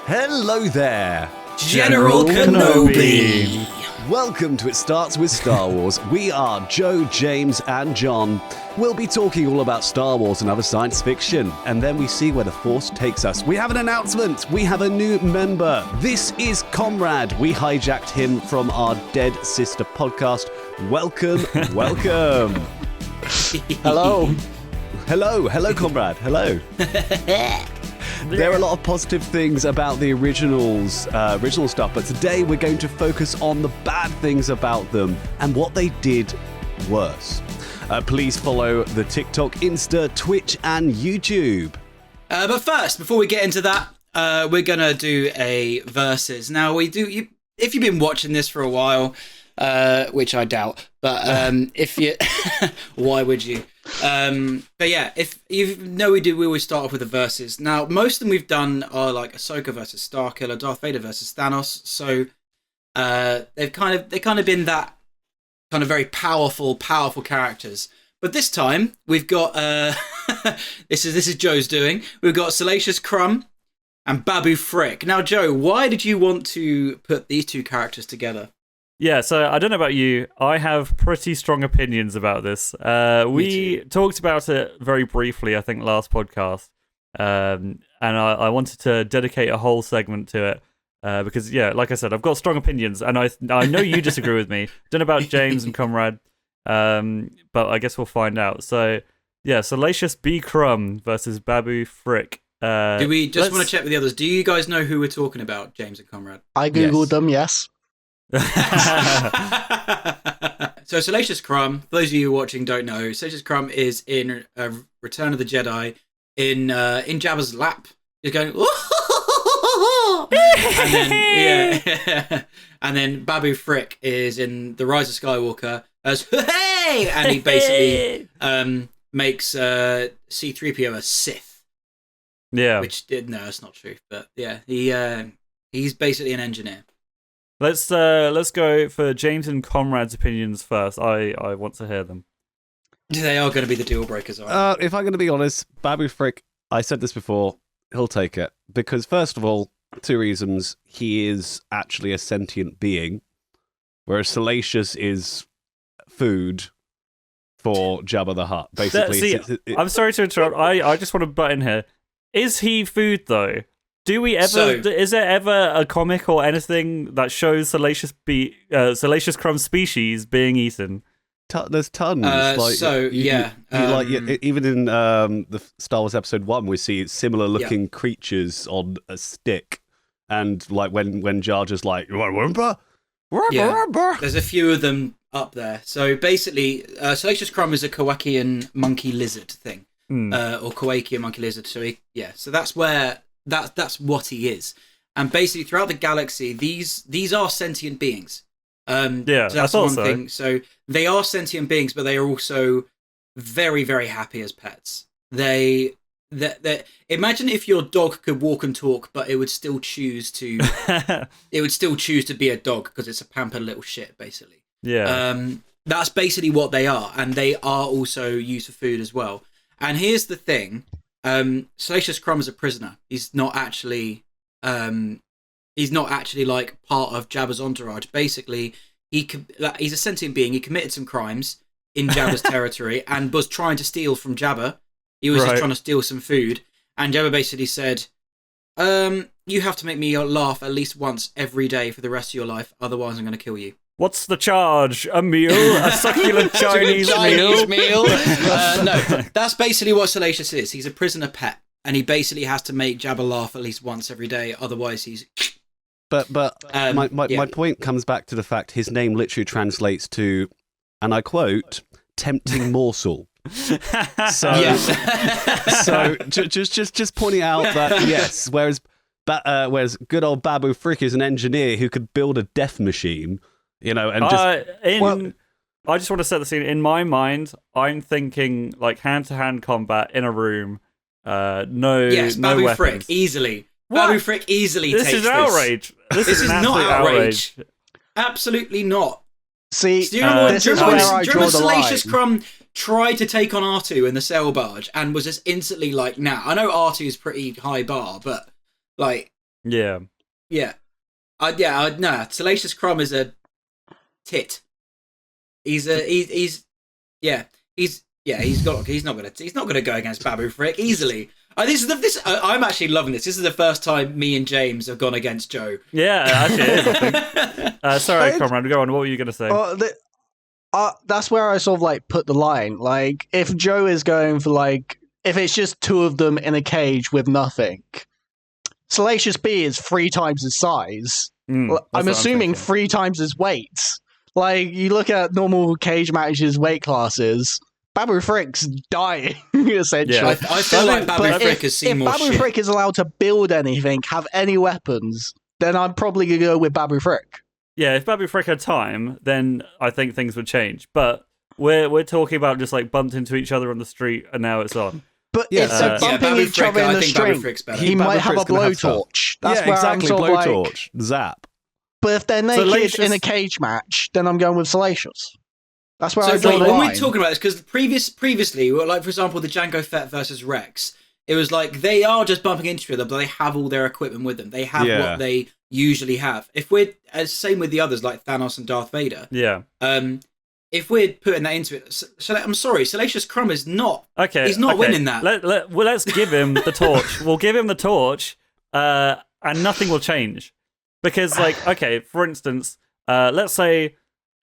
Hello there, General Kenobi. Welcome to It Starts With Star Wars. We are Joe, James, and John. We'll be talking all about Star Wars and other science fiction, and then we see where the Force takes us. We have an announcement. We have a new member. This is Comrad. We hijacked him from our Dead Sister podcast. Welcome, welcome. Hello. Hello, Comrade. Hello. There are a lot of positive things about the original stuff, but today we're going to focus on the bad things about them and what they did worse. Please follow the TikTok, Insta, Twitch, and YouTube. But first, before we get into that, we're gonna do a versus. Now, if you've been watching this for a while, which I doubt, but if you, why would you? But yeah, if you know, we always start off with the verses. Now, most of them we've done are like Ahsoka versus Starkiller, Darth Vader versus Thanos. So they've kind of been that kind of very powerful characters. But this time we've got this is Joe's doing. We've got Salacious Crumb and Babu Frik. Now, Joe, why did you want to put these two characters together? Yeah, so I don't know about you. I have pretty strong opinions about this. We talked about it very briefly, I think, last podcast. And I wanted to dedicate a whole segment to it. Because, yeah, like I said, I've got strong opinions. And I know you disagree with me. Don't know about James and Comrade. But I guess we'll find out. So, yeah, Salacious B. Crumb versus Babu Frik. Do we just want to check with the others? Do you guys know who we're talking about, James and Comrade? I googled them, yes. So Salacious Crumb, for those of you watching don't know, Salacious Crumb is in Return of the Jedi in Jabba's lap. He's going and then and then Babu Frik is in The Rise of Skywalker as hey, and he basically makes C-3PO a Sith. Yeah, which no, that's not true, but yeah, he's basically an engineer. Let's go for James and Comrade's opinions first. I want to hear them. They are going to be the deal breakers, aren't they? If I'm going to be honest, Babu Frik, I said this before, he'll take it. Because first of all, two reasons. He is actually a sentient being, whereas Salacious is food for Jabba the Hutt, basically. I'm sorry to interrupt. I just want to butt in here. Is he food, though? Do we ever? Is there ever a comic or anything that shows Salacious Crumb species being eaten? There's tons. Even in the Star Wars Episode 1, we see similar looking creatures on a stick, and like when Jar Jar's like, there's a few of them up there. So basically, Salacious Crumb is a Kowakian monkey lizard thing, or Kowakian monkey lizard. So so that's where. That's what he is, and basically throughout the galaxy, these are sentient beings. So that's one thing. So they are sentient beings, but they are also very, very happy as pets. They imagine if your dog could walk and talk, but it would still choose to be a dog because it's a pampered little shit, basically. Yeah. That's basically what they are, and they are also used for food as well. And here's the thing. Salacious Crumb is a prisoner. He's not actually like part of Jabba's entourage. Basically, he's a sentient being. He committed some crimes in Jabba's territory and was trying to steal from Jabba. He was just trying to steal some food, and Jabba basically said, "You have to make me laugh at least once every day for the rest of your life. Otherwise, I'm going to kill you." What's the charge? A meal? A succulent Chinese meal? No, that's basically what Salacious is. He's a prisoner pet, and he basically has to make Jabba laugh at least once every day. Otherwise, he's... But my point comes back to the fact his name literally translates to, and I quote, tempting morsel. So just pointing out that, yes, whereas good old Babu Frik is an engineer who could build a death machine... and just... I just want to set the scene. In my mind, I'm thinking like hand-to-hand combat in a room. Yes, Babu Frik, easily. What? Babu Frik easily takes this. This is outrage. This is not outrage. Absolutely not. See, do you remember this is where I draw the line. Salacious Crumb tried to take on R2 in the sail barge and was just instantly like, nah. I know R2 is pretty high bar, but like... Yeah. Yeah. No. Salacious Crumb is a tit. He's not gonna go against Babu Frik easily. I'm actually loving this. This is the first time me and James have gone against Joe. Yeah, actually it is, I think. Sorry, Comrade, go on. What were you going to say? That's where I sort of like put the line. Like, if Joe is going for like, if it's just two of them in a cage with nothing, Salacious B is 3 times his size. I'm assuming 3 times his weight. Like, you look at normal cage matches weight classes, Babu Frik's dying, essentially. Yeah. I feel like Babu Frik has seen more shit. If Babu Frik is allowed to build anything, have any weapons, then I'm probably going to go with Babu Frik. Yeah, if Babu Frik had time, then I think things would change. But we're talking about just like bumped into each other on the street and now it's on. But if they're bumping each other in the street, he might have a blowtorch. That's where exactly, I'm sort of blowtorch, zap. But if they're naked in a cage match, then I'm going with Salacious. That's where I draw the line. When we're talking about this, because previously, like for example, the Jango Fett versus Rex, it was like they are just bumping into each other, but they have all their equipment with them. They have what they usually have. If we're same with the others, like Thanos and Darth Vader. Yeah. If we're putting that into it, I'm sorry, Salacious Crumb is not. Okay. He's not winning that. Let's give him the torch. We'll give him the torch, and nothing will change. Because, like, okay, for instance, let's say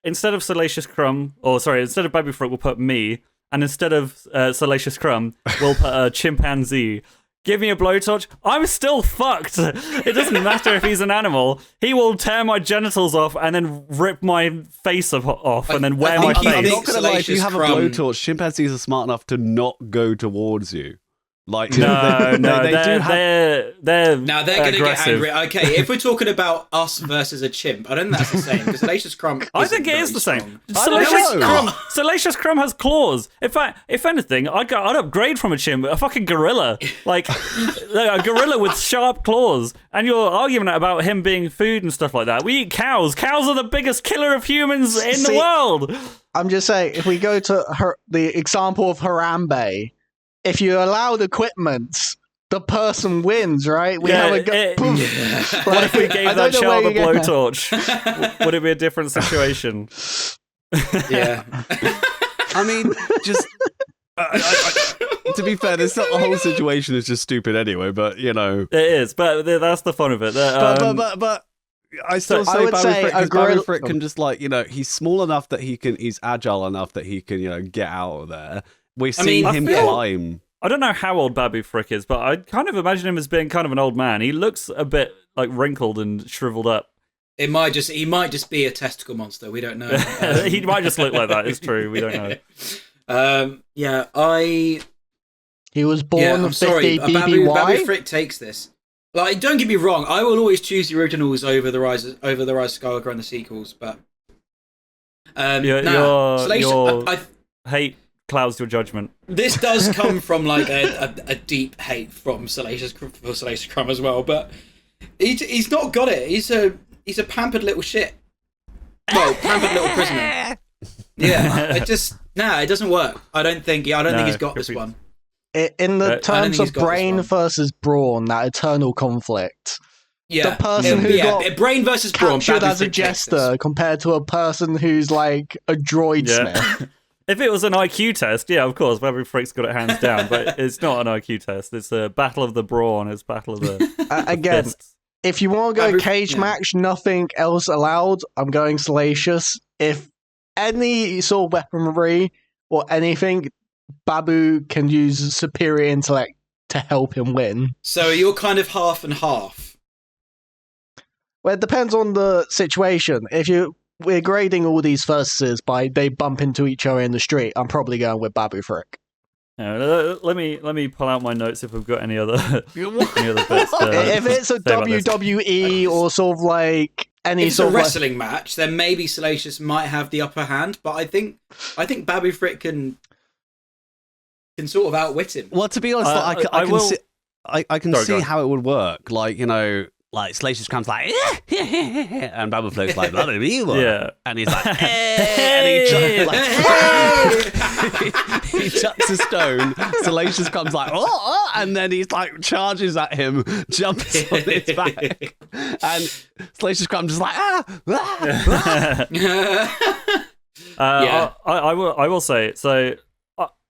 instead of Salacious Crumb, instead of Babu Frik, we'll put me, and instead of Salacious Crumb, we'll put a chimpanzee. Give me a blowtorch. I'm still fucked. It doesn't matter if he's an animal. He will tear my genitals off and then rip my face off and then wear my face. I'm not going to lie, if you have a blowtorch, chimpanzees are smart enough to not go towards you. Like, they're going to aggressive. get angry. Okay, if we're talking about us versus a chimp, I don't think that's the same because Salacious Crumb. I think it is the same. Salacious Crumb has claws. In fact, if anything, I'd upgrade from a chimp, a fucking gorilla, like a gorilla with sharp claws. And you're arguing about him being food and stuff like that. We eat cows. Cows are the biggest killer of humans in the world. I'm just saying, if we go to the example of Harambe. If you allow the equipment, the person wins, right? We have a What if we gave that child a blowtorch? Would it be a different situation? Yeah. I mean, just to be fair, the whole situation is just stupid anyway. But you know, it is. But that's the fun of it. But I still say Babu Frik can just he's small enough that he's agile enough that he can get out of there. We've seen him climb. I don't know how old Babu Frik is, but I kind of imagine him as being kind of an old man. He looks a bit like wrinkled and shriveled up. He might just be a testicle monster. We don't know. He might just look like that. It's true. We don't know. He was born. Yeah, I'm sorry. Babu Frik takes this. Like, don't get me wrong. I will always choose the originals over the Rise of Skywalker and the sequels. But your hate clouds your judgment. This does come from like a deep hate from Salacious Crumb as well, but he's not got it. He's a pampered little shit. Well, pampered little prisoner. Yeah, it doesn't work. I don't think he's got this one. In the terms of brain versus brawn, that eternal conflict. Yeah, the person who got brain versus brawn captured as a jester compared to a person who's like a droid smith. If it was an IQ test, yeah, of course, Babu Frik's got it hands down, but it's not an IQ test. It's a battle of the brawn. It's battle of the again. fists. If you want to go cage match, nothing else allowed. I'm going Salacious. If any sort of weaponry or anything, Babu can use superior intellect to help him win. So you're kind of half and half. Well, it depends on the situation. We're grading all these verses by they bump into each other in the street, I'm probably going with Babu Frik. Let me pull out my notes if we've got any other bits. If it's a WWE or sort of like any sort of wrestling match, then maybe Salacious might have the upper hand. But I think Babu Frik can sort of outwit him. Well, to be honest, I can see how it would work. Like, like Salacious Crumb's like, and Babu Frik's like, blah, blah, blah, blah. Yeah. And he's like, and he chucks a stone. Salacious Crumb's like, oh, and then he's like charges at him, jumps on his back, and Salacious Crumb just like, I will say, so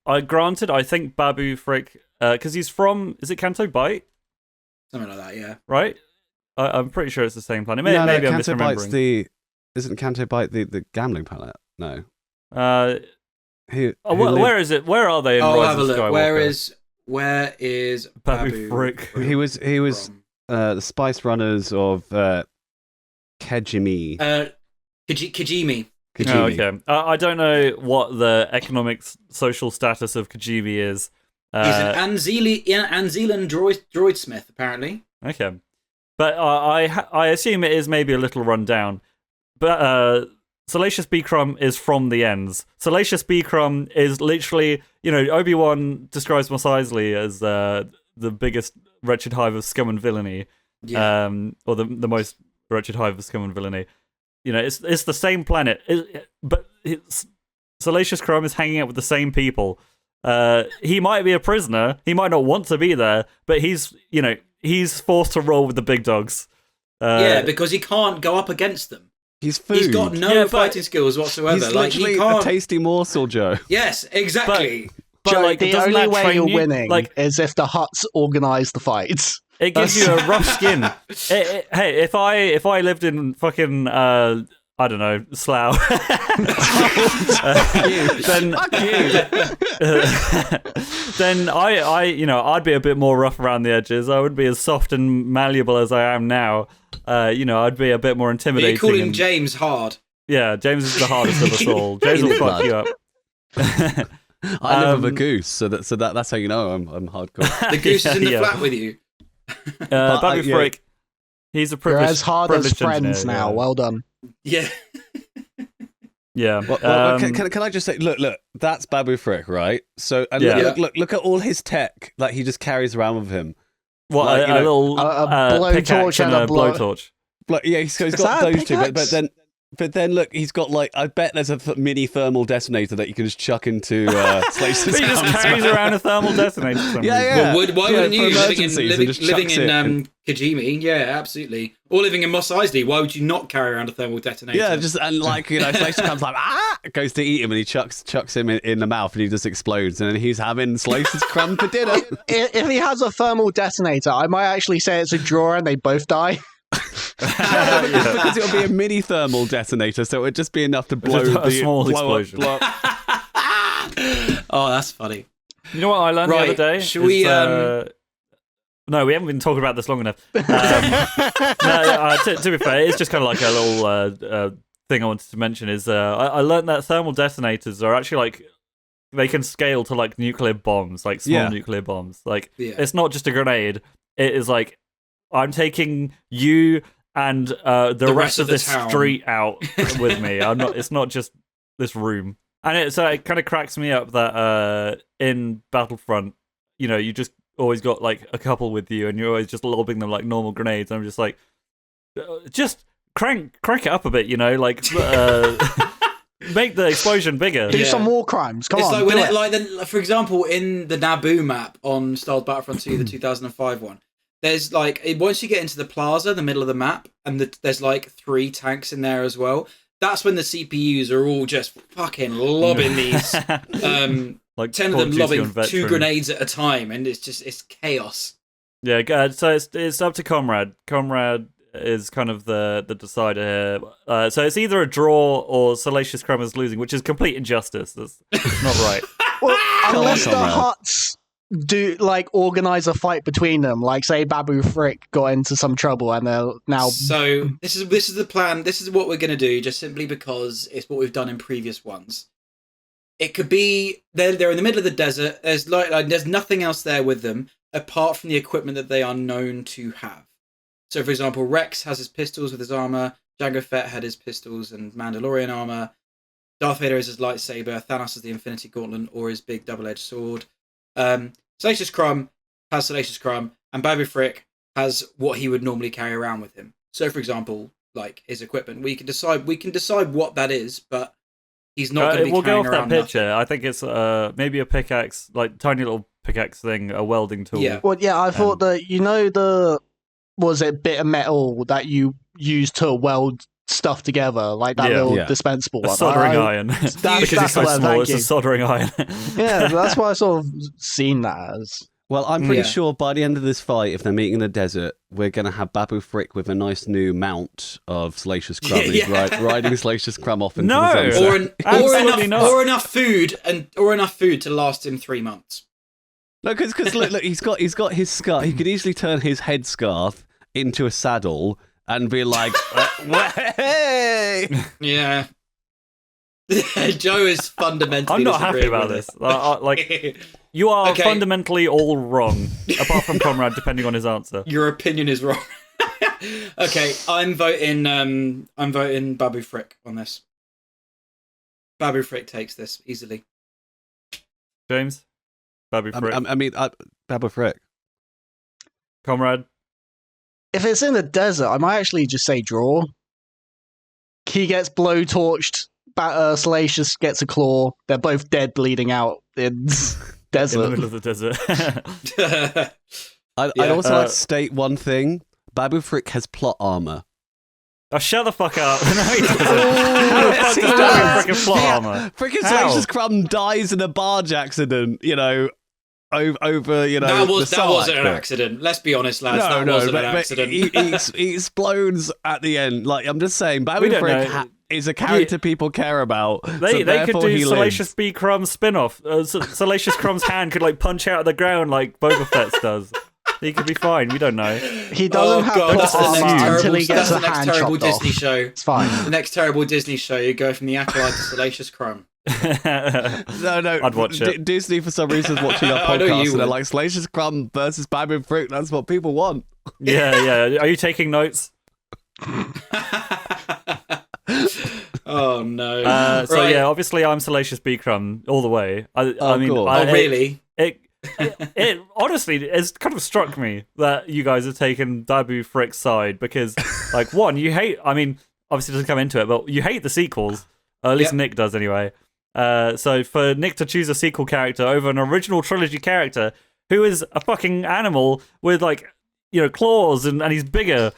I granted, I think Babu Frik, because he's from, is it Canto Bight? Something like that, yeah. Right? I'm pretty sure it's the same planet. Maybe I'm Canto misremembering. Bight's isn't Canto Bight the gambling planet? No. Where is it? Where are they in Rise have a of look. Skywalker? Where is Babu Frik? He was the Spice Runners of Kejimi. Kajimi. Oh, okay. I don't know what the economic social status of Kajimi is. He's an Anzealand droid smith, apparently. Okay. But I assume it is maybe a little run down. But Salacious B. Crumb is from the ends. Salacious B. Crumb is literally, Obi-Wan describes Mos Eisley as the biggest wretched hive of scum and villainy. Yeah. Or the most wretched hive of scum and villainy. It's the same planet. But Salacious Crumb is hanging out with the same people. He might be a prisoner. He might not want to be there, but he's forced to roll with the big dogs. Because he can't go up against them. He's food. He's got no fighting skills whatsoever. He's literally a tasty morsel, Joe. Yes, exactly. But Joe, the only way you're winning like, is if the Hutts organise the fights. It gives you a rough skin. Hey, if I lived in fucking I don't know, Slough, then I'd be a bit more rough around the edges. I wouldn't be as soft and malleable as I am now. I'd be a bit more intimidating. But you're calling James hard. Yeah, James is the hardest of us all. James will fuck you up. I live with a goose, so that's how you know I'm hardcore. The goose is in the flat with you. Babu Frik, he's a privileged. You're as hard as friends engineer, now. yeah. Well done. Yeah. Yeah. Well, can I just say, look, that's Babu Frik, right? So, and look at all his tech, like he just carries around with him. What, like, a little blowtorch and a blowtorch. Like, yeah, he's got those two, but then look, he's got like, I bet there's a mini thermal detonator that you can just chuck into Salacious. He just carries around a thermal detonator. For some reason. Yeah. Well, why wouldn't you living in in Kajimi? Yeah, absolutely. Or living in Mos Eisley, why would you not carry around a thermal detonator? Yeah, Salacious comes like goes to eat him and he chucks him in the mouth and he just explodes and then he's having Salacious Crumb for dinner. If he has a thermal detonator, I might actually say it's a draw and they both die. Because it'll be a mini thermal detonator, so it would just be enough to blow a small explosion. Blow up. Oh, that's funny. You know what I learned the other day? Should we? No, we haven't been talking about this long enough. To be fair, it's just kind of like a little thing I wanted to mention. Is I learned that thermal detonators are actually like they can scale to like nuclear bombs, like small nuclear bombs. Like it's not just a grenade; it is like. I'm taking you and the rest of this street out with me. It's not just this room. And it kind of cracks me up that in Battlefront, you just always got like a couple with you, and you're always just lobbing them like normal grenades. I'm just like, just crank it up a bit, make the explosion bigger. Do some war crimes. Come on. It's like for example, in the Naboo map on Star Wars Battlefront 2, the 2005 one. There's like, once you get into the plaza, the middle of the map, and there's like 3 tanks in there as well. That's when the CPUs are all just fucking lobbing these. Like 10 of them lobbing 2 grenades at a time, and it's chaos. Yeah, so it's up to Comrad. Comrad is kind of the decider here. So it's either a draw or Salacious Crumb is losing, which is complete injustice. That's not right. Well, unless the Hutts do like organize a fight between them, like say Babu Frik got into some trouble and they're now. So this is the plan. This is what we're gonna do, just simply because it's what we've done in previous ones. It could be they're in the middle of the desert. There's like there's nothing else there with them apart from the equipment that they are known to have. So, for example, Rex has his pistols with his armor. Jango Fett had his pistols and Mandalorian armor. Darth Vader is his lightsaber. Thanos is the Infinity Gauntlet or his big double-edged sword. Salacious Crumb has Salacious Crumb, and Babu Frik has what he would normally carry around with him. So, for example, like his equipment, we can decide what that is, but he's not going to be we'll carrying go off around that picture. nothing. I think it's maybe a pickaxe, like tiny little pickaxe thing, a welding tool. Yeah. Well, yeah, I thought that was it bit of metal that you use to weld stuff together, like that little dispensable A one. soldering iron. That's Because it's so the word, small, thank it's a you. soldering iron. Yeah, that's what I sort of seen that as. Well, I'm pretty Yeah. sure by the end of this fight, if they're meeting in the desert, we're going to have Babu Frik with a nice new mount of Salacious Crumb. He's riding Salacious Crumb off into No! the sunset. Absolutely not. Or enough food to last him 3 months. No, because look, he's got his scarf. He could easily turn his headscarf into a saddle and be like, hey! Yeah. Joe is fundamentally. I'm not happy disagreeing about with this. Like, you are Okay. fundamentally all wrong, apart from Comrade, depending on his answer. Your opinion is wrong. Okay, I'm voting Babu Frik on this. Babu Frik takes this easily. James? Babu Frik? Babu Frik. Comrade? If it's in the desert, I might actually just say draw. He gets blowtorched. Salacious gets a claw. They're both dead, bleeding out in desert. In the middle of the desert. I'd also like to state one thing. Babu Frik has plot armor. Oh, shut the fuck up. No, he doesn't. How the fuck does Babu freaking plot armor? Freaking How? Salacious Crumb dies in a barge accident, over, that wasn't an accident. accident. Let's be honest, lads. That wasn't an accident. He explodes at the end. Like, I'm just saying, Babu We don't Frik know. is a character people care about. They could do Salacious B. Crumb's spin-off. Salacious Crumb's hand could punch out of the ground like Boba Fett's does. He could be fine. We don't know. He doesn't have plot that's the next armor terrible, until he gets that's a the next hand terrible chopped Disney off. show. It's fine. The next terrible Disney show, you go from the Acolyte to Salacious Crumb. No, I'd watch it. Disney for some reason is watching our I know you podcast and they're would. like Salacious Crumb versus Babu Frik. That's what people want. Yeah. Are you taking notes? Oh no! So Right. yeah, obviously I'm Salacious B. Crumb all the way. I mean, cool. Oh really? It honestly, it's kind of struck me that you guys have taken Babu Frik's side because, one, you hate. I mean, obviously it doesn't come into it, but you hate the sequels. At least Yep. Nick does anyway. So for Nick to choose a sequel character over an original trilogy character who is a fucking animal with claws and he's bigger.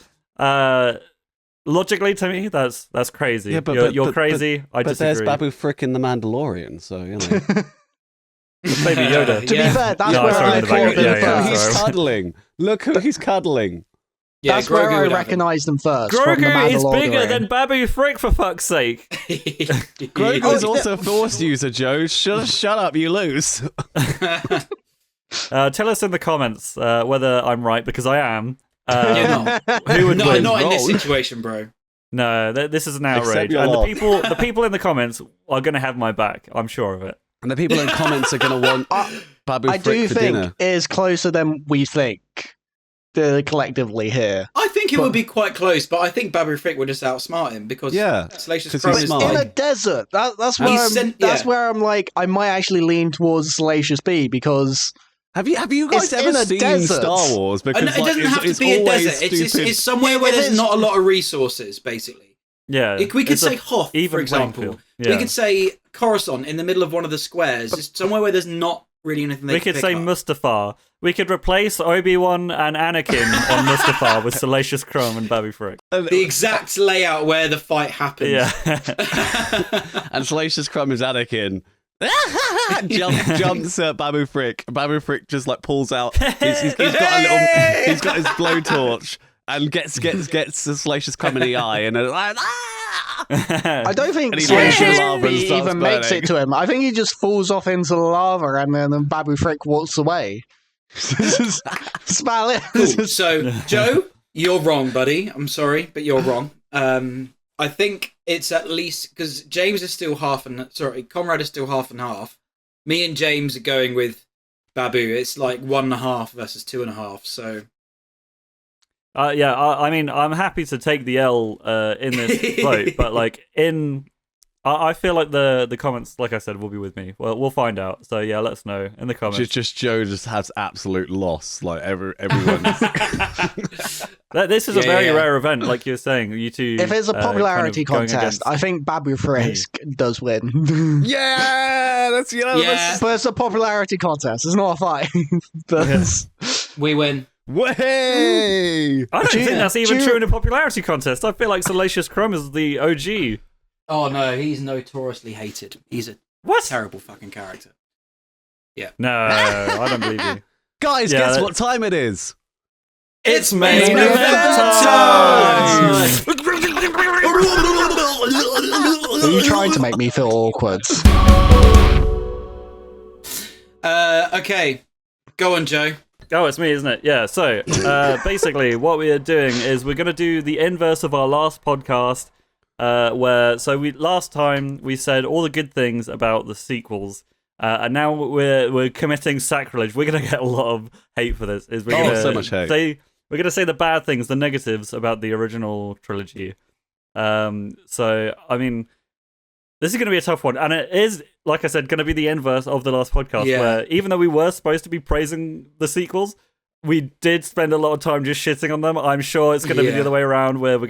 Logically, to me, that's crazy. Yeah, but you're crazy. I But disagree. there's Babu Frik in The Mandalorian, so Baby Yoda. To be fair, that's No, where sorry, I the thought back- them yeah, yeah, first. he's sorry. cuddling. Look who he's cuddling. Yeah, That's where Grogu I would have him. recognised them first. from the Grogu is bigger Mandalorian. than Babu Frik, for fuck's sake. Grogu is also a Force user, Joe. Shut up, you lose. Tell us in the comments whether I'm right, because I am. You're not. Who would No, win? not in this Wrong. situation, bro. No, this is an Except outrage, your and lot. the people in the comments are going to have my back. I'm sure of it. And the people in the comments are going to want Babu I do Frik for think dinner. it is closer than we think. Collectively here. I think it would be quite close, but I think Babu Frik would just outsmart him because Yeah, Salacious 'cause Crumb he's is smart. In a like, desert. That's where He's I'm. sent- That's yeah. where I'm like. I might actually lean towards Salacious B because Have you guys It's ever in a seen desert. Star Wars? Because it doesn't have to it's be a always desert. stupid. It's somewhere where It there's is- not a lot of resources, basically. Yeah, We could it's a say Hoth, even for example. playing field. We Yeah. could say Coruscant in the middle of one of the squares. It's somewhere where there's not really anything they We can could pick say up. Mustafar. We could replace Obi-Wan and Anakin on Mustafar with Salacious Crumb and Babu Frik. The exact layout where the fight happens. Yeah. And Salacious Crumb is Anakin. Jumps at Babu Frik. Babu Frik just pulls out. He's got a little. He's got his blowtorch and gets the Salacious Crumb in the eye, and they're like, I don't think And he Salacious launches lava and B starts even makes burning. it to him. I think he just falls off into the lava and then Babu Frik walks away. That's about it. Cool. So, Joe, you're wrong, buddy. I'm sorry, but you're wrong. I think it's at least because James is still Comrade is still half and half. Me and James are going with Babu. It's like 1.5 versus 2.5. So, I mean, I'm happy to take the L in this vote, but I feel like the comments, like I said, will be with me. Well, we'll find out. So yeah, let us know in the comments. Just Joe just has absolute loss. Like everyone. This is a very rare event, like you were saying. You two. If it's a popularity kind of going contest, I think Babu Frisk does win. Yeah, that's Yeah. But it's a popularity contest. It's not a fight. We win. Way! I don't think that's even true in a popularity contest. I feel like Salacious Crumb is the OG. Oh no, he's notoriously hated. He's a terrible fucking character. Yeah. No, I don't believe you. Guys, guess what time it is? It's main event time! Are you trying to make me feel awkward? Okay. Go on, Joe. Oh, it's me, isn't it? Yeah, so basically what we are doing is we're going to do the inverse of our last podcast, last time we said all the good things about the sequels, and now we're committing sacrilege. We're going to get a lot of hate for this. So much hate. We're going to say the bad things, the negatives about the original trilogy. So, I mean, this is going to be a tough one, and it is, like I said, going to be the inverse of the last podcast, where even though we were supposed to be praising the sequels, we did spend a lot of time just shitting on them. I'm sure it's going to be the other way around, where we're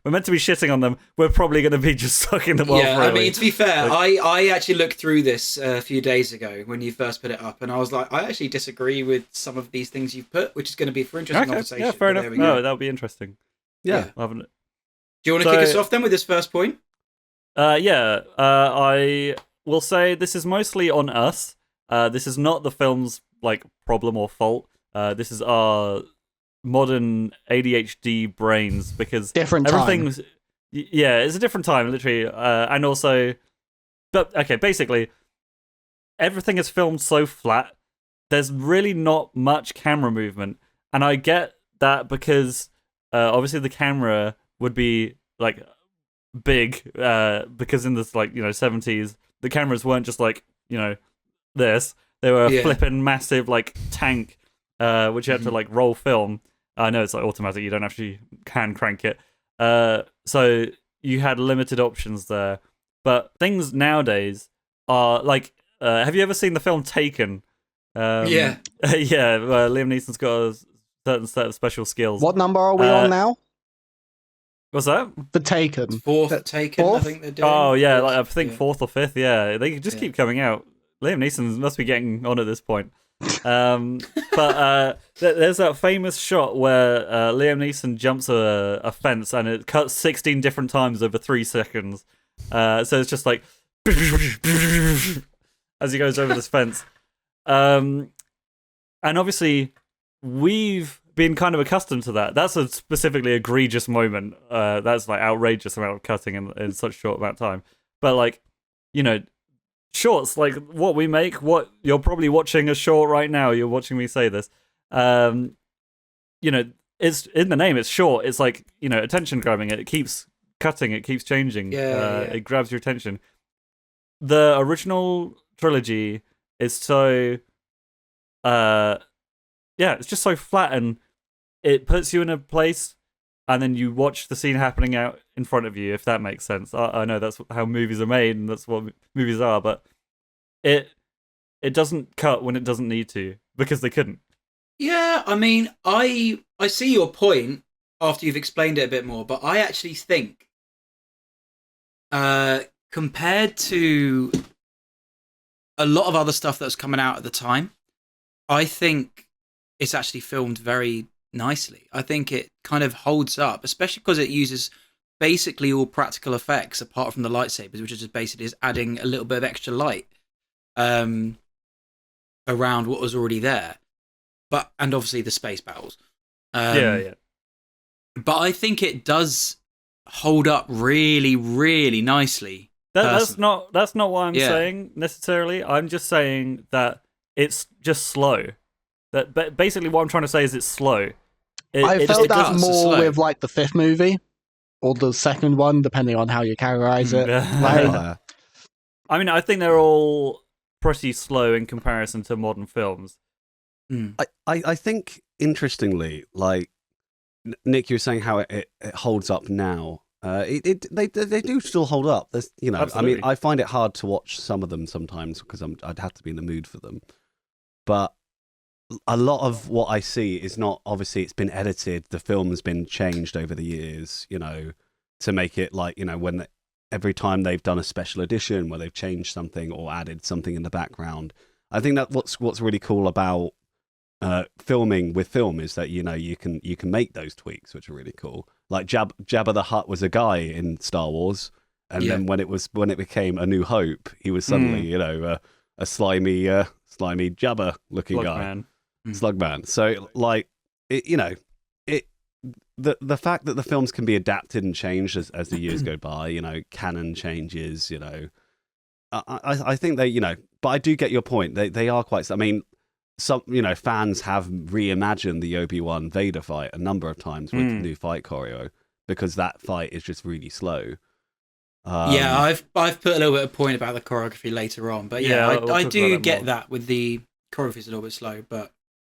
meant to be shitting on them. We're probably going to be just sucking them off. Yeah, I mean, to be fair, I actually looked through this a few days ago when you first put it up, and I was like, I actually disagree with some of these things you've put, which is going to be for interesting conversation. Yeah, fair enough. No, that'll be interesting. Yeah. Do you want to kick us off then with this first point? I will say this is mostly on us. This is not the film's problem or fault. This is our modern ADHD brains, because everything's it's a different time, literally, and also, but okay, basically, everything is filmed so flat. There's really not much camera movement, and I get that because obviously the camera would be big, because in this 70s the cameras weren't just this. They were flipping massive tank, which you had to roll film. I know it's automatic, you don't actually can crank it, so you had limited options there. But things nowadays are have you ever seen the film Taken? Liam Neeson's got a certain set of special skills. What number are we on now? What's that? The Taken. Fourth Taken, I think they're doing. Oh, yeah, I think fourth or fifth, yeah. They just keep coming out. Liam Neeson must be getting on at this point. But there's that famous shot where Liam Neeson jumps a fence, and it cuts 16 different times over 3 seconds. So it's just as he goes over this fence. And obviously, we've been kind of accustomed to that. That's a specifically egregious moment. That's outrageous amount of cutting in such a short amount of time. But shorts what we make, what you're probably watching a short right now. You're watching me say this. It's in the name. It's short. It's attention grabbing. It keeps cutting. It keeps changing. It grabs your attention. The original trilogy is so it's just so flat, and it puts you in a place, and then you watch the scene happening out in front of you, if that makes sense. I know that's how movies are made, and that's what movies are, but it doesn't cut when it doesn't need to, because they couldn't. Yeah, I mean, I see your point after you've explained it a bit more, but I actually think, compared to a lot of other stuff that was coming out at the time, I think it's actually filmed very nicely. I think it kind of holds up, especially because it uses basically all practical effects apart from the lightsabers, which is just basically adding a little bit of extra light around what was already there. And obviously the space battles. But I think it does hold up really, really nicely. That's not what I'm saying necessarily. I'm just saying that it's just slow. That basically what I'm trying to say is it's slow. I felt that more with the fifth movie or the second one, depending on how you categorize it. I mean, I think they're all pretty slow in comparison to modern films. I think, interestingly, Nick, you're saying how it holds up now. They do still hold up. There's, you know, Absolutely. I mean, I find it hard to watch some of them sometimes because I'd have to be in the mood for them. But a lot of what I see is not, obviously it's been edited. The film has been changed over the years, you know, to make it like, you know, every time they've done a special edition where they've changed something or added something in the background. I think that what's really cool about filming with film is that, you know, you can make those tweaks, which are really cool. Like Jabba the Hutt was a guy in Star Wars, and then when it became A New Hope, he was suddenly you know a slimy Jabba looking guy, Slugman. So like you know, the fact that the films can be adapted and changed as the years go by, you know, canon changes, you know, I think they, you know, but I do get your point. They are quite. I mean, some, you know, fans have reimagined the Obi-Wan Vader fight a number of times with new fight choreo because that fight is just really slow. Yeah, I've put a little bit of point about the choreography later on, but yeah, I do get that with the choreography is a little bit slow, but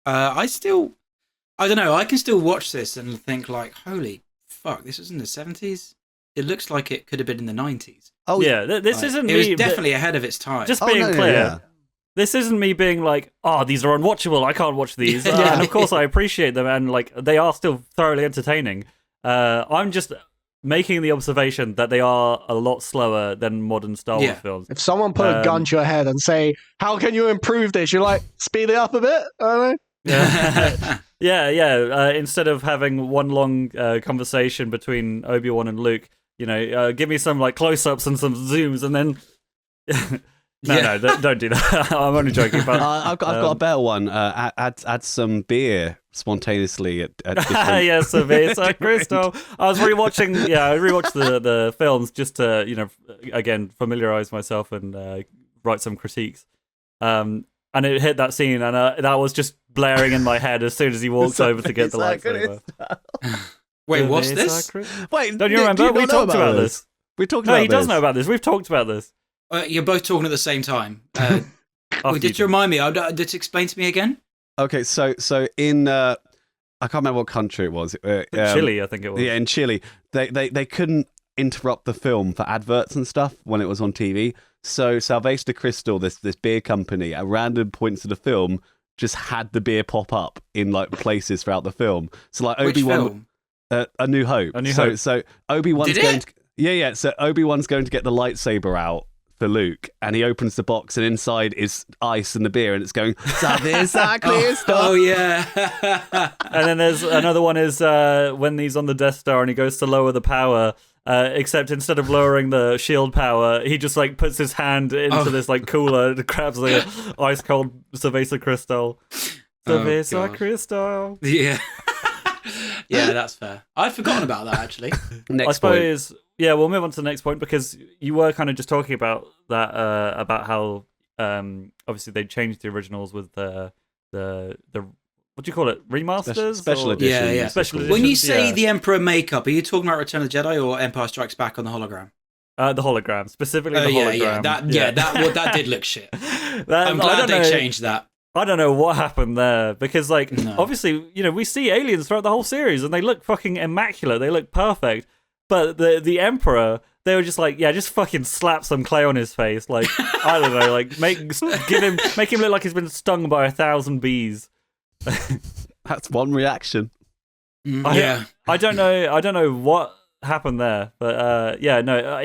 I don't know, I can still watch this and think like, holy fuck, this was in the 70s? It looks like it could have been in the 90s. Oh yeah, this isn't it me. was definitely ahead of its time. Just being clear. Yeah. This isn't me being like, oh, these are unwatchable, I can't watch these. And of course I appreciate them, and like they are still thoroughly entertaining. I'm just making the observation that they are a lot slower than modern Star Wars films. If someone put a gun to your head and say, how can you improve this? You're like, speed it up a bit? I don't know. Yeah. Instead of having one long conversation between Obi-Wan and Luke, you know, give me some like close-ups and some zooms, and then... No, don't do that. I'm only joking. But I've got a better one. Add some beer spontaneously at different... Yes, Cerveza Crystal. I rewatched the films just to, you know, again, familiarize myself and write some critiques. And it hit that scene, and that was just blaring in my head as soon as he walks over to get the lightsaber. Wait, what's this? Wait, don't you remember? We talked about this. We talked about this. No, he does know about this. We've talked about this. You're both talking at the same time. Did you remind me? Did you explain to me again? Okay, so in I can't remember what country it was. Chile, I think it was. Yeah, in Chile, they couldn't interrupt the film for adverts and stuff when it was on TV. So Cerveza de Crystal, this beer company, at random points of the film, just had the beer pop up in like places throughout the film. So like Obi-Wan, A New Hope. So Obi-Wan's going to. Yeah. So Obi-Wan's going to get the lightsaber out for Luke, and he opens the box, and inside is ice and the beer, and it's going, Cerveza Crystal. Oh yeah. And then there's another one is when he's on the Death Star and he goes to lower the power, except instead of lowering the shield power, he just like puts his hand into this like cooler and grabs like ice cold Cerveza Crystal. Cerveza Crystal. Yeah. Yeah, that's fair. I'd forgotten about that actually. I suppose. Yeah, we'll move on to the next point, because you were kind of just talking about that, about how obviously they changed the originals with the what do you call it, remasters, special editions. Yeah. Special editions. When you say the Emperor makeup, are you talking about Return of the Jedi or Empire Strikes Back on the hologram? The hologram, specifically the hologram. That did look shit. I'm glad they changed that. I don't know what happened there, because like obviously, you know, we see aliens throughout the whole series and they look fucking immaculate. They look perfect. But the Emperor, they were just like, yeah, just fucking slap some clay on his face. Like, I don't know, like make him look like he's been stung by 1,000 bees. That's one reaction. I don't know what happened there, but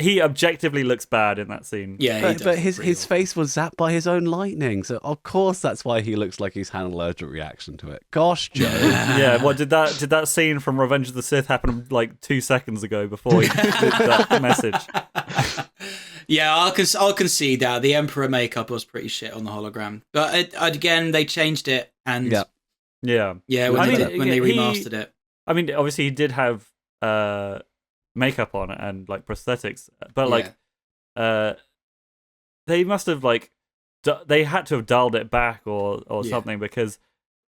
he objectively looks bad in that scene. Yeah, but his face was zapped by his own lightning, so of course that's why he looks like he's had an allergic reaction to it. Gosh, Joe. Yeah, what did that scene from Revenge of the Sith happen like 2 seconds ago before he did that message? Yeah, I'll concede that the Emperor makeup was pretty shit on the hologram, but again they changed it, and when they remastered it. I mean, obviously he did have makeup on and like prosthetics, but like they must have like they had to have dialed it back or something, because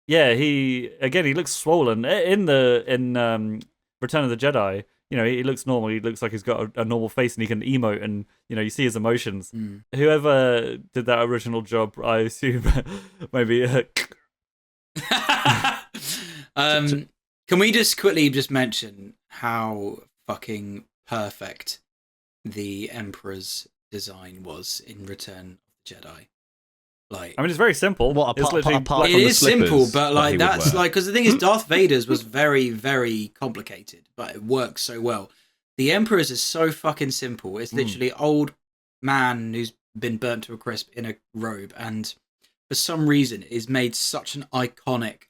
he looks swollen in Return of the Jedi. You know, he looks normal. He looks like he's got a normal face and he can emote, and you know, you see his emotions. Whoever did that original job, I assume maybe can we just quickly mention how fucking perfect the Emperor's design was in Return of the Jedi. Like, I mean, it's very simple. What, It's literally apart it from the is simple, slippers but that like he would that's wear. like because the thing is, Darth Vader's was very, very complicated, but it works so well. The Emperor's is so fucking simple. It's literally old man who's been burnt to a crisp in a robe, and for some reason is made such an iconic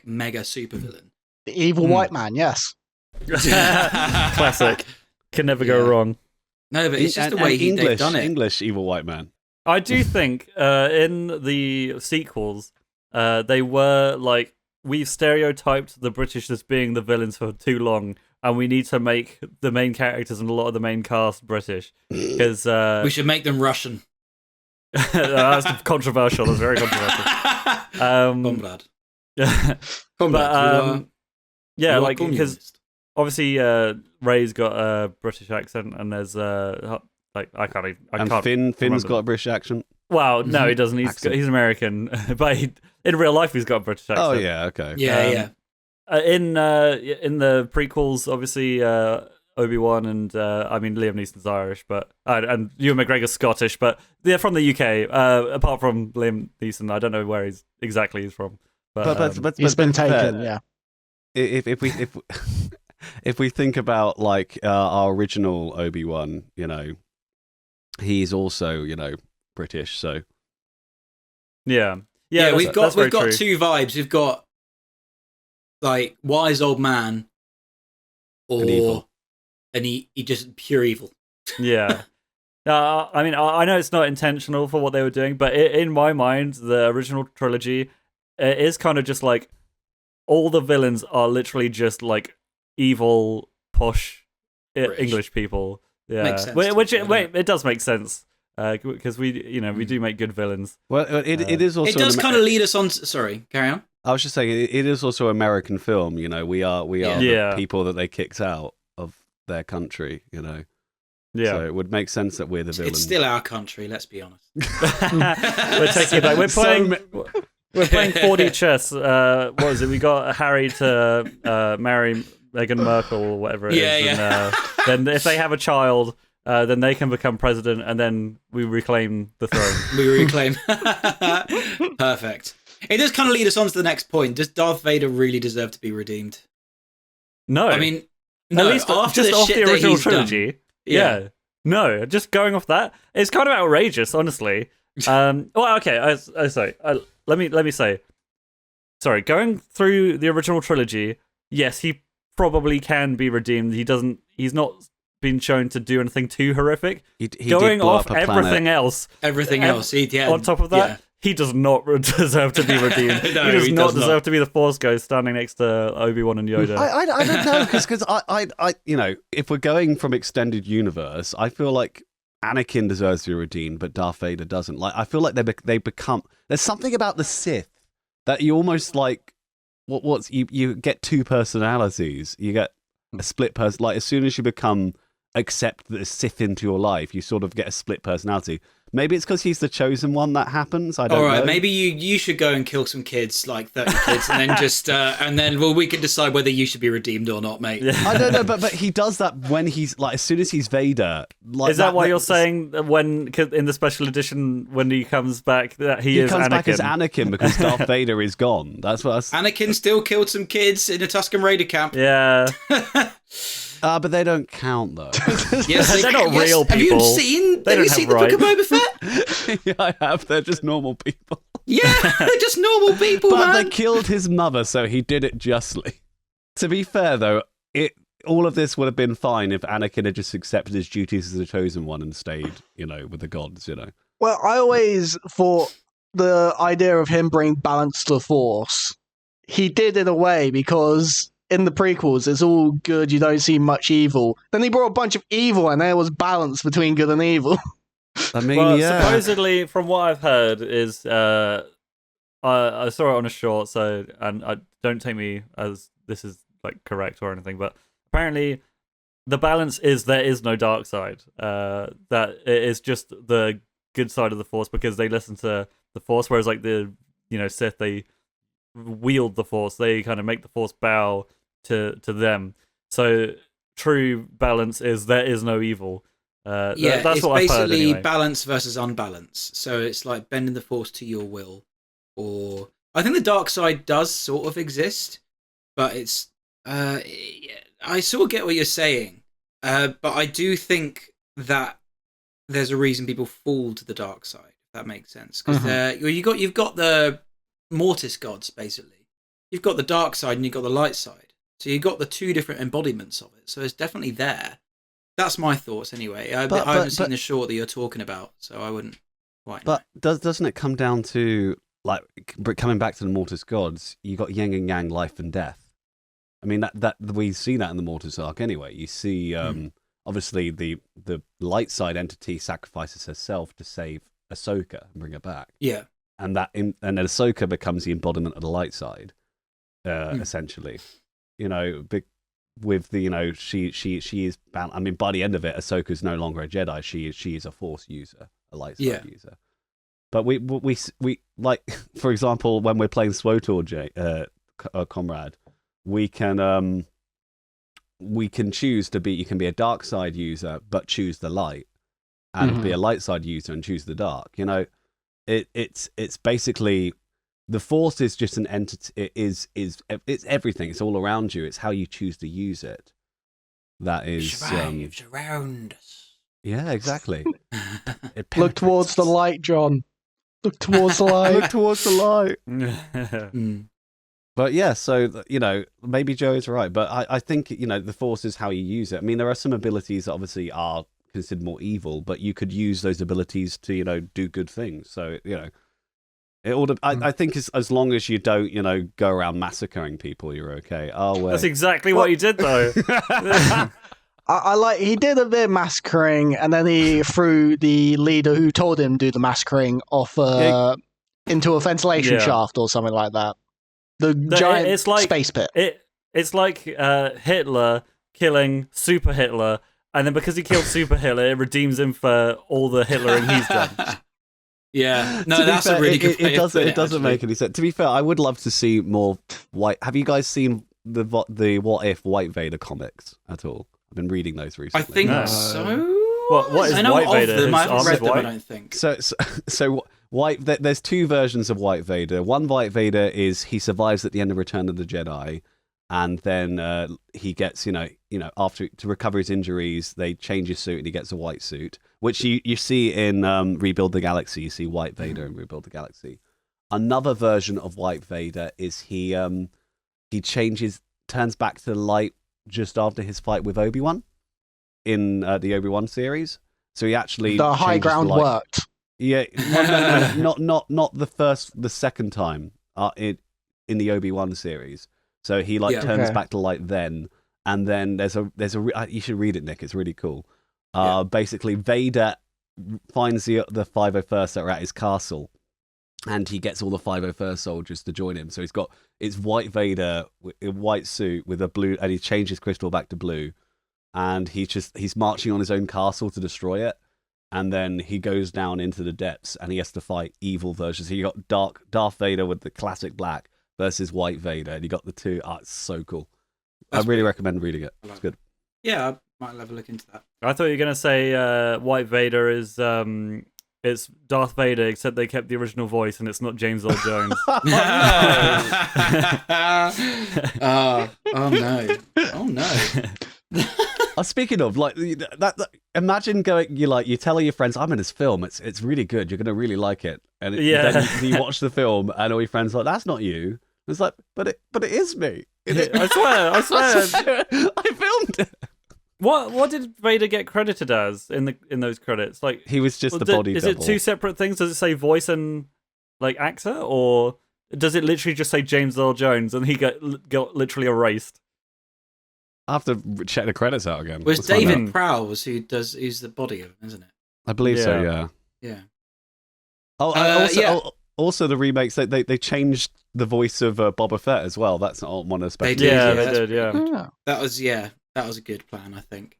mega supervillain. The evil white man, yes. classic. Can never go Yeah. wrong. No, but it's just And the way they've English, done it. English evil white man. I do think in the sequels, they were like, we've stereotyped the British as being the villains for too long, and we need to make the main characters and a lot of the main cast British. Because We should make them Russian. that's controversial. That's very controversial. Comrad. But yeah, you are like because communist. obviously Ray's got a British accent, and there's like I can't Finn's remember. got a British accent. Well, no, he doesn't. Accent. He's American, but in real life he's got a British accent. Oh yeah, okay. Yeah. In the prequels, obviously Obi-Wan and I mean Liam Neeson's Irish, but and Ewan McGregor's Scottish, but they're from the UK. Apart from Liam Neeson, I don't know where he's from. But He's been fair, taken, yeah. If we if we think about like our original Obi-Wan, he's also British. So yeah, we've got very true. two vibes. We've got like wise old man, or And evil. and he just pure evil. Yeah. I mean, I know it's not intentional for what they were doing, but in my mind, the original trilogy it is kind of just like all the villains are literally just like evil, posh British. English people. Yeah, Makes sense which to me, it does make sense because we do make good villains. well, it is also It does kind of lead us on. Sorry, carry on. I was just saying it is also American film. We are Yeah. the people that they kicked out of their country. Yeah, So it would make sense that we're the villain. It's still our country. Let's be honest. we're taking it back. We're playing 4D chess. What was it? We got Harry to marry Meghan Merkel or whatever it is. Yeah. And, then if they have a child, then they can become president, and then we reclaim the throne. We reclaim. Perfect. It does kind of lead us on to the next point. Does Darth Vader really deserve to be redeemed? No, I mean, no. at least after just the off shit the that original he's done. trilogy. Yeah. No, just going off that, it's kind of outrageous, honestly. Well, okay. Sorry. Let me say. Sorry, going through the original trilogy, yes, he probably can be redeemed. He's not been shown to do anything too horrific. He Going did blow off up a everything planet. else. Everything else. On top of that, he does not deserve to be redeemed. No, he does he not does deserve not. to be the Force Ghost standing next to Obi-Wan and Yoda. I don't know because I if we're going from extended universe, I feel like Anakin deserves to be redeemed, but Darth Vader doesn't. Like I feel like they become. There's something about the Sith that you almost like. You get two personalities. You get a split person. Like as soon as you accept the Sith into your life, you sort of get a split personality. Maybe it's because he's the chosen one that happens. I don't know. All right, maybe you should go and kill some kids, like 30 kids, and then just we can decide whether you should be redeemed or not, mate. I don't know, but he does that when he's like as soon as he's Vader. Like Is that why you're saying that when in the special edition when he comes back that he is comes Anakin? back as Anakin because Darth Vader is gone? That's what. Anakin still killed some kids in a Tusken Raider camp. Yeah. But they don't count though. Yes, They're not real Have you people. seen? They Have you don't seen have the Book of Boba Fett? Yeah, I have. They're just normal people. Yeah, they're just normal people, But man. they killed his mother, so he did it justly. To be fair, though, all of this would have been fine if Anakin had just accepted his duties as the chosen one and stayed, with the gods, Well, I always thought the idea of him bringing balance to the Force, he did in a way because in the prequels it's all good, you don't see much evil. Then he brought a bunch of evil and there was balance between good and evil. I mean, Well, yeah. supposedly, from what I've heard, is I saw it on a short, and don't take me as this is like correct or anything, but apparently the balance is there is no dark side. That it is just the good side of the Force because they listen to the Force, whereas like the Sith, they wield the Force, they kind of make the Force bow to them. So true balance is there is no evil. That's it's what I've heard basically anyway. balance versus unbalance. So it's like bending the force to your will, or I think the dark side does sort of exist, but it's I sort of get what you're saying, but I do think that there's a reason people fall to the dark side, if that makes sense. Because you've got the mortis gods, basically. You've got the dark side and you've got the light side. So you've got the two different embodiments of it. So it's definitely there. That's my thoughts anyway. I haven't seen the short that you're talking about, so I wouldn't quite know. But doesn't it come down to, like, coming back to the Mortis gods, you got yin and yang, life and death. I mean, that we see that in the Mortis arc anyway. You see, obviously, the light side entity sacrifices herself to save Ahsoka and bring her back. Yeah. And then Ahsoka becomes the embodiment of the light side, essentially. You know, with the, she is bound. I mean, by the end of it, Ahsoka's no longer a Jedi. She is a Force user, a light side user. But we like, for example, when we're playing SWTOR, Comrade, we can choose to be. You can be a dark side user, but choose the light, and be a light side user and choose the dark. You know, it's basically. The Force is just an entity. It's everything. It's all around you. It's how you choose to use it. That is around us. Yeah, exactly. Look towards the light, John. Look towards the light. Look towards the light. But yeah, so you know, maybe Joe is right, but I think the Force is how you use it. I mean, there are some abilities that obviously are considered more evil, but you could use those abilities to do good things. So I think as long as you don't, go around massacring people, you're okay. That's exactly what you did, though. I like he did a bit of massacring, and then he threw the leader who told him to do the massacring off into a ventilation shaft or something like that. The giant space pit. It's like Hitler killing Super Hitler, and then because he killed Super Hitler, it redeems him for all the Hitlering he's done. Yeah, no, that's a really good way it doesn't make any sense. To be fair, I would love to see more white. Have you guys seen the What If White Vader comics at all? I've been reading those recently. I think so. What is I know White Vader? Of them. I haven't read them, white? I don't think. So White. There's two versions of White Vader. One White Vader is he survives at the end of Return of the Jedi, and then he gets after to recover his injuries, they change his suit and he gets a white suit, which you see in Rebuild the Galaxy. You see White Vader in Rebuild the Galaxy. Another version of White Vader is he turns back to the light just after his fight with Obi-Wan in the Obi-Wan series. So he actually the high ground worked. Yeah, no, not the second time in the Obi-Wan series. So he turns back to light then, and then there's a you should read it, Nick. It's really cool. Basically, Vader finds the 501st that are at his castle, and he gets all the 501st soldiers to join him. So it's White Vader in a white suit with a blue, and he changes crystal back to blue, and he's marching on his own castle to destroy it, and then he goes down into the depths and he has to fight evil versions. So you got Darth Vader with the classic black versus White Vader, and you got the two. It's so cool. I really recommend reading it. It's good. Yeah, I might have a look into that. I thought you were going to say White Vader is it's Darth Vader, except they kept the original voice and it's not James Earl Jones. Oh no. Speaking of, like, that imagine going, you tell your friends, I'm in this film, it's really good, you're going to really like it. And then you watch the film and all your friends are like, that's not you. It's like, but it is me. I swear. I filmed it. What did Vader get credited as in those credits? Like, he was just the body is double. It two separate things? Does it say voice and like actor, or does it literally just say James Earl Jones and he got literally erased? I have to check the credits out again. Was David Prowse who's the body of him, isn't it? I believe so. Yeah. Yeah. Also the remakes, they changed the voice of Boba Fett as well. That's not one of the special. They did. Yeah. That was a good plan, I think.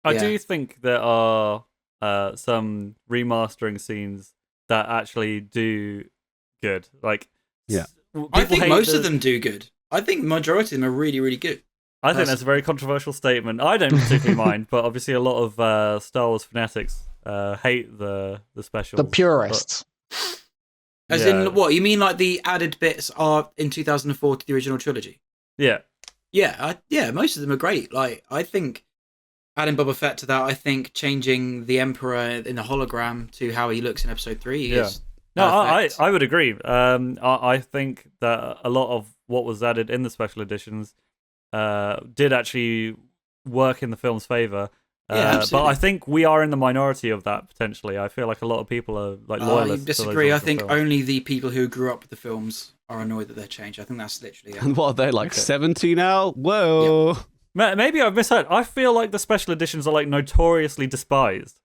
I do think there are some remastering scenes that actually do good. Like, I think most of them do good. I think the majority of them are really, really good. I think that's a very controversial statement. I don't particularly mind, but obviously a lot of Star Wars fanatics hate the specials. The purists. As in, what you mean? Like the added bits are in 2004 to the original trilogy. Yeah, yeah. Most of them are great. Like I think adding Boba Fett to that. I think changing the Emperor in the hologram to how he looks in Episode 3 is. No, I would agree. I think that a lot of what was added in the special editions did actually work in the film's favor. But I think we are in the minority of that potentially. I feel like a lot of people are like loyalists. I disagree. I think only the people who grew up with the films are annoyed that they're changed. I think that's literally it. And what are they, like 70 now? Whoa. Yeah. Maybe I've misheard. I feel like the special editions are like notoriously despised.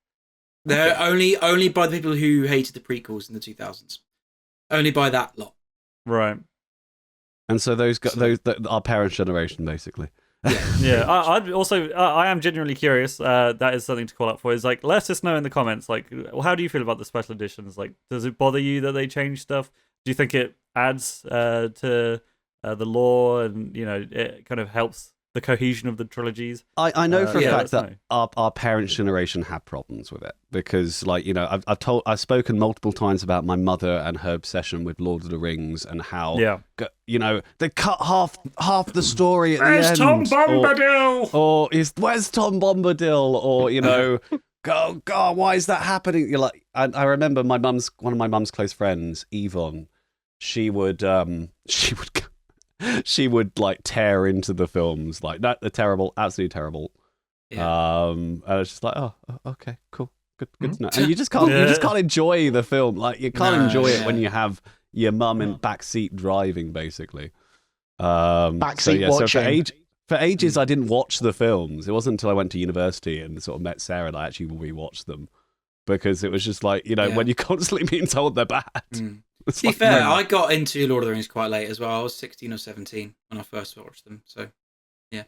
They're only by the people who hated the prequels in the 2000s. Only by that lot. Right. And so those our parents' generation, basically. Yeah. I am genuinely curious. That is something to call up for. Is like, let us know in the comments. Like, how do you feel about the special editions? Like, does it bother you that they change stuff? Do you think it adds to the lore, and it kind of helps the cohesion of the trilogies? I know for a fact that our parents' generation had problems with it because, like, I've spoken multiple times about my mother and her obsession with Lord of the Rings and how they cut half the story at the end. Where's Tom Bombadil? Or where's Tom Bombadil? Or go God, why is that happening? You're like, I remember one of my mum's close friends, Yvonne. She would like tear into the films like that. They're terrible, absolutely terrible. Yeah. And I was just like, oh, okay, cool, good to know. And you just can't enjoy the film. Like you can't enjoy it when you have your mum in backseat driving, basically. Backseat watching. So for ages, I didn't watch the films. It wasn't until I went to university and sort of met Sarah that I actually rewatched them because it was just like when you're constantly being told they're bad. To be fair, I got into Lord of the Rings quite late as well. I was 16 or 17 when I first watched them. So, yeah.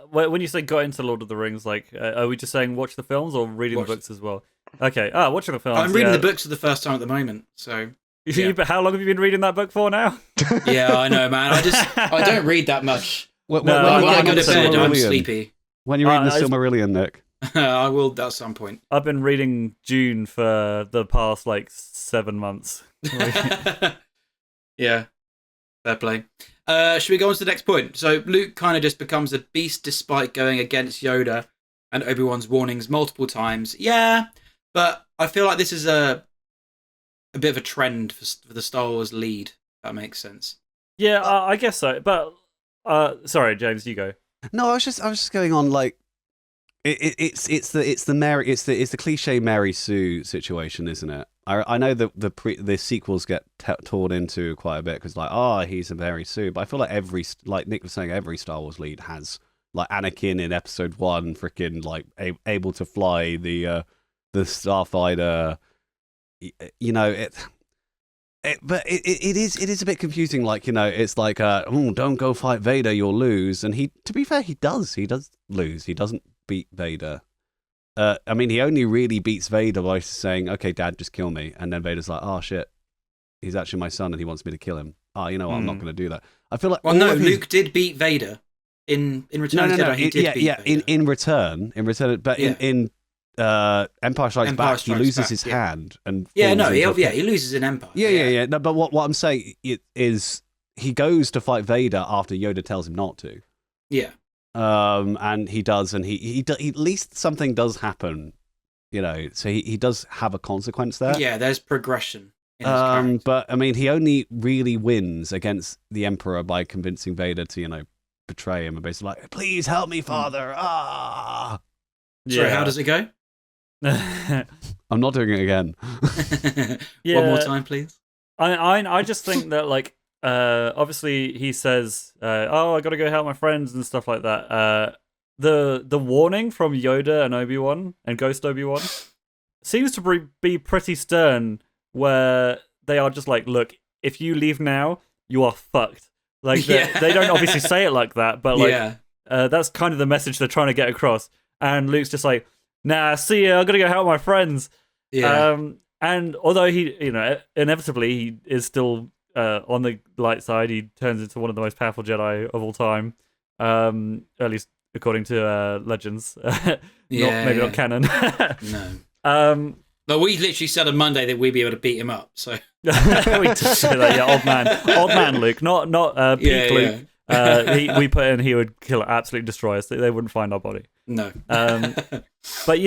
When you say got into Lord of the Rings, like, are we just saying watch the films or reading the books as well? Okay, watching the films. I'm reading the books for the first time at the moment. So, But how long have you been reading that book for now? Yeah, I know, man. I don't read that much. When I go to bed, I'm sleepy. When you're reading the Silmarillion, Nick. I will at some point. I've been reading Dune for the past 7 months. Yeah, fair play. Should we go on to the next point? So Luke kind of just becomes a beast despite going against Yoda and Obi-Wan's warnings multiple times. Yeah, but I feel like this is a bit of a trend for the Star Wars lead. If that makes sense. Yeah, I guess so. But sorry, James, you go. No, I was just going on like. It's the cliche Mary Sue situation, isn't it? I know that the sequels get torn into quite a bit because he's a Mary Sue, but I feel like Nick was saying, every Star Wars lead has like Anakin in Episode 1, freaking like able to fly the starfighter. But it is a bit confusing. Like it's like don't go fight Vader, you'll lose. And to be fair, he does lose. He doesn't beat Vader. I mean, he only really beats Vader by saying, "Okay, Dad, just kill me." And then Vader's like, "Oh shit, he's actually my son, and he wants me to kill him." Oh, you know what? I'm not going to do that. I feel like Luke did beat Vader in Return of the Jedi. He did beat Vader. In return, but in Empire Strikes Back, he loses his hand and he loses in Empire. Yeah. No, but what I'm saying is he goes to fight Vader after Yoda tells him not to. Yeah. And he does, and he at least something does happen, so he does have a consequence there. Yeah, there's progression in his character. But I mean, he only really wins against the Emperor by convincing Vader to betray him and basically like, please help me, Father. Sorry, how does it go? I'm not doing it again. One more time, please. I just think that obviously he says, I gotta go help my friends and stuff like that. The warning from Yoda and Obi-Wan and Ghost Obi-Wan seems to be pretty stern, where they are just like, look, if you leave now, you are fucked. Like they don't obviously say it like that, but that's kind of the message they're trying to get across. And Luke's just like, nah, see ya, I gotta go help my friends. Yeah. And although he, inevitably he is still on the light side, he turns into one of the most powerful Jedi of all time. At least according to legends. Not canon. No. But we literally said on Monday that we'd be able to beat him up. So we did say that. Yeah, old man Luke, not peak Luke. We put in he would absolutely destroy us. They wouldn't find our body. No. But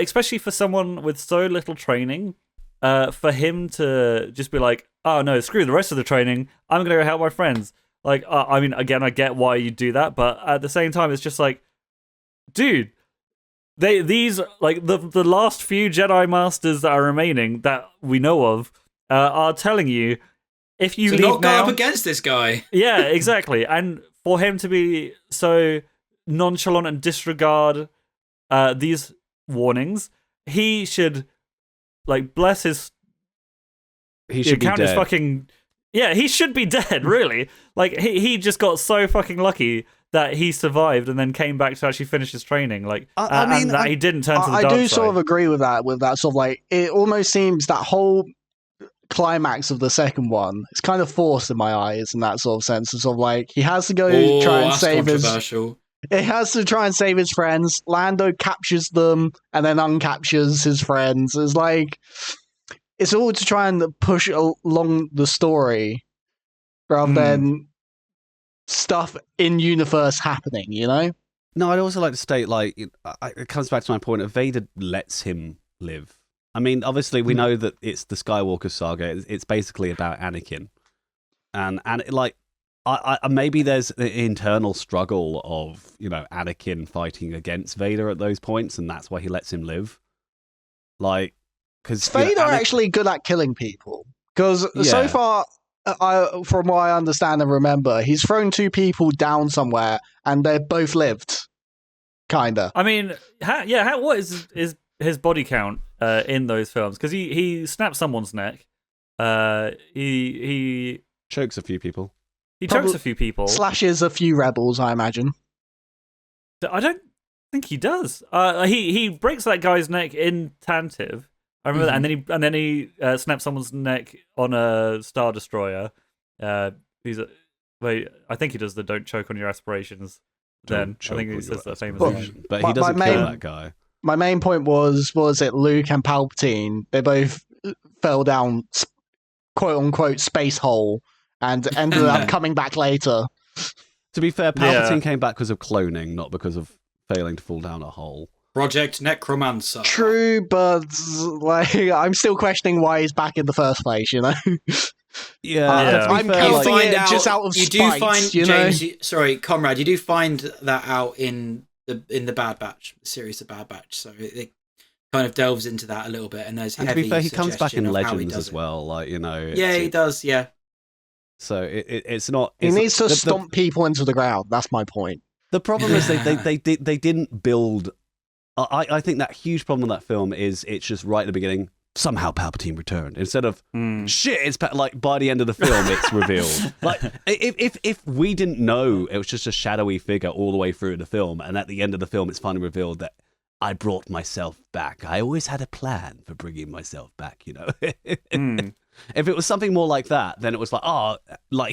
especially for someone with so little training, for him to just be like, oh no, screw the rest of the training, I'm gonna go help my friends. Like, I mean, again, I get why you do that, but at the same time, it's just like, dude, these like the last few Jedi Masters that are remaining that we know of are telling you, if you leave not go now, up against this guy. Yeah, exactly. And for him to be so nonchalant and disregard these warnings, he should bless his. He should be count dead. his fucking. Yeah, he should be dead. Really, he just got so fucking lucky that he survived and then came back to actually finish his training. And that he didn't turn to the dark side. I do sort of agree with that. Sort of it almost seems that whole climax of the second one, it's kind of forced in my eyes in that sort of sense. It's sort of he has to go try and save his. He has to try and save his friends. Lando captures them and then uncaptures his friends. It's all to try and push along the story rather than stuff in universe happening, No, I'd also like to state, it comes back to my point of Vader lets him live. I mean, obviously, we know that it's the Skywalker saga. It's basically about Anakin. And maybe there's an internal struggle of, Anakin fighting against Vader at those points, and that's why he lets him live. Because Vader actually good at killing people. Because so far, from what I understand and remember, he's thrown two people down somewhere, and they've both lived. Kinda. I mean, what is his body count in those films? Because he snaps someone's neck. He chokes a few people. He chokes a few people. Slashes a few rebels, I imagine. I don't think he does. He breaks that guy's neck in Tantive. I remember that, and then he snaps someone's neck on a Star Destroyer. I think he does the "Don't choke on your aspirations." I think he says that famous line. But he doesn't kill that guy. My main point was it Luke and Palpatine? They both fell down, quote unquote, space hole, and ended up coming back later. To be fair, Palpatine came back because of cloning, not because of failing to fall down a hole. Project Necromancer. True, but I'm still questioning why he's back in the first place. Yeah, I'm counting it just out of spite. Sorry, Comrade. You do find that out in the Bad Batch, the series of Bad Batch. So it kind of delves into that a little bit. And there's to be fair, he comes back in Legends as well. Yeah, he does. Yeah. So it's not. He needs to stomp people into the ground. That's my point. The problem is they didn't build. I think that huge problem with that film is it's just right at the beginning. Somehow Palpatine returned instead of shit. It's by the end of the film, it's revealed. If we didn't know, it was just a shadowy figure all the way through the film, and at the end of the film, it's finally revealed that I brought myself back. I always had a plan for bringing myself back. If it was something more like that, then it was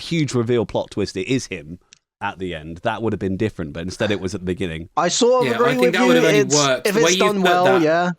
huge reveal plot twist. It is him. At the end, that would have been different, but instead it was at the beginning. I sort of agree with you. Would have only worked. If it's done well,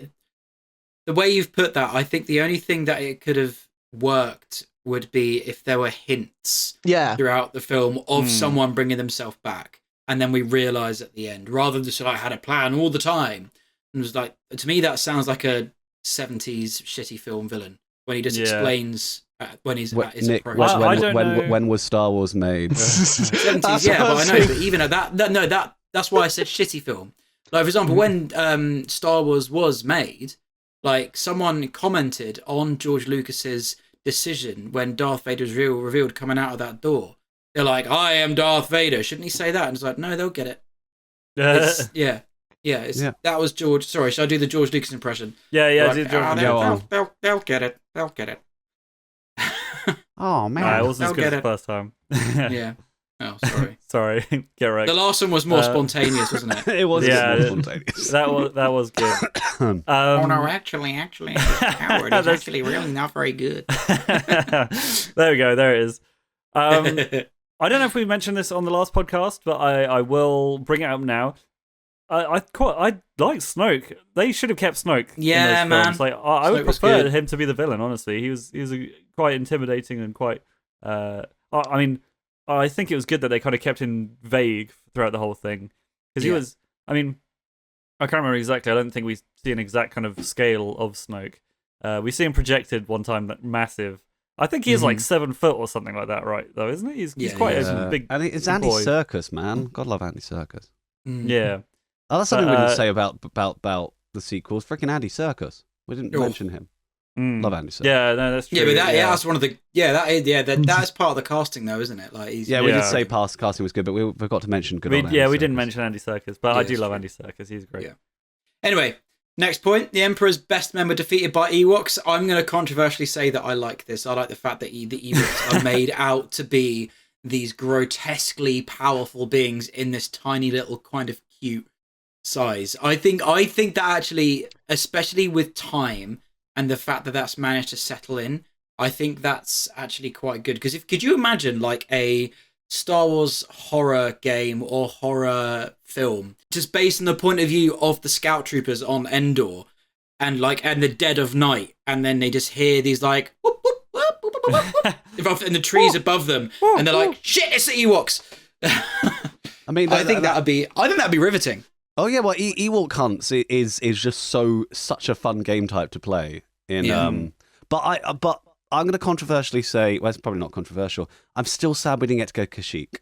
The way you've put that, I think the only thing that it could have worked would be if there were hints throughout the film of someone bringing themselves back, and then we realise at the end, rather than just I had a plan all the time. And it was to me, that sounds like a 70s shitty film villain when he just explains. When he's at his Nick, when was Star Wars made? 70s, but I know. But even at that, that's why I said shitty film. For example, when Star Wars was made, someone commented on George Lucas's decision when Darth Vader was revealed coming out of that door. They're like, "I am Darth Vader." Shouldn't he say that? And it's no, they'll get it. That was George. Sorry, should I do the George Lucas impression? Yeah. They'll get it. They'll get it. Oh man, it wasn't as good as the first time. Yeah. Oh, sorry. Sorry. Get right. The last one was more spontaneous, wasn't it? It was more spontaneous. That was good. Oh no, actually, Howard is actually really not very good. There we go. There it is. I don't know if we mentioned this on the last podcast, but I will bring it up now. I like Snoke. They should have kept Snoke. Yeah, in those man. films. Like I would Snoke was prefer good. him to be the villain. Honestly, he was quite intimidating and quite. I mean, I think it was good that they kind of kept him vague throughout the whole thing because he was. I mean, I can't remember exactly. I don't think we see an exact kind of scale of Snoke. We see him projected one time, that massive. I think he is like 7 foot or something like that, right? Though, isn't he? He's quite a big. And it's big Andy boy. Serkis, man. God love Andy Serkis. Yeah. Oh, that's something we didn't say about the sequels. Freaking Andy Serkis. We didn't mention him. Love Andy Serkis. Yeah, no, that's true. Yeah, but that's one of the that's part of the casting though, isn't it? Like we did say past casting was good, but we forgot to mention good. We didn't mention Andy Serkis, but I do love Andy Serkis. He's great. Yeah. Anyway, next point: the Emperor's best men were defeated by Ewoks. I'm going to controversially say that I like this. I like the fact that the Ewoks are made out to be these grotesquely powerful beings in this tiny little kind of cute size. I think that actually, especially with time and the fact that that's managed to settle in, I think that's actually quite good. Because could you imagine like a Star Wars horror game or horror film just based on the point of view of the scout troopers on Endor and the dead of night, and then they just hear these like whoop, whoop, whoop, whoop, whoop, whoop, in the trees above them, and they're like, shit, it's the Ewoks. I mean, I think that'd be riveting. Oh yeah, well, Ewok Hunts is just such a fun game type to play. But I'm going to controversially say, well, it's probably not controversial. I'm still sad we didn't get to go Kashyyyk.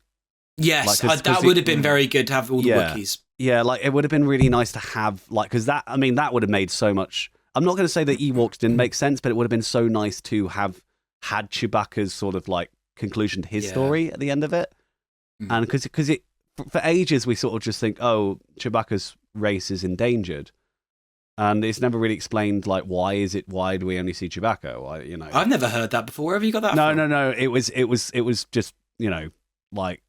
Yes, that would have been very good to have all the Wookiees. Yeah, like it would have been really nice to have because that would have made so much. I'm not going to say that Ewoks didn't make sense, but it would have been so nice to have had Chewbacca's sort of like conclusion to his story at the end of it, and because for ages we sort of just think, oh, Chewbacca's race is endangered, and it's never really explained like why do we only see Chewbacca? Why, I've never heard that before. Where have you got that from? No. It was just like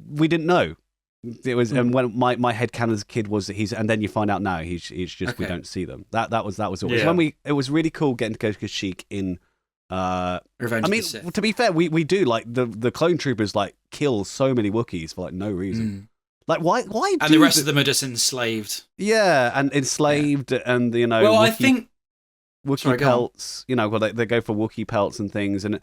we didn't know. It was, and when my headcanon as a kid was that and then you find out now he's just we don't see them. That was always when it was really cool getting to go to Kashyyyk in. Revenge of the Sith. To be fair, we do like the clone troopers like kill so many Wookiees for like no reason. Like why? And the rest of them are just enslaved. Yeah, and enslaved, and Well, I think Wookiee pelts. They go for Wookiee pelts and things, and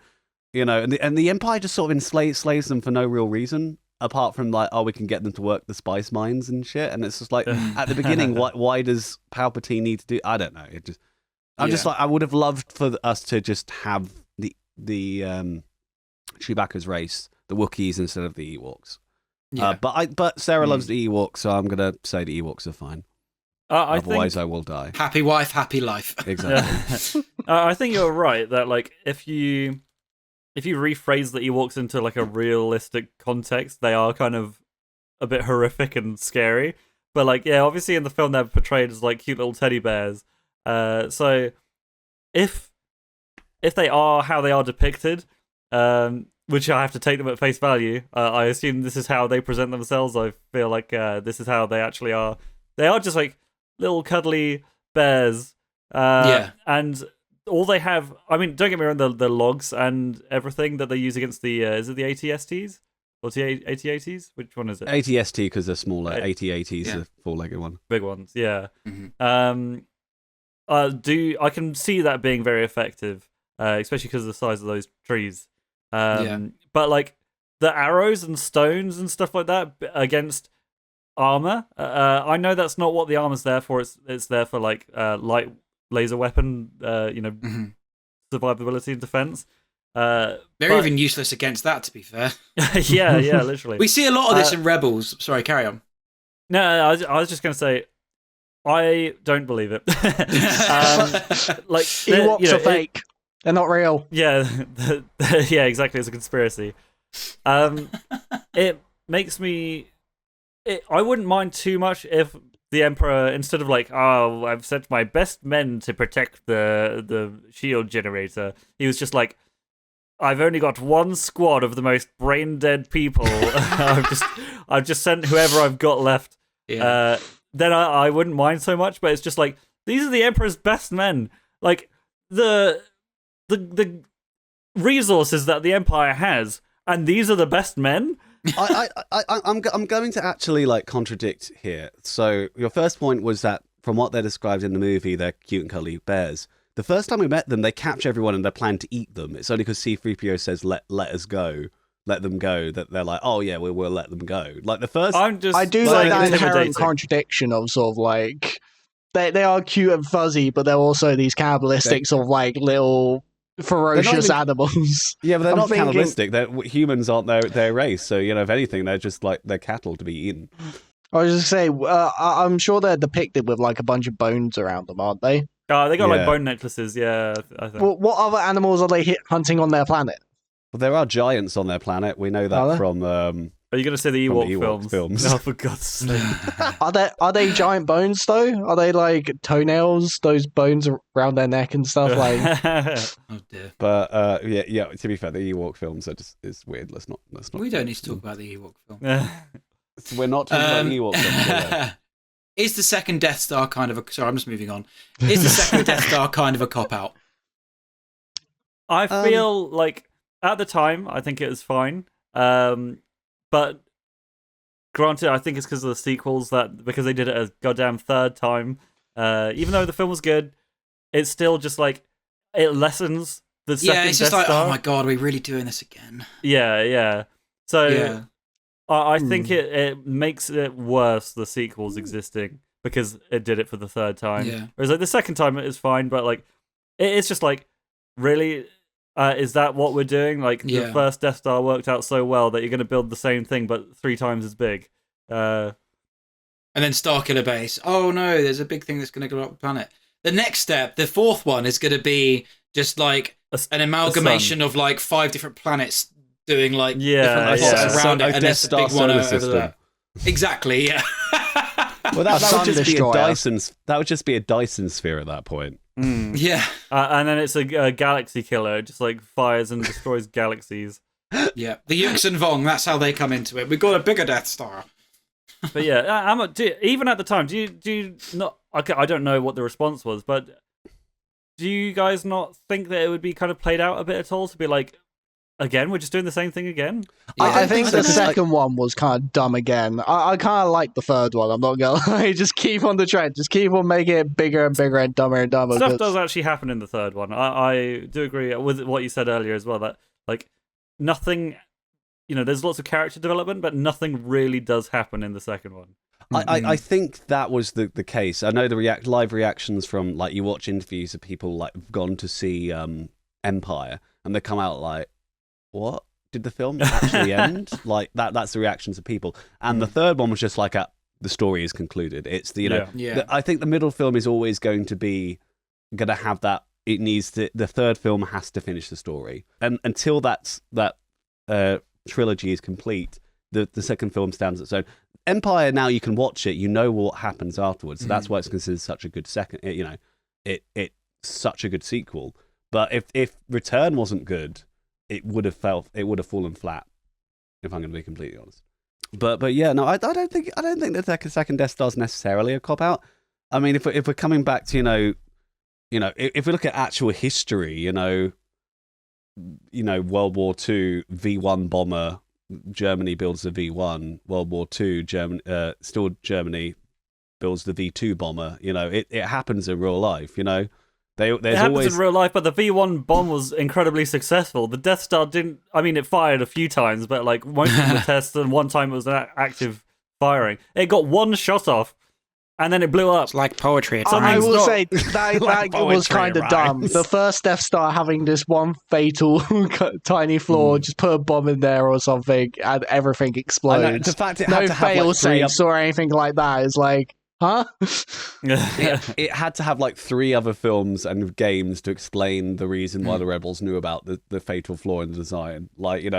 and the Empire just sort of enslaves them for no real reason, apart from like, oh, we can get them to work the spice mines and shit. And it's just like at the beginning, why does Palpatine need to do? I don't know. It just. I'm just like, I would have loved for us to just have the Chewbacca's race, the Wookiees instead of the Ewoks. Yeah. But Sarah loves the Ewoks, so I'm gonna say the Ewoks are fine. Otherwise, I will die. Happy wife, happy life. Exactly. I think you're right that like if you rephrase the Ewoks into like a realistic context, they are kind of a bit horrific and scary. But like, obviously in the film they're portrayed as like cute little teddy bears. So if they are how they are depicted, which I have to take them at face value, I assume this is how they present themselves. I feel like this is how they actually are. They are just like little cuddly bears. And all they have, I mean, don't get me wrong, the logs and everything that they use against the, is it the AT-STs? Or AT-ATs? Which one is it? AT-ST because they're smaller. AT-ATs, the four-legged one. Big ones, yeah. I can see that being very effective, especially because of the size of those trees. But like the arrows and stones and stuff like that against armor, I know that's not what the armor's there for. It's there for like light laser weapon, survivability and defense. They're even useless against that, to be fair. yeah, literally. We see a lot of this in Rebels. Sorry, carry on. No, I was just going to say, I don't believe it. Like Ewoks are fake. They're not real. Yeah, yeah, exactly. It's a conspiracy. It makes me. I wouldn't mind too much if the Emperor, instead of like, oh, I've sent my best men to protect the shield generator, he was just like, I've only got one squad of the most brain dead people. I've just sent whoever I've got left. Yeah. Then I wouldn't mind so much, but it's just like, these are the Emperor's best men. Like the resources that the Empire has and these are the best men. I'm going to actually like contradict here. So your first point was that from what they're described in the movie, they're cute and cuddly bears. The first time we met them, they capture everyone and they plan to eat them. It's only because C-3PO says let us go, let them go, that they're like, oh yeah, we'll let them go. Like the first, I do like that inherent contradiction of sort of like they are cute and fuzzy, but they're also these cannibalistic sort of like little ferocious animals. Yeah, but they're not cannibalistic. Humans aren't their race, so if anything, they're just like they're cattle to be eaten. I was just saying, I'm sure they're depicted with like a bunch of bones around them, aren't they? They got like bone necklaces. Yeah, I think. Well, what other animals are they hunting on their planet? Well, there are giants on their planet. We know that from. Are you going to say the Ewok films? Oh, for God's sake! Are they giant bones though? Are they like toenails? Those bones around their neck and stuff like. Oh dear. But yeah. To be fair, the Ewok films are just weird. Let's not. We don't need to talk about the Ewok film. We're not talking about Ewok films. Is the second Death Star kind of a... Sorry, I'm just moving on. Is the second Death Star kind of a cop-out? I feel like, at the time, I think it was fine. But, granted, I think it's because of the sequels, because they did it a goddamn third time. Even though the film was good, it's still just like, it lessens the second Death Star. Yeah, it's just like, oh my god, are we really doing this again? Yeah. So... Yeah. I think it makes it worse, the sequels existing, because it did it for the third time. Yeah. Whereas like the second time it is fine, but like it's just like, really, is that what we're doing? Like the first Death Star worked out so well that you're going to build the same thing but 3 times as big. And then Starkiller Base. Oh no, there's a big thing that's going to go up the planet. The next step, the fourth one, is going to be just like an amalgamation of like 5 different planets. Doing like different plots around it, and there's a big one over there. Exactly, yeah. Well, that would just be a Dyson. That would just be a Dyson sphere at that point. Yeah, and then it's a galaxy killer. It just like fires and destroys galaxies. Yeah, the Yuxin Vong. That's how they come into it. We've got a bigger Death Star. But yeah, even at the time, do you not? Okay, I don't know what the response was, but do you guys not think that it would be kind of played out a bit at all to be like? Again, we're just doing the same thing again? Yeah, I think the second one was kind of dumb again. I kind of like the third one, I'm not going to lie. Just keep on the trend. Just keep on making it bigger and bigger and dumber and dumber. Stuff does actually happen in the third one. I do agree with what you said earlier as well, that like nothing, there's lots of character development, but nothing really does happen in the second one. I think that was the case. I know the live reactions from, like, you watch interviews of people like have gone to see Empire, and they come out like, what? Did the film actually end? Like that's the reactions of people. And the third one was just like the story is concluded. It's I think the middle film is always going to have that. It needs to, the third film has to finish the story. And until that trilogy is complete, the second film stands its own. Empire, now you can watch it, you know what happens afterwards. So that's why it's considered such a good it's such a good sequel. But if Return wasn't good, it would have fallen flat, if I'm going to be completely honest. But yeah, no, I don't think that the second Death Star is necessarily a cop out. I mean, if we're coming back to if we look at actual history, World War II V1 bomber, Germany builds the V1. World War II, Germany builds the V2 bomber. It happens in real life. It happens in real life, but the V1 bomb was incredibly successful. The Death Star didn't... I mean, it fired a few times, but like most of them were tests, and one time it was an active firing. It got one shot off, and then it blew up. It's like poetry. I will say that like was kind of dumb. The first Death Star having this one fatal tiny flaw, just put a bomb in there or something, and everything explodes. The fact it no had to have fail safes or anything like that is like... Huh? It had to have like 3 other films and games to explain the reason why the rebels knew about the fatal flaw in the design. Like,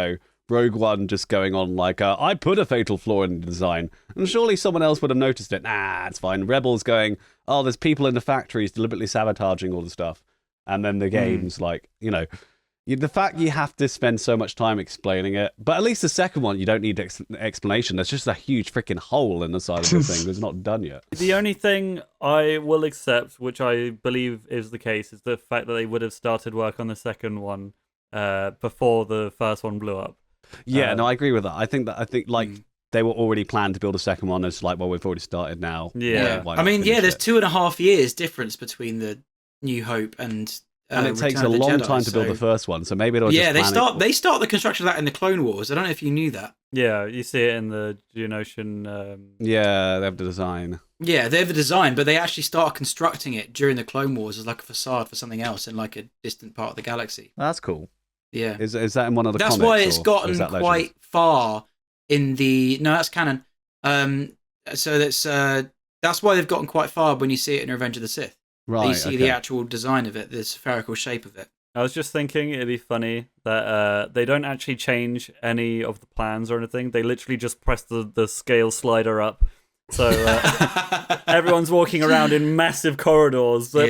Rogue One just going on like, I put a fatal flaw in the design, and surely someone else would have noticed it. Nah, it's fine. Rebels going, oh, there's people in the factories deliberately sabotaging all the stuff. And then the game's like, the fact you have to spend so much time explaining it, but at least the second one, you don't need explanation. There's just a huge freaking hole in the side of the thing that's not done yet. The only thing I will accept, which I believe is the case, is the fact that they would have started work on the second one before the first one blew up. Yeah, no, I agree with that. I think like they were already planned to build a second one. It's like, well, we've already started now. Yeah. Why I not mean, finish there's it? 2.5 years difference between the New Hope and it takes Return a of the long Jedi, time to build so- the first one, so maybe they'll Yeah, just they start the construction of that in the Clone Wars. I don't know if you knew that. Yeah, you see it in the Geonosian. Yeah, they have the design. Yeah, they have the design, but they actually start constructing it during the Clone Wars as like a facade for something else in like a distant part of the galaxy. That's cool. Yeah, Is that in one of the that's comics? why it's or is gotten that legend? quite far in the. No, that's canon. So that's why they've gotten quite far when you see it in Revenge of the Sith. Right. You see the actual design of it, the spherical shape of it. I was just thinking it'd be funny that they don't actually change any of the plans or anything. They literally just press the scale slider up. So everyone's walking around in massive corridors, but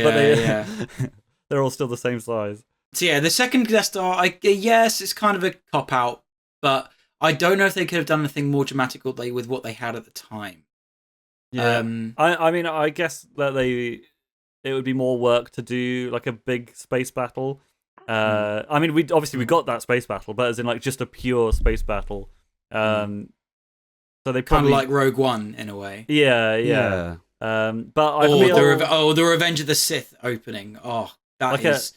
they're all still the same size. So yeah, the second Death Star, yes, it's kind of a cop-out, but I don't know if they could have done anything more dramatic with what they had at the time. Yeah, I mean, I guess that it would be more work to do like a big space battle. I mean, we got that space battle, but as in like just a pure space battle. So they Kind probably of like Rogue One in a way. Yeah. But I Or feel the Revenge of the Sith opening. Oh, that like is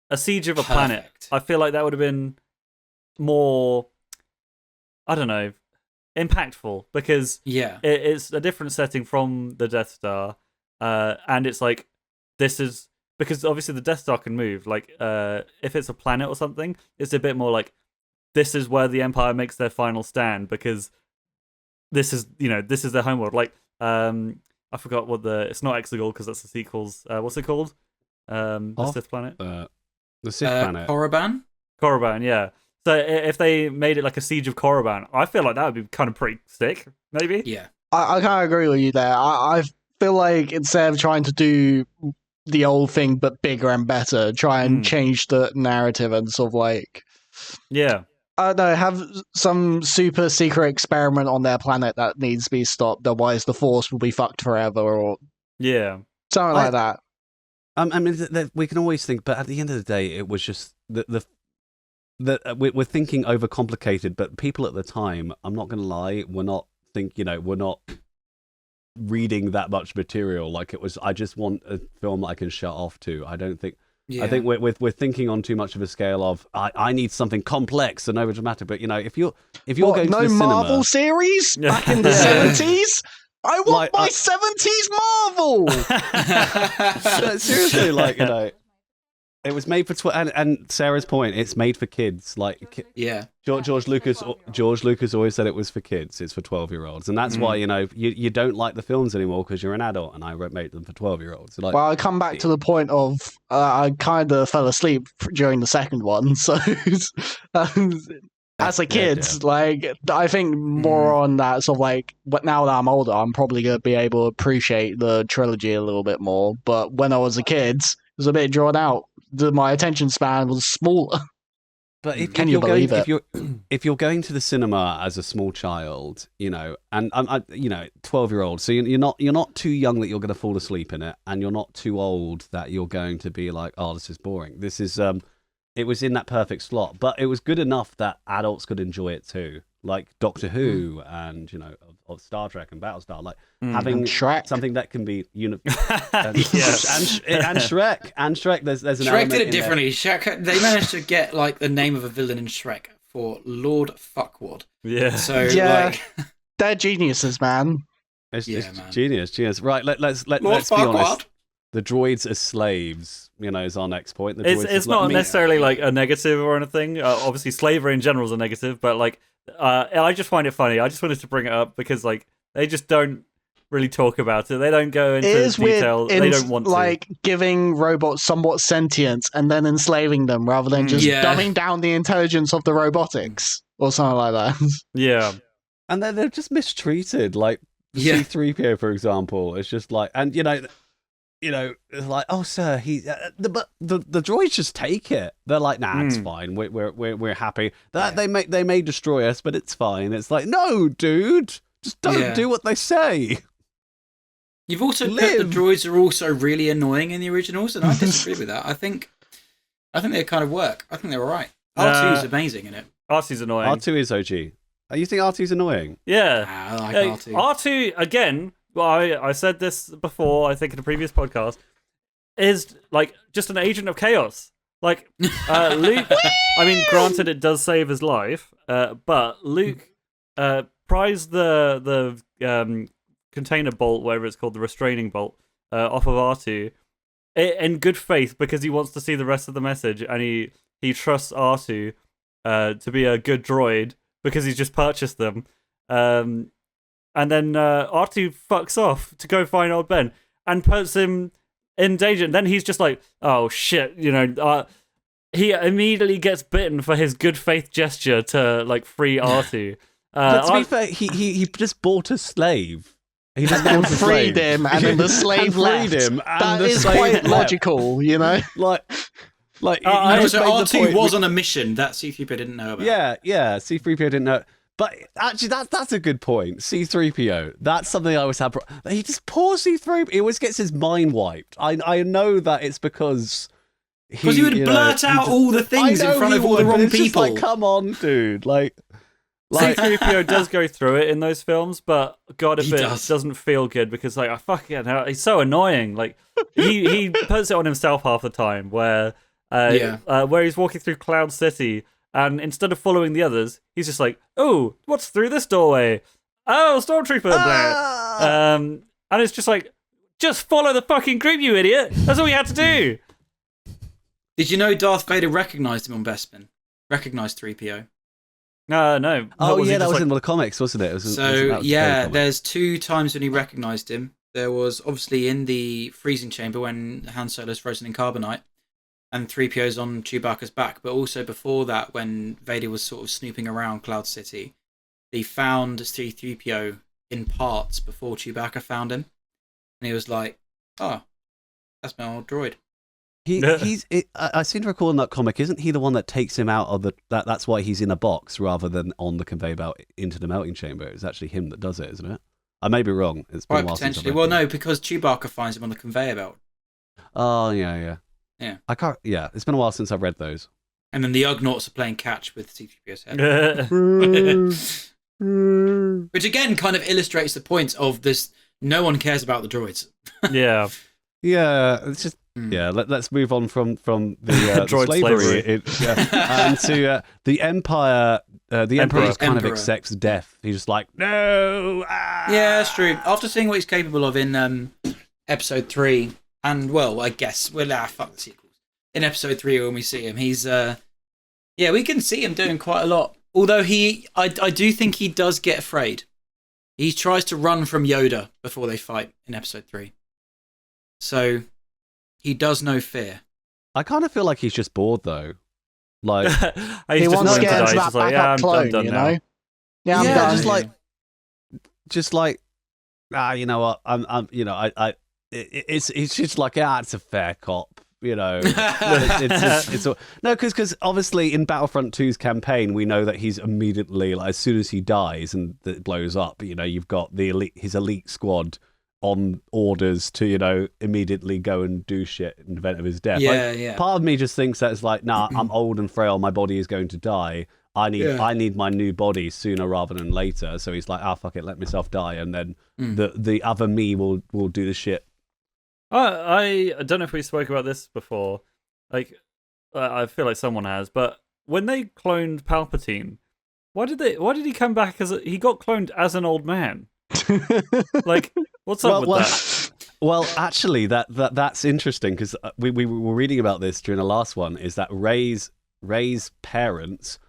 a siege of a perfect. planet. I feel like that would have been more, I don't know, impactful because it's a different setting from the Death Star, and it's like this is because obviously the Death Star can move. Like if it's a planet or something, it's a bit more like this is where the Empire makes their final stand because this is their homeworld. Like I forgot what it's not Exegol because that's the sequels. What's it called? The Sith planet. The Sith planet. Korriban, yeah. So if they made it like a Siege of Korriban, I feel like that would be kind of pretty sick, maybe. Yeah. I kind of agree with you there. I feel like instead of trying to do the old thing but bigger and better, try and change the narrative and sort of like... Yeah. I don't know, have some super secret experiment on their planet that needs to be stopped, otherwise the Force will be fucked forever, or... Yeah. Something like that. I mean, we can always think, but at the end of the day, it was just we're thinking overcomplicated. But people at the time, I'm not going to lie, we're not reading that much material. Like it was, I just want a film that I can shut off to. I don't think. Yeah. I think we're thinking on too much of a scale of I need something complex and overdramatic. But if you're going to the cinema, Marvel series back in the 70s. I want my 70s Marvel! Seriously, it was made for and Sarah's point, it's made for kids. Like, George Lucas always said it was for kids. It's for 12-year-olds, and that's why you don't like the films anymore because you're an adult, and I made them for 12-year-olds. Like, well, I come back to the point of I kind of fell asleep during the second one, so. As a kid, I think more on that sort of like, but now that I'm older, I'm probably going to be able to appreciate the trilogy a little bit more. But when I was a kid, it was a bit drawn out. My attention span was smaller. But if you're going to the cinema as a small child, and I'm 12-year-old, so you're not too young that you're going to fall asleep in it, and you're not too old that you're going to be like, oh, this is boring. This is it was in that perfect slot, but it was good enough that adults could enjoy it too, like Doctor Who and of Star Trek and Battlestar, like having Shrek. something that can be and Shrek. There's an Shrek did it differently. Shrek, they managed to get like the name of a villain in Shrek for Lord Fuckwad. Yeah. So they're geniuses, man. It's genius. Right, let's be honest. The droids as slaves, is our next point. It's not necessarily like a negative or anything. Obviously, slavery in general is a negative, but like, I just find it funny. I just wanted to bring it up because like they just don't really talk about it. They don't go into detail. They don't want to. Like giving robots somewhat sentience and then enslaving them rather than just dumbing down the intelligence of the robotics or something like that. Yeah, and they're just mistreated. Like C-3PO, for example, it's just like, and it's like, oh, sir, but the droids just take it. They're like, nah, it's fine. We're happy. They may destroy us, but it's fine. It's like, no, dude, just don't do what they say. You've also put the droids are also really annoying in the originals, and I disagree with that. I think they kind of work. I think they're all right. R2 is amazing in it. R2's annoying. R2 is OG. You think R2's annoying? Yeah. I like R2. R2, again, well, I said this before, I think in a previous podcast, is like just an agent of chaos. Like, Luke, I mean, granted, it does save his life, but Luke pries the container bolt, whatever it's called, the restraining bolt, off of R2 in good faith because he wants to see the rest of the message, and he trusts R2 to be a good droid because he's just purchased them. And then R2 fucks off to go find old Ben and puts him in danger. And then he's just like, oh shit, he immediately gets bitten for his good faith gesture to like free R2. But to be fair, he just bought a slave. He just And freed him, and then the slave left. Him, and that the is slave quite left. Logical, you know? Like So R2 was on a mission that C-3PO didn't know about. Yeah. C-3PO didn't know. But actually, that's a good point. C-3PO. That's something I always have. He just poor C-3PO. He always gets his mind wiped. I know that it's because he would blurt out all the things in front of all the wrong people. Just like, come on, dude. Like C-3PO does go through it in those films, but God, if He it does. doesn't feel good because like I fucking hell, he's so annoying. Like he puts it on himself half the time, where he's walking through Cloud City, and instead of following the others, he's just like, "Oh, what's through this doorway? Oh, Stormtrooper!" Blah. And it's just like, just follow the fucking group, you idiot. That's all you had to do. Did you know Darth Vader recognized him on Bespin? Recognized 3PO. No. Oh yeah, that was like... in the comics, wasn't it? There's 2 times when he recognized him. There was obviously in the freezing chamber when Han Solo's frozen in carbonite, and 3PO's on Chewbacca's back. But also before that, when Vader was sort of snooping around Cloud City, he found C-3PO in parts before Chewbacca found him, and he was like, "Oh, that's my old droid." I seem to recall in that comic, isn't he the one that takes him out of the? That's why he's in a box rather than on the conveyor belt into the melting chamber. It's actually him that does it, isn't it? I may be wrong. It's been a while since I've read no, because Chewbacca finds him on the conveyor belt. Oh yeah. I can't. Yeah, it's been a while since I've read those. And then the Ugnaughts are playing catch with C-3PO's head, which again kind of illustrates the point of this: no one cares about the droids. Yeah. It's just. Yeah, let's move on from the droid slavery and to the Empire. The Emperor just kind of accepts death. He's just like, no. Yeah, that's true. After seeing what he's capable of in Episode 3, and well, I guess fuck the sequels. In Episode 3, when we see him, he's we can see him doing quite a lot. Although I do think he does get afraid. He tries to run from Yoda before they fight in Episode 3. So. He does know fear. I kind of feel like he's just bored though. Like he wants to get into that backup clone, done you now. know? Yeah, I'm done. just like, you know what? It's just like, it's a fair cop, you know. Because obviously in Battlefront 2's campaign, we know that he's immediately, like, as soon as he dies and it blows up, you know, you've got his elite squad on orders to, you know, immediately go and do shit in the event of his death. Part of me just thinks that it's like, nah, I'm old and frail, my body is going to die. I need my new body sooner rather than later. So he's like, fuck it, let myself die, and then the other me will do the shit. I don't know if we spoke about this before. Like, I feel like someone has, but when they cloned Palpatine, why did he come back he got cloned as an old man? Like, what's up with that? Well, actually, that's interesting because we were reading about this during the last one. Is that Rey's parents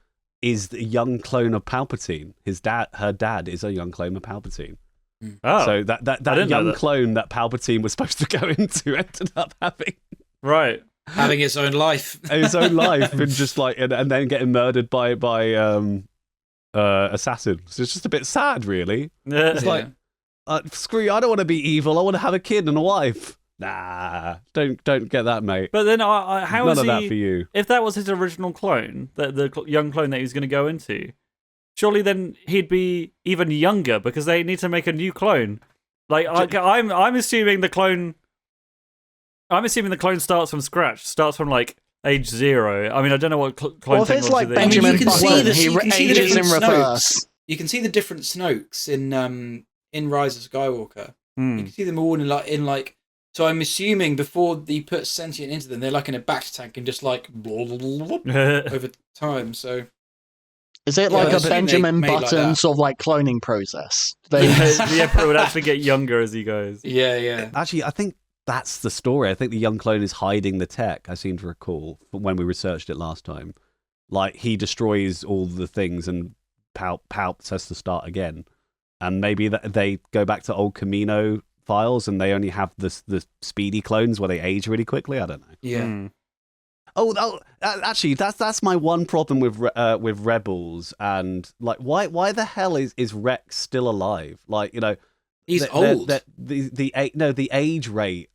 is the young clone of Palpatine? Her dad is a young clone of Palpatine. Oh, so that young clone that Palpatine was supposed to go into ended up having its own life, and just like and then getting murdered by assassins. It's just a bit sad, really. It's like, screw you, I don't want to be evil. I want to have a kid and a wife. Nah, don't get that, mate. But then, how none is of he? That for you. If that was his original clone, the young clone that he was going to go into, surely then he'd be even younger because they need to make a new clone. Like, I'm assuming the clone. I'm assuming the clone starts from scratch. Starts from like age 0. I mean, I don't know what clone Well, if technology it's like they Benjamin you can see Button, this- he you can see the ages in different reverse. You can see the different Snokes in Rise of Skywalker. You can see them all in like. So I'm assuming before he puts sentient into them, they're like in a back tank and just like over time. So Is it Yeah, like I a assume they Benjamin made like Button that. sort of like cloning process? the Emperor would actually get younger as he goes. yeah. Actually, I think that's the story. I think the young clone is hiding the tech. I seem to recall from when we researched it last time. Like he destroys all the things and Palps has to start again. And maybe they go back to old Camino files and they only have the speedy clones where they age really quickly. I don't know. Yeah. Actually, that's my one problem with Rebels, and like why the hell is Rex still alive? Like, you know, He's old. The age rate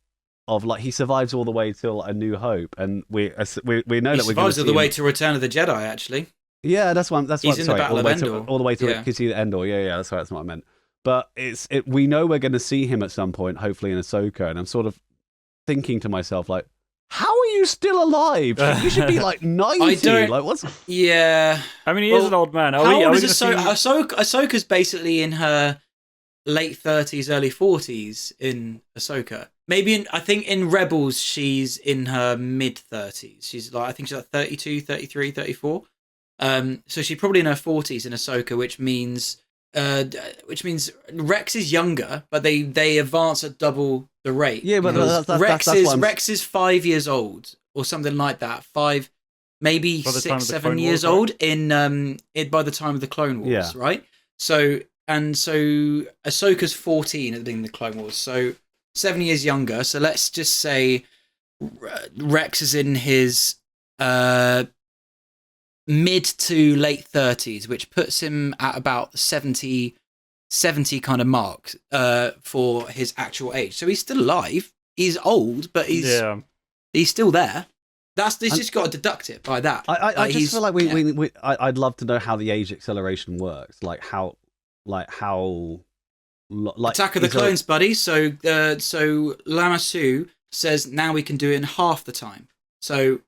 of like he survives all the way till A New Hope, and we know He that we're going to survives all the way to Return of the Jedi. Actually, yeah, that's one. He's in the Battle of Endor. All the way to Yeah. Endor. Yeah, that's right. That's what I meant. But we know we're going to see him at some point, hopefully in Ahsoka, and I'm sort of thinking to myself like, how are you still alive? You should be like 90. I don't- Like what's? Yeah. I mean, he is an old man. How Are old we is gonna see- Ahsoka's basically in her late 30s, early 40s in Ahsoka. Maybe I think in Rebels she's in her mid 30s. I think she's like 32, 33, 34. So she's probably in her 40s in Ahsoka, which means Rex is younger, but they advance at double the rate. Yeah, but Because that's what I'm... Rex is 5 years old or something like that. 5, maybe By the time of 6, the 7 Clone years Wars, right? old in by the time of the Clone Wars, Yeah. right? So Ahsoka's 14 at the beginning of the Clone Wars, so 7 years younger. So let's just say Rex is in his mid to late 30s, which puts him at about 70 kind of mark for his actual age. So he's still alive. He's old, but he's still there. This just got to deduct it by that. I just feel like I'd love to know how the age acceleration works. Like how Attack of the Clones, buddy. So Lama Su says now we can do it in half the time. So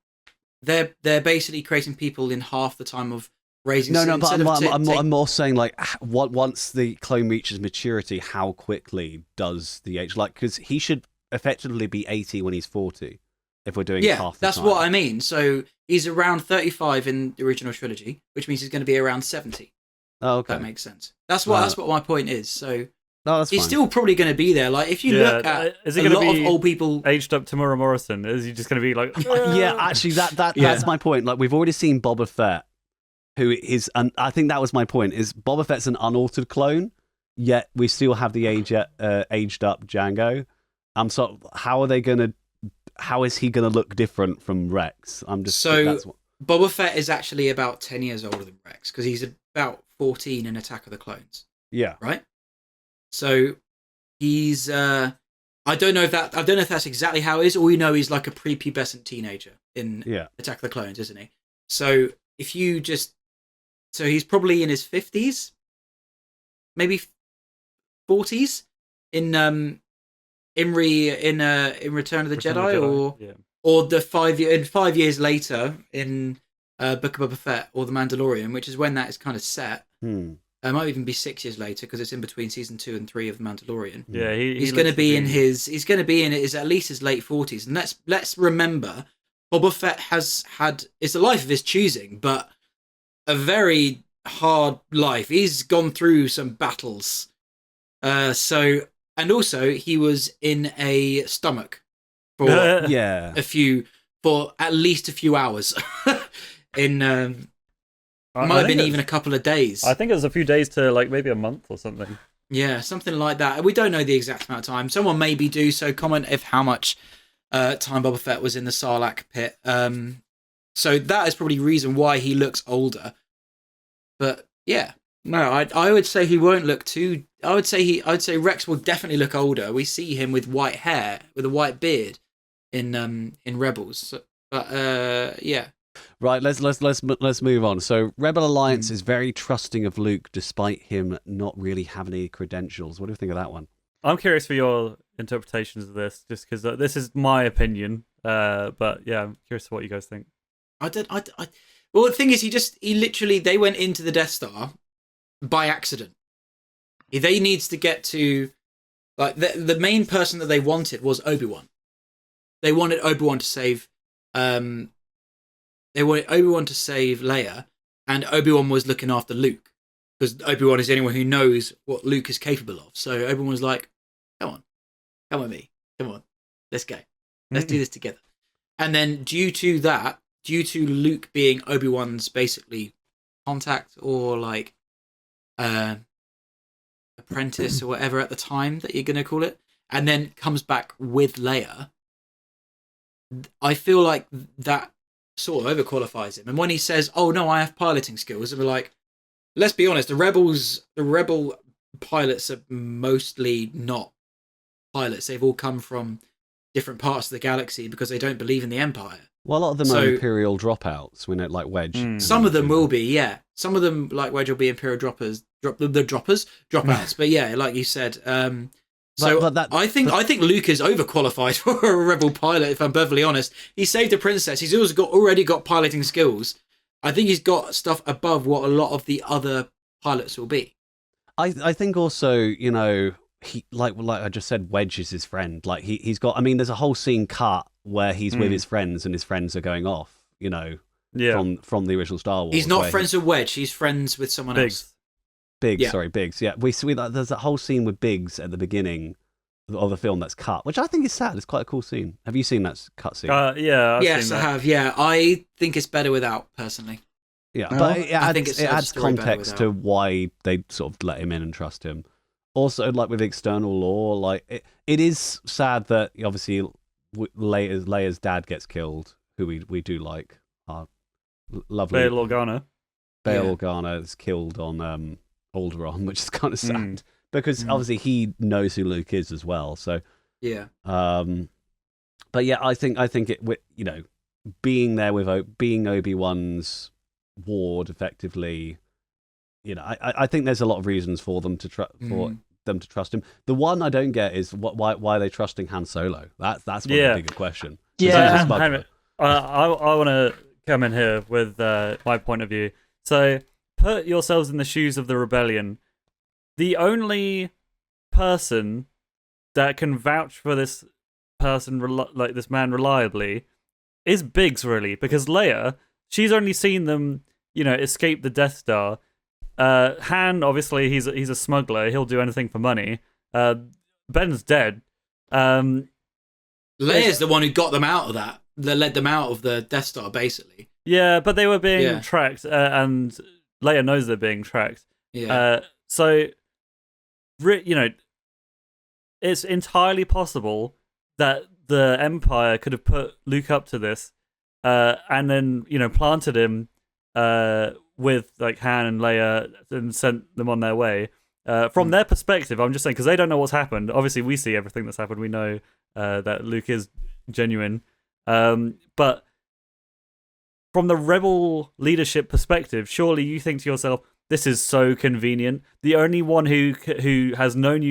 they're basically creating people in half the time of raising. No, but I'm more saying like once the clone reaches maturity, how quickly does the age? Like, because he should effectively be 80 when he's 40. If we're doing half the that's time. what I mean. So he's around 35 in the original trilogy, which means he's going to be around 70. Oh, okay. That makes sense. That's what my point is. So no, that's he's fine. still probably going to be there. Like if you look at is it a gonna lot be of old people aged up Tamura Morrison? Is he just going to be like? Yeah, actually, that's my point. Like we've already seen Boba Fett, who is, and I think that was my point. Is Boba Fett's an unaltered clone, yet we still have the aged up Django. How is he going to look different from Rex? Boba Fett is actually about 10 years older than Rex because he's about 14 in Attack of the Clones. Yeah. Right? So he's I don't know if that's exactly how it is. All we know he's like a prepubescent teenager in Attack of the Clones, isn't he? So so he's probably in his 50s, maybe 40s in Return of the Jedi, or the 5 years later in Book of Boba Fett or The Mandalorian, which is when that is kind of set. It might even be 6 years later because it's in between season 2 and 3 of The Mandalorian. Yeah, he's going to be in his at least his late 40s, and let's remember, Boba Fett it's a life of his choosing, but a very hard life. He's gone through some battles, and also he was in a stomach for for at least a few hours. Might have been even a couple of days. I think it was a few days to like maybe a month or something. Yeah, something like that. We don't know the exact amount of time. Someone maybe do so. Comment if how much time Boba Fett was in the Sarlacc pit. So that is probably the reason why he looks older. But yeah, no, I would say he won't look too. I'd say Rex will definitely look older. We see him with white hair, with a white beard in Rebels. So, but yeah. Right, let's move on. So Rebel Alliance is very trusting of Luke despite him not really having any credentials. What do you think of that one? I'm curious for your interpretations of this, just because this is my opinion. But yeah, I'm curious what you guys think. I don't. Well, the thing is, he literally they went into the Death Star by accident. They needs to get to like the main person that they wanted was Obi-Wan. They wanted Obi-Wan to save. They wanted Obi-Wan to save Leia, and Obi-Wan was looking after Luke because Obi-Wan is the only one who knows what Luke is capable of. So Obi-Wan was like, "Come with me, come on, let's go, let's do this together." And then due to Luke being Obi-Wan's basically contact or like apprentice or whatever at the time that you're going to call it, and then comes back with Leia, I feel like that sort of overqualifies him. And when he says, "Oh no, I have piloting skills," and we're like, let's be honest, the rebel pilots are mostly not pilots. They've all come from different parts of the galaxy because they don't believe in the Empire. Well, a lot of them are Imperial dropouts. We know, like Wedge. Some of them will be, yeah. Some of them, like Wedge, will be Imperial dropouts. But yeah, like you said, I think Luke is overqualified for a rebel pilot. If I'm perfectly honest, he saved a princess. He's already got piloting skills. I think he's got stuff above what a lot of the other pilots will be. I think also, you know, he like I just said, Wedge is his friend. Like he's got. I mean, there's a whole scene cut where he's with his friends and his friends are going off. You know, from the original Star Wars. He's not friends with Wedge. He's friends with someone else. Biggs. Yeah, we see that there's a whole scene with Biggs at the beginning of the film that's cut, which I think is sad. It's quite a cool scene. Have you seen that cut scene? Yeah. Yes, I have. Yeah, I think it's better without, personally. Yeah, but it adds context to why they sort of let him in and trust him. Also, like with external lore, like it is sad that obviously Leia's dad gets killed, who we do like. Our lovely Bail Organa. Organa is killed on Alderaan, which is kind of sad because obviously he knows who Luke is as well. So yeah, but yeah, I think it, you know, being there with being Obi-Wan's ward effectively, you know, I think there's a lot of reasons for them to trust him. The one I don't get is why are they trusting Han Solo? That's one of the bigger question. Yeah, I want to come in here with my point of view. So put yourselves in the shoes of the rebellion. The only person that can vouch for this person, like this man, reliably, is Biggs, really, because Leia, she's only seen them, you know, escape the Death Star. Han, obviously, he's a smuggler. He'll do anything for money. Ben's dead. Leia's the one who got them out of that. That led them out of the Death Star, basically. Yeah, but they were being tracked, and Leia knows they're being tracked. Yeah. So, you know, it's entirely possible that the Empire could have put Luke up to this, and then, you know, planted him with like Han and Leia and sent them on their way. From their perspective, I'm just saying, because they don't know what's happened. Obviously, we see everything that's happened. We know that Luke is genuine. But from the rebel leadership perspective, surely you think to yourself, this is so convenient. The only one who has known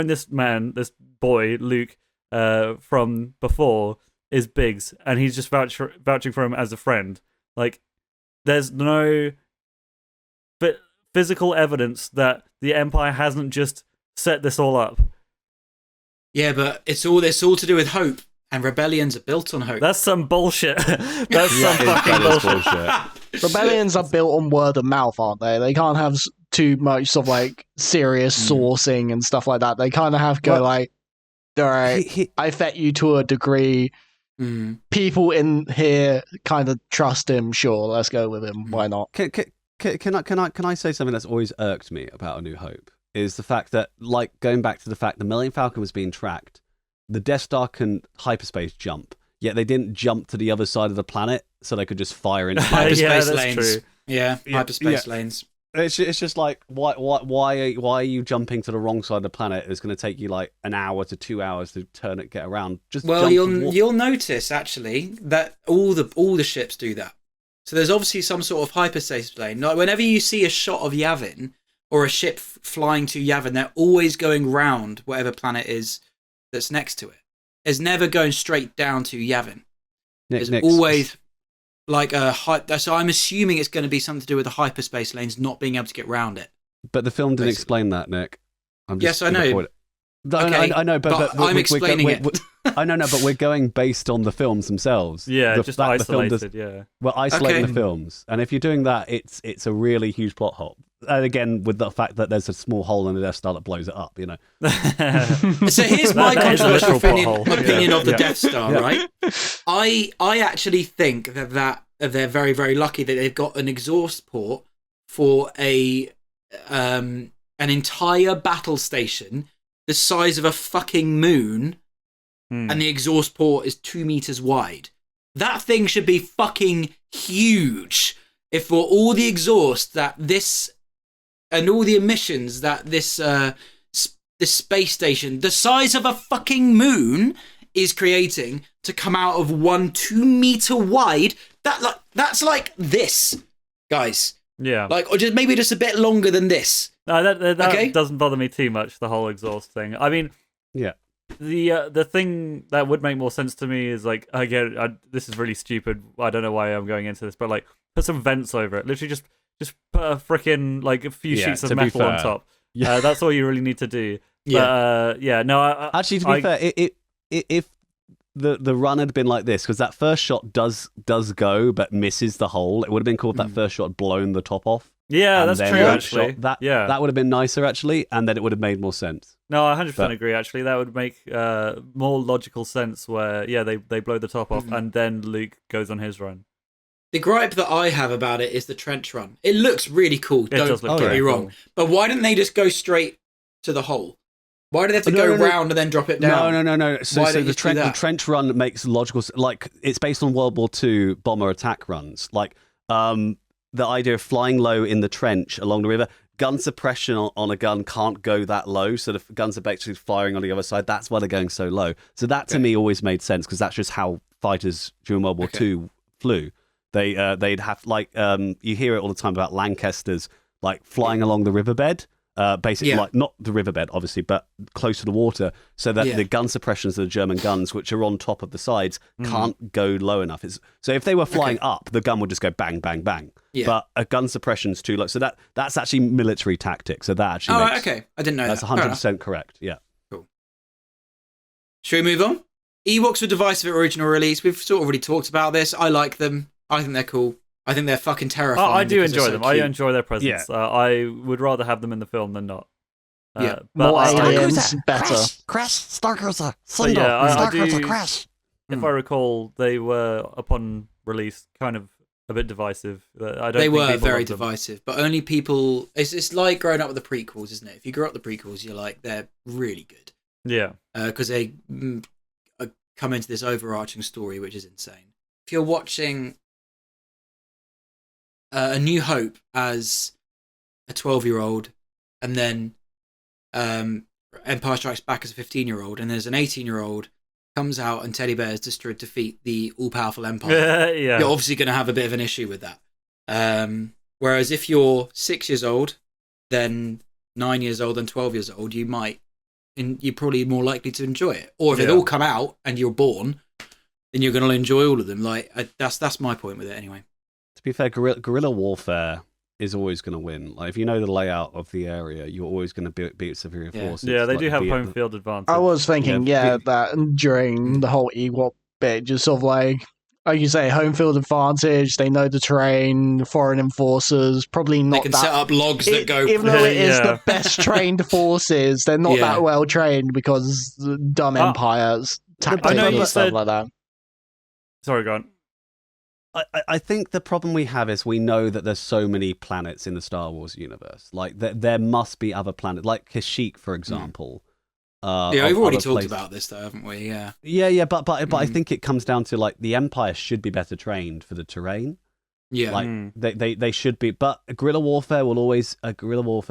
this man, this boy, Luke, from before is Biggs, and he's just vouching for him as a friend. Like, there's no physical evidence that the Empire hasn't just set this all up. Yeah, but it's all to do with hope, and rebellions are built on hope. That's some bullshit. That's some fucking bullshit. Rebellions are built on word of mouth, aren't they? They can't have too much sort of like serious sourcing and stuff like that. They kind of have to go like, all right, I vet you to a degree. People in here kind of trust him. Sure, let's go with him. Why not? Can I say something that's always irked me about A New Hope is the fact that, like, going back to the fact the Millennium Falcon was being tracked, the Death Star can hyperspace jump, yet they didn't jump to the other side of the planet so they could just fire into hyperspace lanes. True. Yeah, hyperspace lanes. It's just like why are you jumping to the wrong side of the planet? It's going to take you like an hour to 2 hours to turn it, get around. You'll notice actually that all the ships do that. So there's obviously some sort of hyperspace lane. Like whenever you see a shot of Yavin or a ship flying to Yavin, they're always going round whatever planet is that's next to it. It's never going straight down to Yavin. It's always like a so I'm assuming it's going to be something to do with the hyperspace lanes not being able to get round it. But the film didn't Basically. explain that, Nick. I'm Yes, I know. Okay, I know, but I'm explaining it. I know, but we're going based on the films themselves. Yeah, the, just that isolated. The film Yeah. We're isolating Okay. the films, and if you're doing that, it's a really huge plot hole. And again, with the fact that there's a small hole in the Death Star that blows it up, you know. So here's my That is a controversial literal opinion, pothole. opinion Yeah. of the Yeah. Death Star, Yeah. right? I actually think that they're very, very lucky that they've got an exhaust port for an entire battle station the size of a fucking moon, and the exhaust port is 2 meters wide. That thing should be fucking huge. If for all the exhaust that this and all the emissions that this space station, the size of a fucking moon, is creating to come out of 2 meter wide, that's like this, guys. Yeah. Like, or just maybe just a bit longer than this. No, that Okay. doesn't bother me too much, the whole exhaust thing. I mean, Yeah. the thing that would make more sense to me is, like, again, this is really stupid. I don't know why I'm going into this, but, like, put some vents over it. Literally just put a freaking, like, a few Yeah, sheets of to be metal on fair. top. Yeah. That's all you really need to do. Yeah. But, no, Actually, to be fair, if the run had been like this, because that first shot does go but misses the hole, it would have been called that first shot blown the top off. yeah, And that's then true, that actually. shot- that would have been nicer, actually, and then it would have made more sense. No, I 100% But- agree, actually. That would make more logical sense where, they blow the top off and then Luke goes on his run. The gripe that I have about it is the trench run. It looks really cool. Don't does look get me very wrong. cool. But why didn't they just go straight to the hole? Why do they have to No, go no. round and then drop it down? No. So, Why so don't you the, just do the that? trench run makes logical. Like, it's based on World War II bomber attack runs. Like, the idea of flying low in the trench along the river. Gun suppression on a gun can't go that low, so the guns are basically firing on the other side. That's why they're going so low. So that to me always made sense, because that's just how fighters during World War II flew. They'd have, like, you hear it all the time about Lancasters, like, flying along the riverbed. Basically, like, not the riverbed, obviously, but close to the water, so that the gun suppressions of the German guns, which are on top of the sides, can't go low enough. So if they were flying up, the gun would just go bang, bang, bang. Yeah. But a gun suppression's too low. So that's actually military tactic. So that actually Oh, makes, okay. I didn't know that's that. Fair enough. 100% correct. Yeah. Should we move on? Ewoks were divisive at original release. We've sort of already talked about this. I like them. I think they're cool. I think they're fucking terrifying. I do because they're enjoy so them. I cute. enjoy their presence. I would rather have them in the film than not. Yeah. But More I- aliens, better. Crash, Star Cruiser, But yeah, I Star do- Cruiser, crash. If I recall, they were, upon release, kind of a bit divisive. I don't They think were people very loved them. divisive, but only people. It's like growing up with the prequels, isn't it? If you grew up with the prequels, you're like, they're really good Yeah. because they come into this overarching story, which is insane. If you're watching A New Hope as a 12-year-old, and then Empire Strikes Back as a 15-year-old, and there's an 18-year-old comes out and teddy bears defeat the all-powerful Empire. Yeah. You're obviously going to have a bit of an issue with that. Whereas if you're 6 years old, then 9 years old, and 12 years old, you're probably more likely to enjoy it. Or if they all come out and you're born, then you're going to enjoy all of them. Like that's my point with it anyway. To be fair, guerrilla warfare is always going to win. Like, if you know the layout of the area, you're always going to beat superior forces. Yeah, they Like, do have be it home the- field advantage. I was thinking, Yeah. that during the whole Ewok bit, just sort of like you say, home field advantage, they know the terrain, foreign enforcers, probably They not can that. set up logs that go. Even though it is Yeah. the best trained forces, they're not Yeah. that well trained because the dumb empires, tactics I know and you stuff said- like that. Sorry, go on. I think the problem we have is we know that there's so many planets in the Star Wars universe. Like, there must be other planets, like Kashyyyk, for example. Yeah, of we've already other talked places. about this though, haven't we? Yeah. Yeah, but I think it comes down to, like, the Empire should be better trained for the terrain. Yeah. Like, they should be, but a guerrilla warfare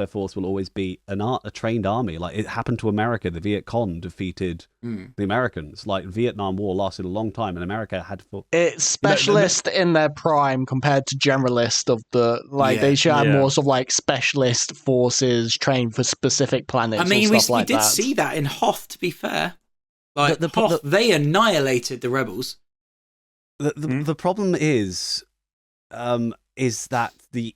force will always be a trained army. Like, it happened to America. The Viet Cong defeated the Americans. Like, Vietnam War lasted a long time, and America had to. It's specialist in their prime compared to generalist of the they should have Yeah. more sort of like specialist forces trained for specific planets. I mean, and we stuff like did that. see that in Hoth. To be fair, like The- Hoth, they annihilated the rebels. The problem is that the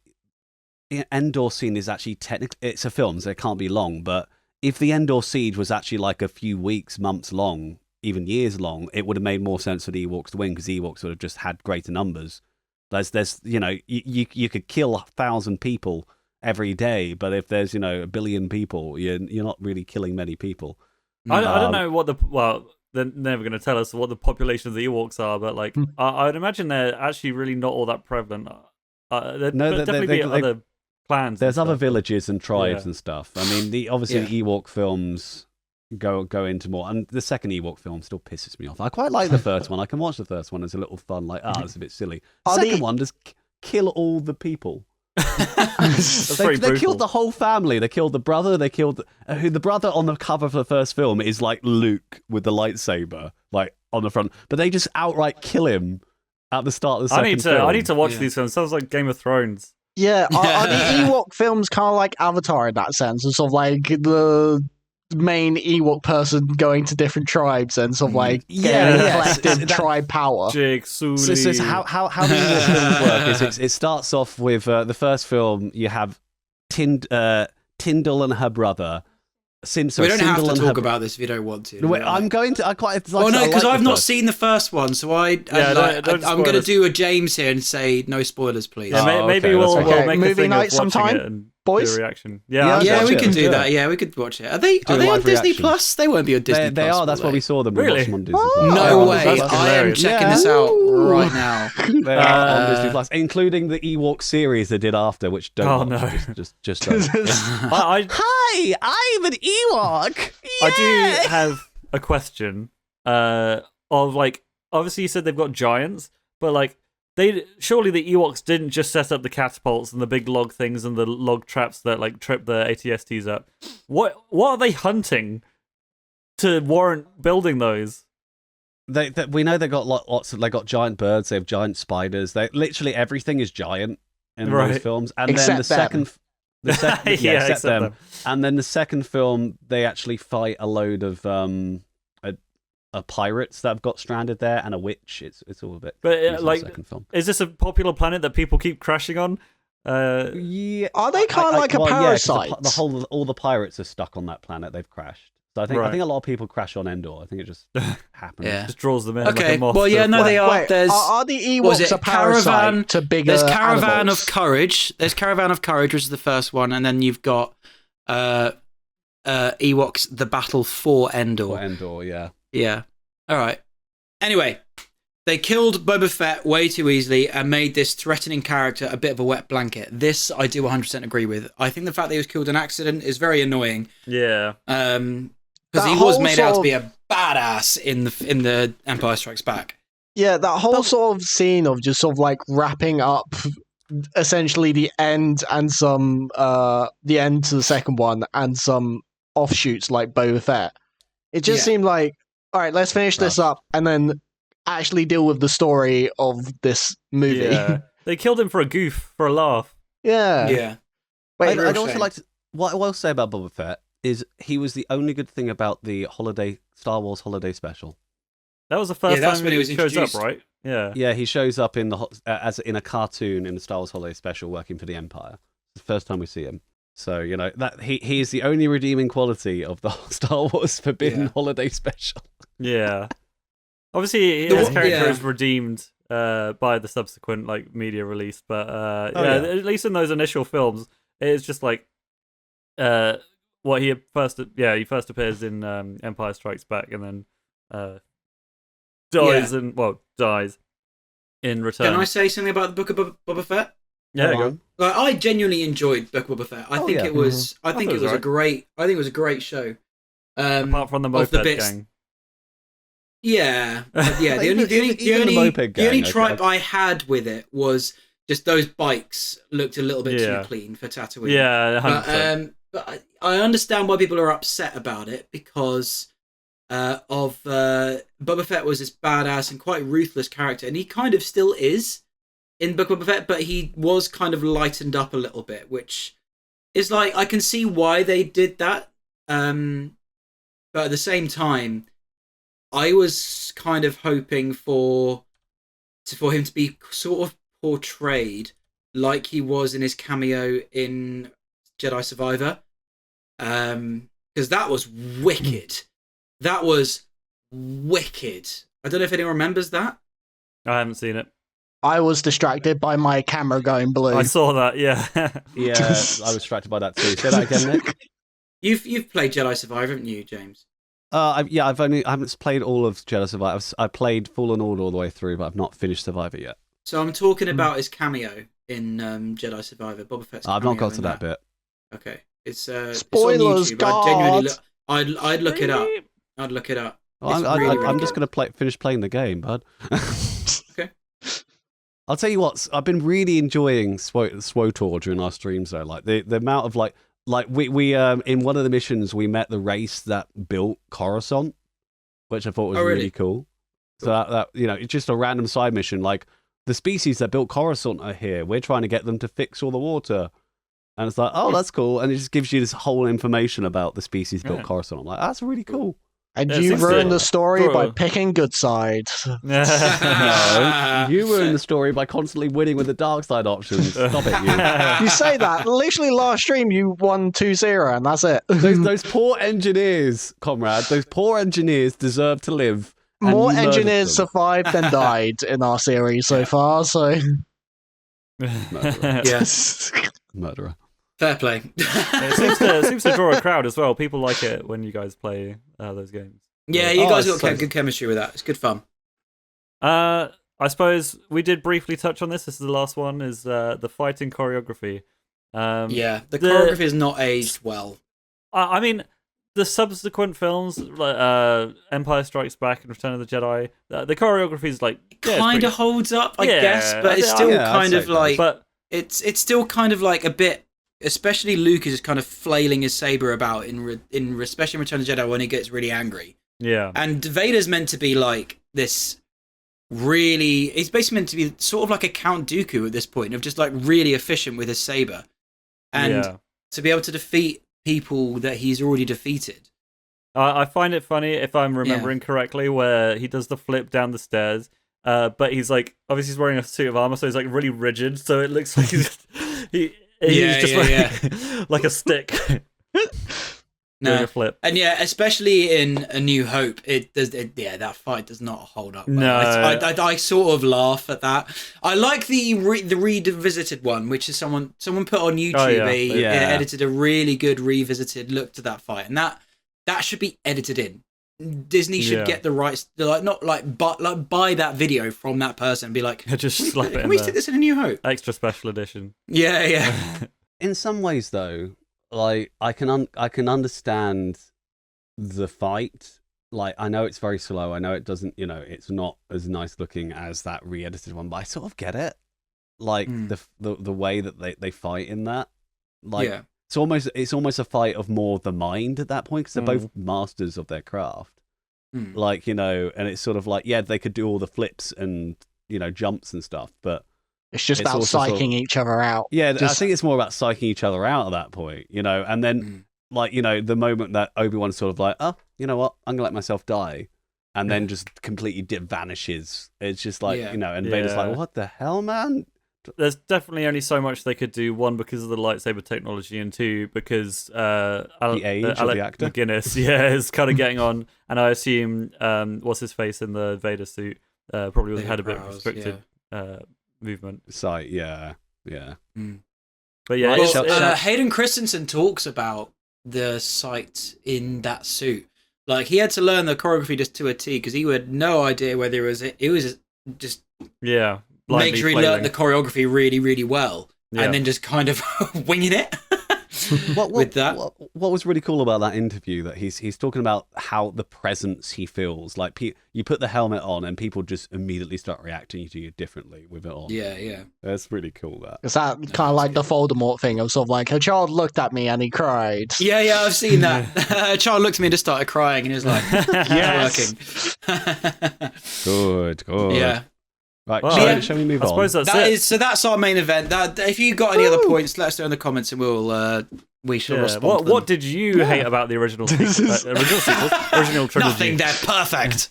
Endor scene is actually technically, it's a film, so it can't be long. But if the Endor siege was actually like a few weeks, months long, even years long, it would have made more sense for the Ewoks to win, because the Ewoks would have just had greater numbers. There's you could kill 1,000 people every day, but if there's 1 billion people, you're not really killing many people. I don't know what they're never going to tell us what the population of the Ewoks are, but like I'd imagine they're actually really not all that prevalent. There'd definitely be other clans. There's other villages and tribes and stuff. I mean, the Ewok films go into more, and the second Ewok film still pisses me off. I quite like the first one. I can watch the first one. It's a little fun, like it's a bit silly. The second one just kill all the people. They killed the whole family. They killed the brother. They killed the brother on the cover of the first film is like Luke with the lightsaber, like on the front. But they just outright kill him at the start of the second film. I need to watch these films. Sounds like Game of Thrones. Yeah, are the Ewok films kind of like Avatar in that sense? It's sort of like the main Ewok person going to different tribes and sort of like getting collective tribe power. Jake Sully. So how the Ewok films work is it starts off with the first film. You have Tyndall and her brother. We don't have to talk about this if you don't want to. Wait, I'm going to. I quite. Like, no, because I've not seen the first one, so I'm going to do a James here and say no spoilers, please. Yeah, maybe we'll make movie a thing night of watching sometime, it and boys. do a reaction. Yeah, we could do that. Yeah, we could watch it. Are they on Disney Plus? They won't be on Disney Plus. They are. That's why we saw them. Really? On Disney Plus. No way! I am checking this out right now. They are on Disney Plus, including the Ewok series they did after, which don't. Just don't. Hi, I'm an Ewok. I do have a question. Of like, obviously you said they've got giants, but like, surely the Ewoks didn't just set up the catapults and the big log things and the log traps that like trip the ATSTs up. What are they hunting to warrant building those? We know they got lots of. They got giant birds. They have giant spiders. They literally everything is giant in those films. And except then the them. second, except them. And then the second film, they actually fight a load of pirates that have got stranded there and a witch. It's all a bit. But like, second film. Is this a popular planet that people keep crashing on? Yeah, are they kind of like a parasite? Yeah, all the pirates are stuck on that planet. They've crashed. So I think a lot of people crash on Endor. I think it just happens. Just draws them in. Okay. Like a moth. Well, yeah, no, they are. Are the Ewoks a parasite to bigger There's Caravan animals? of Courage. There's Caravan of Courage, which is the first one, and then you've got Ewoks: The Battle for Endor. For Endor, yeah. Yeah. All right. Anyway, they killed Boba Fett way too easily and made this threatening character a bit of a wet blanket. This I do 100% agree with. I think the fact that he was killed in accident is very annoying. Yeah. Because he was made out to be a badass in the Empire Strikes Back. Yeah, that whole sort of scene of just sort of like wrapping up essentially the end and some the end to the second one and some offshoots like Boba Fett. It just seemed like, all right, let's finish this up and then actually deal with the story of this movie. Yeah. They killed him for a goof, for a laugh. Yeah. Yeah. Wait, I'd also like to. What I will say about Boba Fett is he was the only good thing about the Star Wars holiday special. That was the first time when he was shows introduced. up, right? Yeah. Yeah, he shows up in as in a cartoon in the Star Wars holiday special, working for the Empire. It's the first time we see him. So that he is the only redeeming quality of the Star Wars Forbidden holiday special. Yeah. Obviously, his character is redeemed by the subsequent like media release, but at least in those initial films, it's just like he first appears in Empire Strikes Back and then dies in Return. Can I say something about the Book of Boba Fett? Yeah, go on. Like, I genuinely enjoyed Book of Boba Fett. I think it was a great show. Apart from the Moped gang. Yeah, the only tripe I had with it was just those bikes looked a little bit too clean for Tatooine. Yeah, 100%. But I understand why people are upset about it because Boba Fett was this badass and quite ruthless character, and he kind of still is in Book of Boba Fett, but he was kind of lightened up a little bit, which is like, I can see why they did that. But at the same time, I was kind of hoping for for him to be sort of portrayed like he was in his cameo in Jedi Survivor. Because that was wicked. That was wicked. I don't know if anyone remembers that. I haven't seen it. I was distracted by my camera going blue. I saw that. Yeah. Yeah, I was distracted by that too. Say that again, Nick. You've played Jedi Survivor, haven't you, James? I haven't played all of Jedi Survivor. I played Fallen Order all the way through, but I've not finished Survivor yet. So I'm talking about his cameo in Jedi Survivor, Boba Fett's cameo. I've not got to that bit. Okay, it's Spoilers, it's on YouTube. God. I'd look it up. I'd look it up. Well, I'm just going to finish playing the game, bud. Okay. I'll tell you what, I've been really enjoying SWOTOR during our streams though. Like the amount of like we in one of the missions we met the race that built Coruscant, which I thought was really cool. So that it's just a random side mission. Like the species that built Coruscant are here. We're trying to get them to fix all the water. And it's like, oh, that's cool. And it just gives you this whole information about the species built Coruscant. I'm like, that's really cool. And you ruined the story by picking good sides. No, you ruined the story by constantly winning with the dark side options. Stop it, you. You say that. Literally last stream you won 2-0 and that's it. Those poor engineers, Comrade, those poor engineers deserve to live. More engineers survived than died in our series so far, so... Murderer. Yes. Murderer. Fair play. It seems to draw a crowd as well. People like it when you guys play those games. Yeah, you guys got good chemistry with that. It's good fun. I suppose we did briefly touch on this. This is the last one. Is the fighting choreography? The choreography is not aged well. I mean, the subsequent films, like Empire Strikes Back and Return of the Jedi, the choreography is like kind of holds up, I guess, but it's still kind of like. But it's still kind of like a bit. Especially Luke is kind of flailing his saber about especially in Return of the Jedi when he gets really angry. Yeah. And Vader's meant to be like this really... He's basically meant to be sort of like a Count Dooku at this point, of just like really efficient with his saber. And to be able to defeat people that he's already defeated. I find it funny, if I'm remembering correctly, where he does the flip down the stairs, but he's like, obviously he's wearing a suit of armor, so he's like really rigid, so it looks like he's just like a stick. Doing a flip. And especially in A New Hope, that fight does not hold up. No, I sort of laugh at that. I like the revisited one, which is someone put on YouTube. Edited a really good revisited look to that fight, and that should be edited in. Disney should get the rights, buy that video from that person and be like, just slap it. Can we stick this in A New Hope? Extra special edition. Yeah. In some ways, though, like I can understand the fight. Like I know it's very slow. I know it doesn't. It's not as nice looking as that re-edited one, but I sort of get it. Like the way that they fight in that. Like it's almost a fight of more the mind at that point, because they're both masters of their craft. Like, and it's sort of like, they could do all the flips and, jumps and stuff, but it's just about psyching each other out. Yeah, I think it's more about psyching each other out at that point, and then the moment that Obi-Wan's sort of like, oh, you know what, I'm gonna let myself die, and then just completely vanishes. It's just like, and Vader's like, what the hell, man? There's definitely only so much they could do. One, because of the lightsaber technology, and two, because the age of the actor McGuinness, is kind of getting on. And I assume what's his face in the Vader suit probably had a bit of restricted movement. Sight, yeah. But yeah, Hayden Christensen talks about the sight in that suit. Like he had to learn the choreography just to a T, because he had no idea whether it was just make sure he learned the choreography really, really well, and then just kind of winging it. With that, what was really cool about that interview, that he's talking about how the presence he feels. Like you put the helmet on and people just immediately start reacting to you differently with it on. Yeah. That's really cool. That is that kind of like the Voldemort thing of sort of like a child looked at me and he cried. Yeah, I've seen that. A child looked at me and just started crying, and he was like, "Yes, working." Good. Yeah. Right, shall we move on? I suppose that's it. So that's our main event. If you got any other points, let us know in the comments, and we shall respond. What did you hate about the original sequel? Original trilogy? Nothing. They're perfect.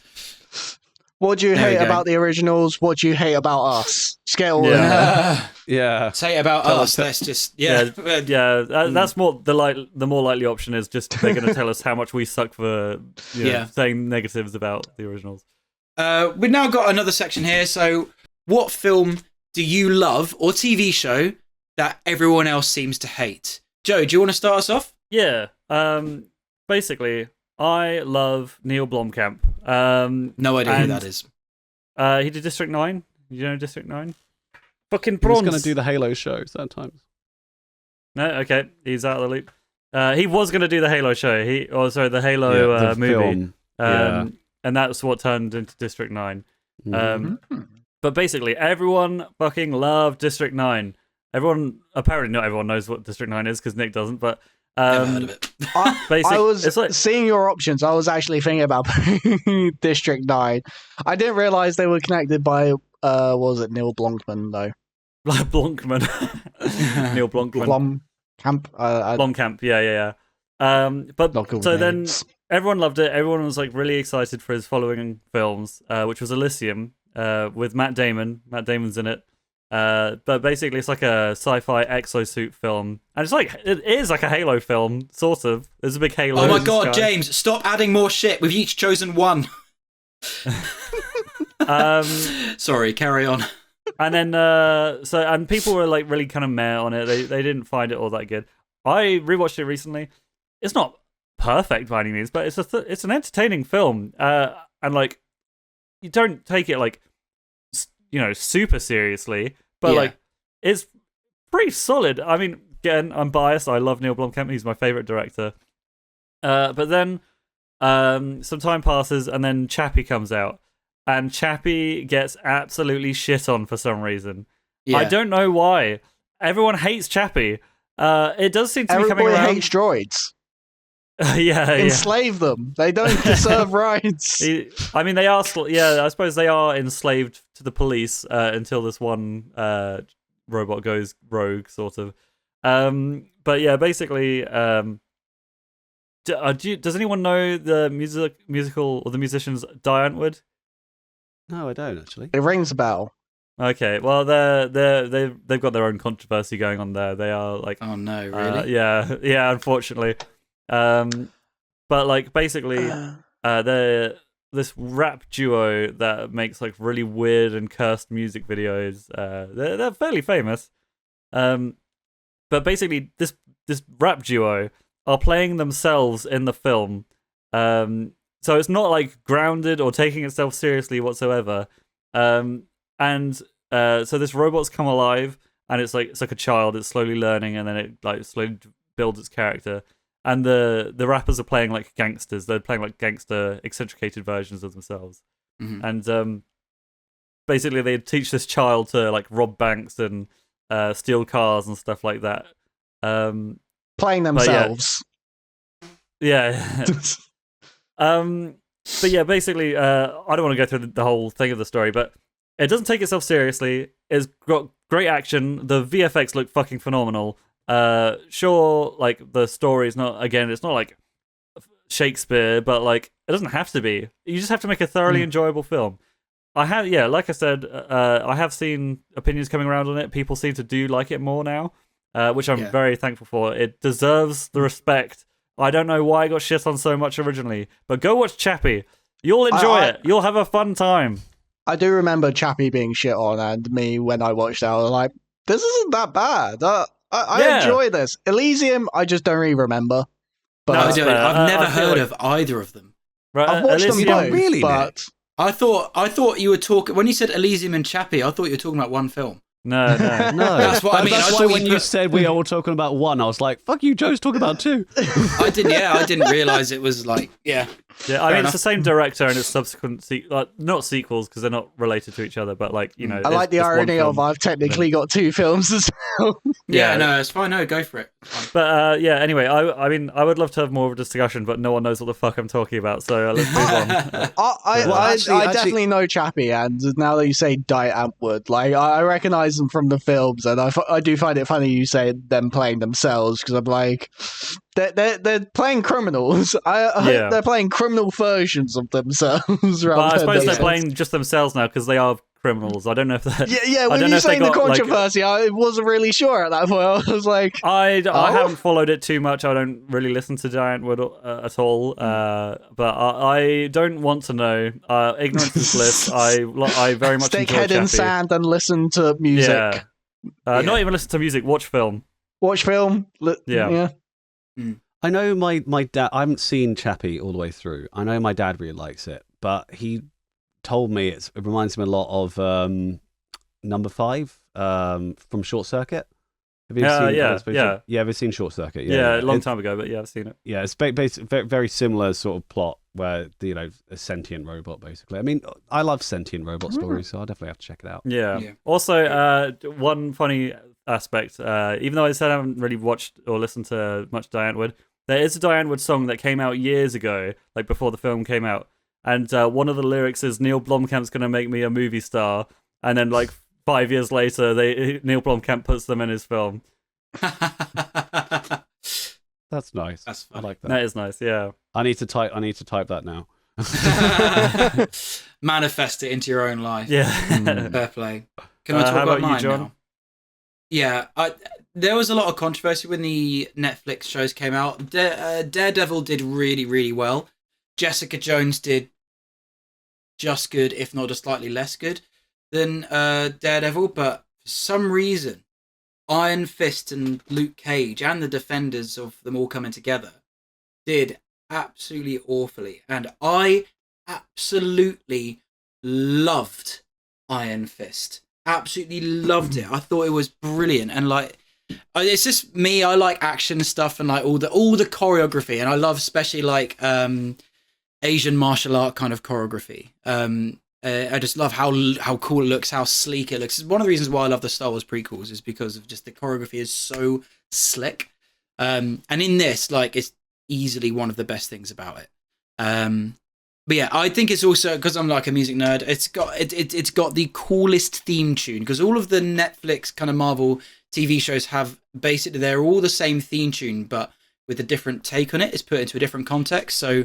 What do you There we hate go. about the originals? What do you hate about us? Just get all in Yeah. there. Yeah. Say it about Tell us. us- Let's just That's more the more likely option is just they're going to tell us how much we suck for saying negatives about the originals. We've now got another section here. So, what film do you love or TV show that everyone else seems to hate? Joe, do you want to start us off? Yeah. Basically, I love Neil Blomkamp. No idea who and, that is. He did District 9. You know District 9? Fucking He was prawns. going to do the Halo show sometimes. No, okay, he's out of the loop. He was going to do the Halo show. The Halo the movie. film. Yeah. And that's what turned into District 9. Mhm. But basically, everyone fucking loved District 9. Apparently not everyone knows what District 9 is because Nick doesn't, but Never heard of it. I was it's like seeing your options. I was actually thinking about District 9. I didn't realize they were connected by, what was it, Neil Blomkamp, though? Blonkman. Neil Blonkman. Blomkamp, yeah. But Not cool so names. then everyone loved it. Everyone was like really excited for his following films, which was Elysium, with Matt Damon. Matt Damon's in it. But basically, it's like a sci-fi exosuit film, and it is like a Halo film, sort of. There's a big Halo. Oh my in the god, sky. James, stop adding more shit. We've each chosen one. Sorry, carry on. And then and people were like really kind of meh on it. They didn't find it all that good. I rewatched it recently. It's not perfect by any means, but it's an entertaining film. And like you don't take it like super seriously, but Yeah. like it's pretty solid. I mean, again, I'm biased. I love Neil Blomkamp. He's my favorite director. But then some time passes, and then Chappie comes out. And Chappie gets absolutely shit on for some reason. Yeah. I don't know why. Everyone hates Chappie. It does seem to be coming Everybody around. hates droids. yeah. Enslave them. They don't deserve rights. I mean, they are. I suppose they are enslaved to the police until this one robot goes rogue, sort of. But yeah, basically. Does anyone know the musical or the musicians Die Antwoord? No, I don't actually. It rings a bell. Okay, well they've got their own controversy going on there. They are like, Oh no, really? yeah, unfortunately. But like basically, they're this rap duo that makes like really weird and cursed music videos. They're fairly famous. But basically, this rap duo are playing themselves in the film. So it's not like grounded or taking itself seriously whatsoever. So this robot's come alive, and it's like a child. It's slowly learning, and then it like slowly builds its character. And the rappers are playing like gangsters. They're playing like gangster, eccentricated versions of themselves. Mhm. And basically, they teach this child to like rob banks and steal cars and stuff like that. Playing themselves. Yeah. But yeah, basically, I don't want to go through the whole thing of the story, but it doesn't take itself seriously. It's got great action. The VFX look fucking phenomenal. Sure, like the story is not, again, it's not like Shakespeare, but like it doesn't have to be. You just have to make a thoroughly enjoyable film. Like I said, I have seen opinions coming around on it. People seem to do like it more now, which I'm very thankful for. It deserves the respect. I don't know why I got shit on so much originally, but go watch Chappie. You'll enjoy it. You'll have a fun time. I do remember Chappie being shit on, and me when I watched that, I was like, this isn't that bad. I enjoy this. Elysium, I just don't really remember. But No, I don't. I've never I feel heard like- of either of them. Right, I've watched them Elysium- both, really, but I thought you were talking when you said Elysium and Chappie. I thought you were talking about one film. No. No, That's what I mean. That's I why thought when you you put- said we are all talking about one, I was like, "Fuck you, Joe's talking about two." I didn't realize it was like Yeah, I Fair mean, enough. it's the same director and it's subsequent, not sequels because they're not related to each other, but like, you know. I like the it's one irony of film. I've technically got two films as well. yeah, Yeah. no, it's fine. No, go for it. But yeah, anyway, I mean, I would love to have more of a discussion, but no one knows what the fuck I'm talking about, so let's move on. I actually- definitely know Chappie, and now that you say Die Antwoord, like I recognize them from the films, and I do find it funny you say them playing themselves because I'm like, they're playing criminals. Yeah. They're playing criminal versions of themselves. But I suppose they're themselves. playing just themselves now because they are criminals. I don't know if they're... Yeah. When you say the controversy, I wasn't really sure at that point. I was like, I haven't followed it too much. I don't really listen to Giantwood at all. But I don't want to know. Ignorance is bliss. I very much stick enjoy head in Chappie. sand and listen to music. Yeah. Not even listen to music. Watch film. Watch film. Yeah. I know my dad. I haven't seen Chappie all the way through. I know my dad really likes it, but he told me it reminds him a lot of Number 5 from Short Circuit. Have you seen? Yeah. You ever seen Short Circuit? Yeah, a long time ago, but yeah, I've seen it. Yeah, it's very similar sort of plot where a sentient robot basically. I mean, I love sentient robot stories, so I'll definitely have to check it out. Yeah. Also, one funny aspect, even though I said I haven't really watched or listened to much Giantwood, there is a Giantwood song that came out years ago, like before the film came out, and one of the lyrics is Neil Blomkamp's gonna make me a movie star, and then like 5 years later, Neil Blomkamp puts them in his film. That's nice. That's funny. I like that. That is nice. Yeah. I need to type that now. Manifest it into your own life. Yeah. Fair play. Can I talk how about about you, mine John? now? Yeah, there was a lot of controversy when the Netflix shows came out. Daredevil did really, really well. Jessica Jones did just good, if not just slightly less good than Daredevil. But for some reason, Iron Fist and Luke Cage and the Defenders of them all coming together did absolutely awfully. And I absolutely loved Iron Fist. Absolutely loved it. I thought it was brilliant. And like, it's just me. I like action stuff and like all the choreography. And I love especially like Asian martial art kind of choreography. I just love how cool it looks, how sleek it looks. It's one of the reasons why I love the Star Wars prequels is because of just the choreography is so slick. And in this, like, it's easily one of the best things about it. But yeah, I think it's also because I'm like a music nerd. It's got the coolest theme tune because all of the Netflix kind of Marvel TV shows have basically they're all the same theme tune, but with a different take on it. It's put into a different context. So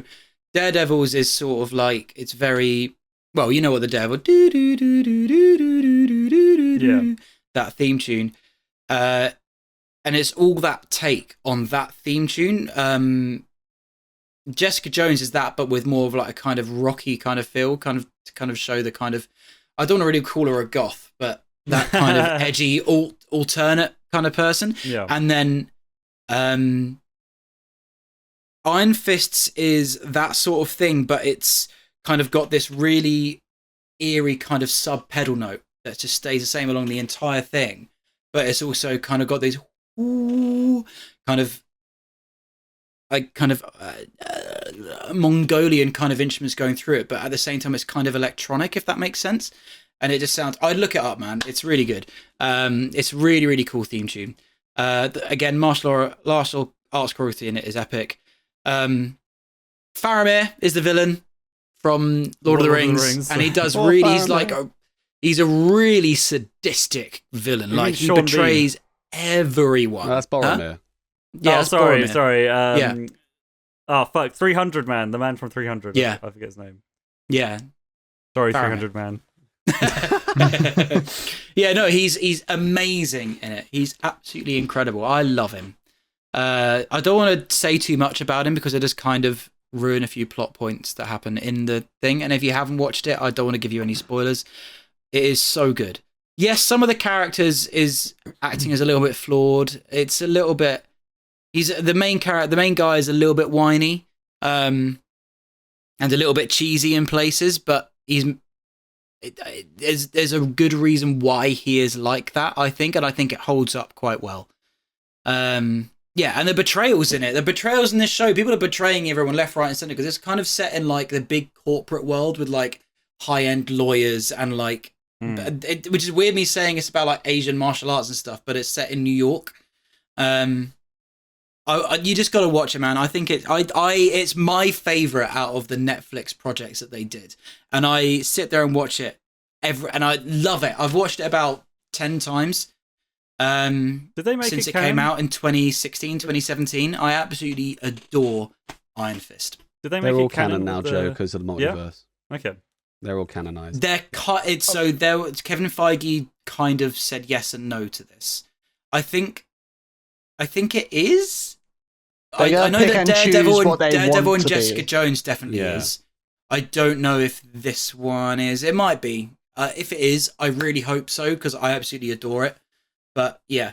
Daredevil's is sort of like it's very well, you know what the Daredevil that theme tune, and it's all that take on that theme tune. Jessica Jones is that, but with more of like a kind of rocky kind of feel, to kind of show the kind of I don't want to really call her a goth, but that kind of edgy alternate kind of person. Yeah, and then Iron Fists is that sort of thing, but it's kind of got this really eerie kind of sub pedal note that just stays the same along the entire thing, but it's also kind of got these Mongolian kind of instruments going through it, but at the same time it's kind of electronic, if that makes sense. And it just sounds, I'd look it up, man. It's really good. It's really, really cool theme tune. Again, martial arts choreography in it is epic. Faramir is the villain from Lord of the Rings. And he does he's a really sadistic villain. Like he betrays everyone. No, that's Boromir. Huh? Yeah, sorry. Yeah. Oh fuck, 300 Man, the man from 300. Yeah, I forget his name. Yeah, sorry, Faramir. 300 Man. Yeah, no, he's amazing in it. He's absolutely incredible. I love him. I don't want to say too much about him because it just kind of ruin a few plot points that happen in the thing. And if you haven't watched it, I don't want to give you any spoilers. It is so good. Yes, some of the characters is acting is a little bit flawed. It's a little bit. He's the main character. The main guy is a little bit whiny, and a little bit cheesy in places. But there's a good reason why he is like that. I think, and I think it holds up quite well. Yeah, and the betrayals in it. The betrayals in this show. People are betraying everyone left, right, and center because it's kind of set in like the big corporate world with like high-end lawyers and like. Which is weird me saying it's about like Asian martial arts and stuff, but it's set in New York. You just got to watch it, man. I think it's my favorite out of the Netflix projects that they did, and I sit there and watch it and I love it. I've watched it about 10 times, Did they make since it canon? came out in 2016, 2017. I absolutely adore Iron Fist. Did they make They're it all canon now, with Joe, because of the multiverse. Okay. They're all canonized. They're Kevin Feige kind of said yes and no to this. I think it is. I know that Daredevil and Jessica Jones definitely is. I don't know if this one is. It might be. If it is, I really hope so because I absolutely adore it. But yeah,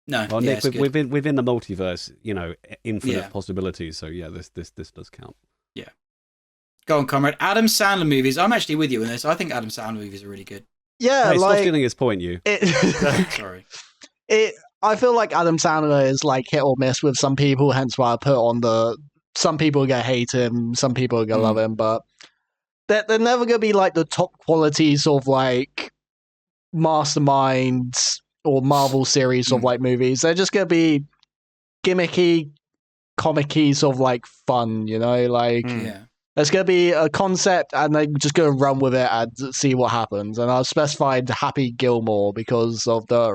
no. Well, yeah, Nick, within the multiverse, infinite possibilities. So yeah, this does count. Yeah. Go on, Comrade. Adam Sandler movies. I'm actually with you in this. I think Adam Sandler movies are really good. Yeah, Hey, stop stealing his point, you. Sorry. I feel like Adam Sandler is like hit or miss with some people, hence why I put on some people are gonna hate him, some people are gonna love him, but they're never gonna be like the top qualities of like Masterminds or Marvel series of like movies. They're just gonna be gimmicky, comic-y sort of like fun, like there's gonna be a concept and they're just gonna run with it and see what happens. And I've specified Happy Gilmore because of the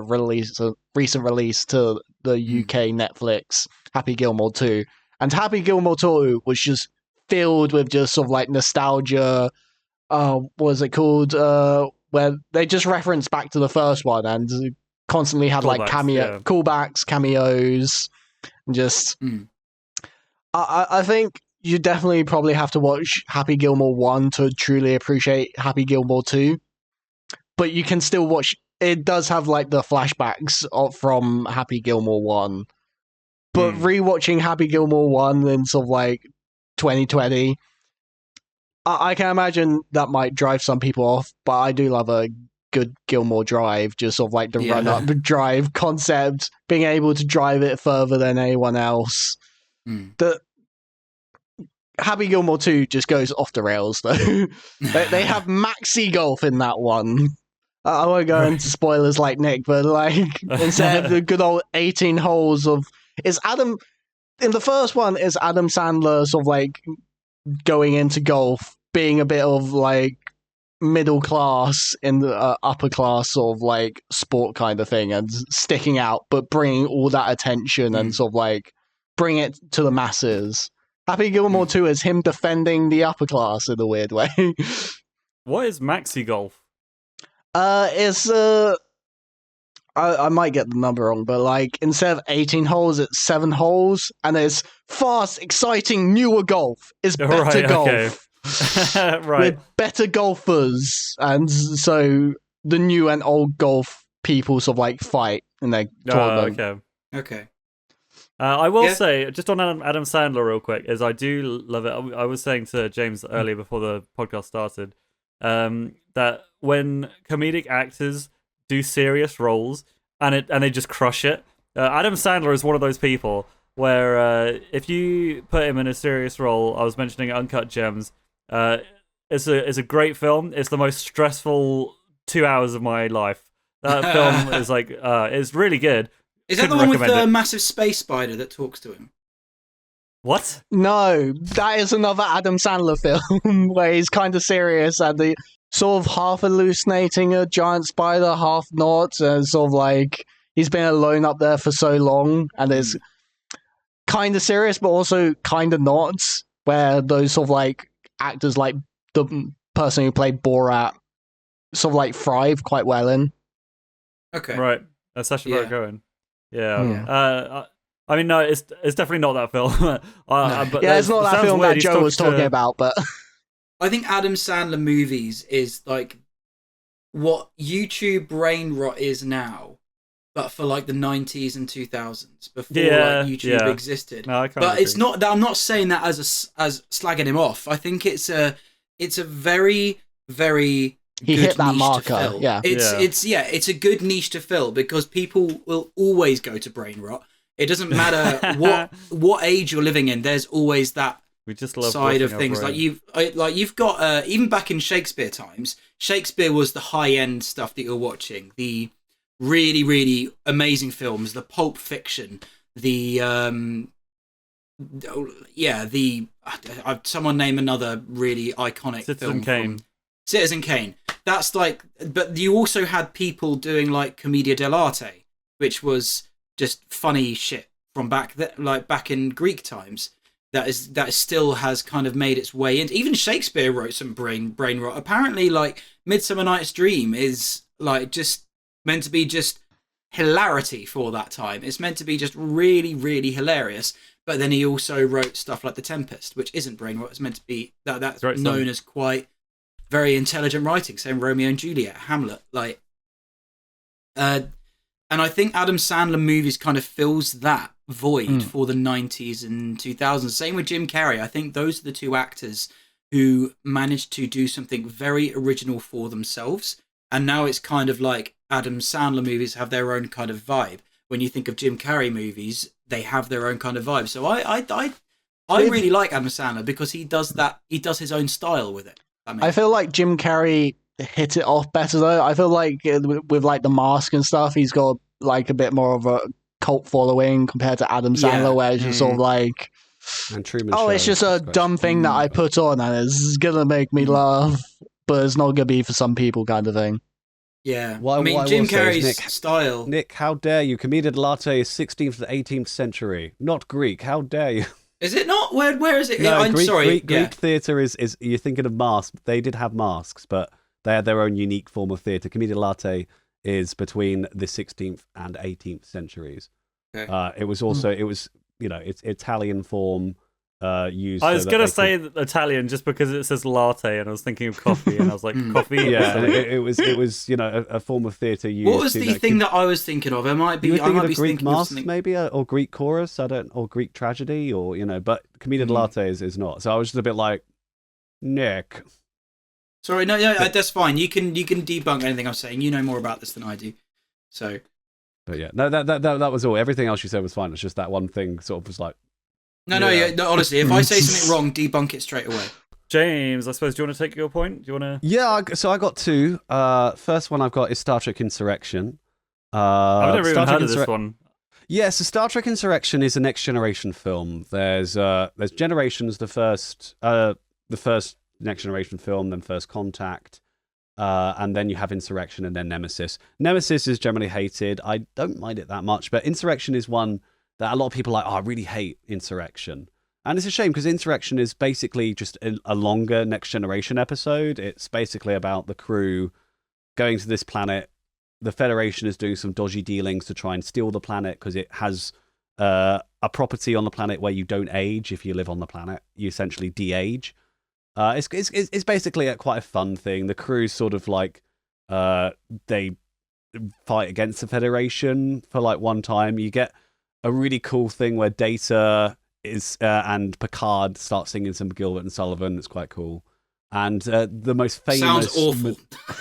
recent release to the UK Netflix, Happy Gilmore 2. And Happy Gilmore 2 was just filled with just sort of like nostalgia. What was it called? Where they just reference back to the first one and constantly had like callbacks, cameos, and just. I think you definitely probably have to watch Happy Gilmore 1 to truly appreciate Happy Gilmore 2. But you can still watch. It does have like the flashbacks from Happy Gilmore 1. But rewatching Happy Gilmore 1 in sort of like 2020, I can imagine that might drive some people off, but I do love a good Gilmore drive, just sort of like the run-up drive concept, being able to drive it further than anyone else. The Happy Gilmore 2 just goes off the rails, though. they have maxi golf in that one. I won't go into spoilers like Nick, but like instead of the good old 18 holes of... in the first one, is Adam Sandler sort of like going into golf, being a bit of like middle class in the upper class sort of like sport kind of thing and sticking out, but bringing all that attention and sort of like bring it to the masses. Happy Gilmore 2 is him defending the upper class in a weird way. What is maxi golf? It's I might get the number wrong, but like instead of 18 holes, it's 7 holes, and it's fast, exciting, newer golf. It's better golf. Okay. Right. With better golfers, and so the new and old golf people sort of like fight in their tournament. Okay. I will say, just on Adam Sandler real quick, is I do love it. I was saying to James earlier before the podcast started that when comedic actors do serious roles and they just crush it, Adam Sandler is one of those people where if you put him in a serious role, I was mentioning Uncut Gems, it's a great film. It's the most stressful 2 hours of my life. That film is like it's really good. Is that the one with the massive space spider that talks to him? What? No, that is another Adam Sandler film where he's kind of serious and the sort of half hallucinating a giant spider, half not, and sort of like he's been alone up there for so long, and it's kind of serious, but also kind of not. Where those sort of like actors, like the person who played Borat, sort of like thrive quite well in. Okay, right. That's Sacha Baron Cohen. Yeah. I mean, no, it's definitely not that film. But it's not that film that Joe was talking about, but I think Adam Sandler movies is like what YouTube brain rot is now, but for like the 90s and 2000s before like YouTube existed. No, but it's not. I'm not saying that as slagging him off. I think it's a very, very he good hit that niche marker. To fill. Yeah, it's a good niche to fill because people will always go to brain rot. It doesn't matter what age you're living in. There's always that we just love side of things. Like you've got even back in Shakespeare times. Shakespeare was the high end stuff that you're watching. The really, really amazing films. The Pulp Fiction. The someone name another really iconic Citizen film. Kane. Citizen Kane. That's like, but you also had people doing like Commedia dell'arte, which was just funny shit from back in Greek times. That still has kind of made its way in. Even Shakespeare wrote some brain rot. Apparently, like Midsummer Night's Dream is like just meant to be just hilarity for that time. It's meant to be just really, really hilarious. But then he also wrote stuff like The Tempest, which isn't brain rot. It's meant to be that's known as quite very intelligent writing. Same Romeo and Juliet, Hamlet, like. And I think Adam Sandler movies kind of fills that void for the 90s and 2000s. Same with Jim Carrey. I think those are the two actors who managed to do something very original for themselves. And now it's kind of like Adam Sandler movies have their own kind of vibe. When you think of Jim Carrey movies, they have their own kind of vibe. So I really like Adam Sandler because he does that. He does his own style with it. I feel like Jim Carrey hit it off better though. I feel like with like The Mask and stuff, he's got like a bit more of a cult following compared to Adam Sandler, where it's just sort of like, and Truman it's just a dumb thing that I put on and it's gonna make me laugh, but it's not gonna be for some people kind of thing. Yeah, I mean Jim Carrey's style. Nick, how dare you? Commedia dell'arte is 16th to 18th century, not Greek. How dare you? Is it not? Where is it? No, I'm sorry. Greek theatre is you're thinking of masks. They did have masks, but they had their own unique form of theatre. Commedia dell'arte is between the 16th and 18th centuries. Okay. It was also it's Italian form used. I was gonna say Italian just because it says latte, and I was thinking of coffee, and I was like coffee. Yeah, it was a form of theatre used. What was the thing that I was thinking of? I might be Greek masks, maybe, or Greek chorus. Or Greek tragedy, or but Commedia dell'arte is not. So I was just a bit like, Nick. Sorry, no, that's fine. You can debunk anything I'm saying. You know more about this than I do. So, but yeah, no, that was all. Everything else you said was fine. It's just that one thing sort of was like. No, honestly, if I say something wrong, debunk it straight away. James, I suppose, do you want to take your point? Do you want to? Yeah, so I got two. First one I've got is Star Trek Insurrection. I've never even heard of this one. Yeah, so Star Trek Insurrection is a next generation film. There's Generations, the first next generation film, then First Contact, and then you have Insurrection, and then Nemesis. Nemesis is generally hated. I don't mind it that much, but Insurrection is one that a lot of people are like, I really hate Insurrection. And it's a shame because Insurrection is basically just a longer Next Generation episode. It's basically about the crew going to this planet. The Federation is doing some dodgy dealings to try and steal the planet because it has a property on the planet where you don't age if you live on the planet. You essentially de-age. It's basically quite a fun thing. The crew's sort of like they fight against the Federation for like one time. You get a really cool thing where Data is and Picard start singing some Gilbert and Sullivan. It's quite cool. And the most famous sounds awful.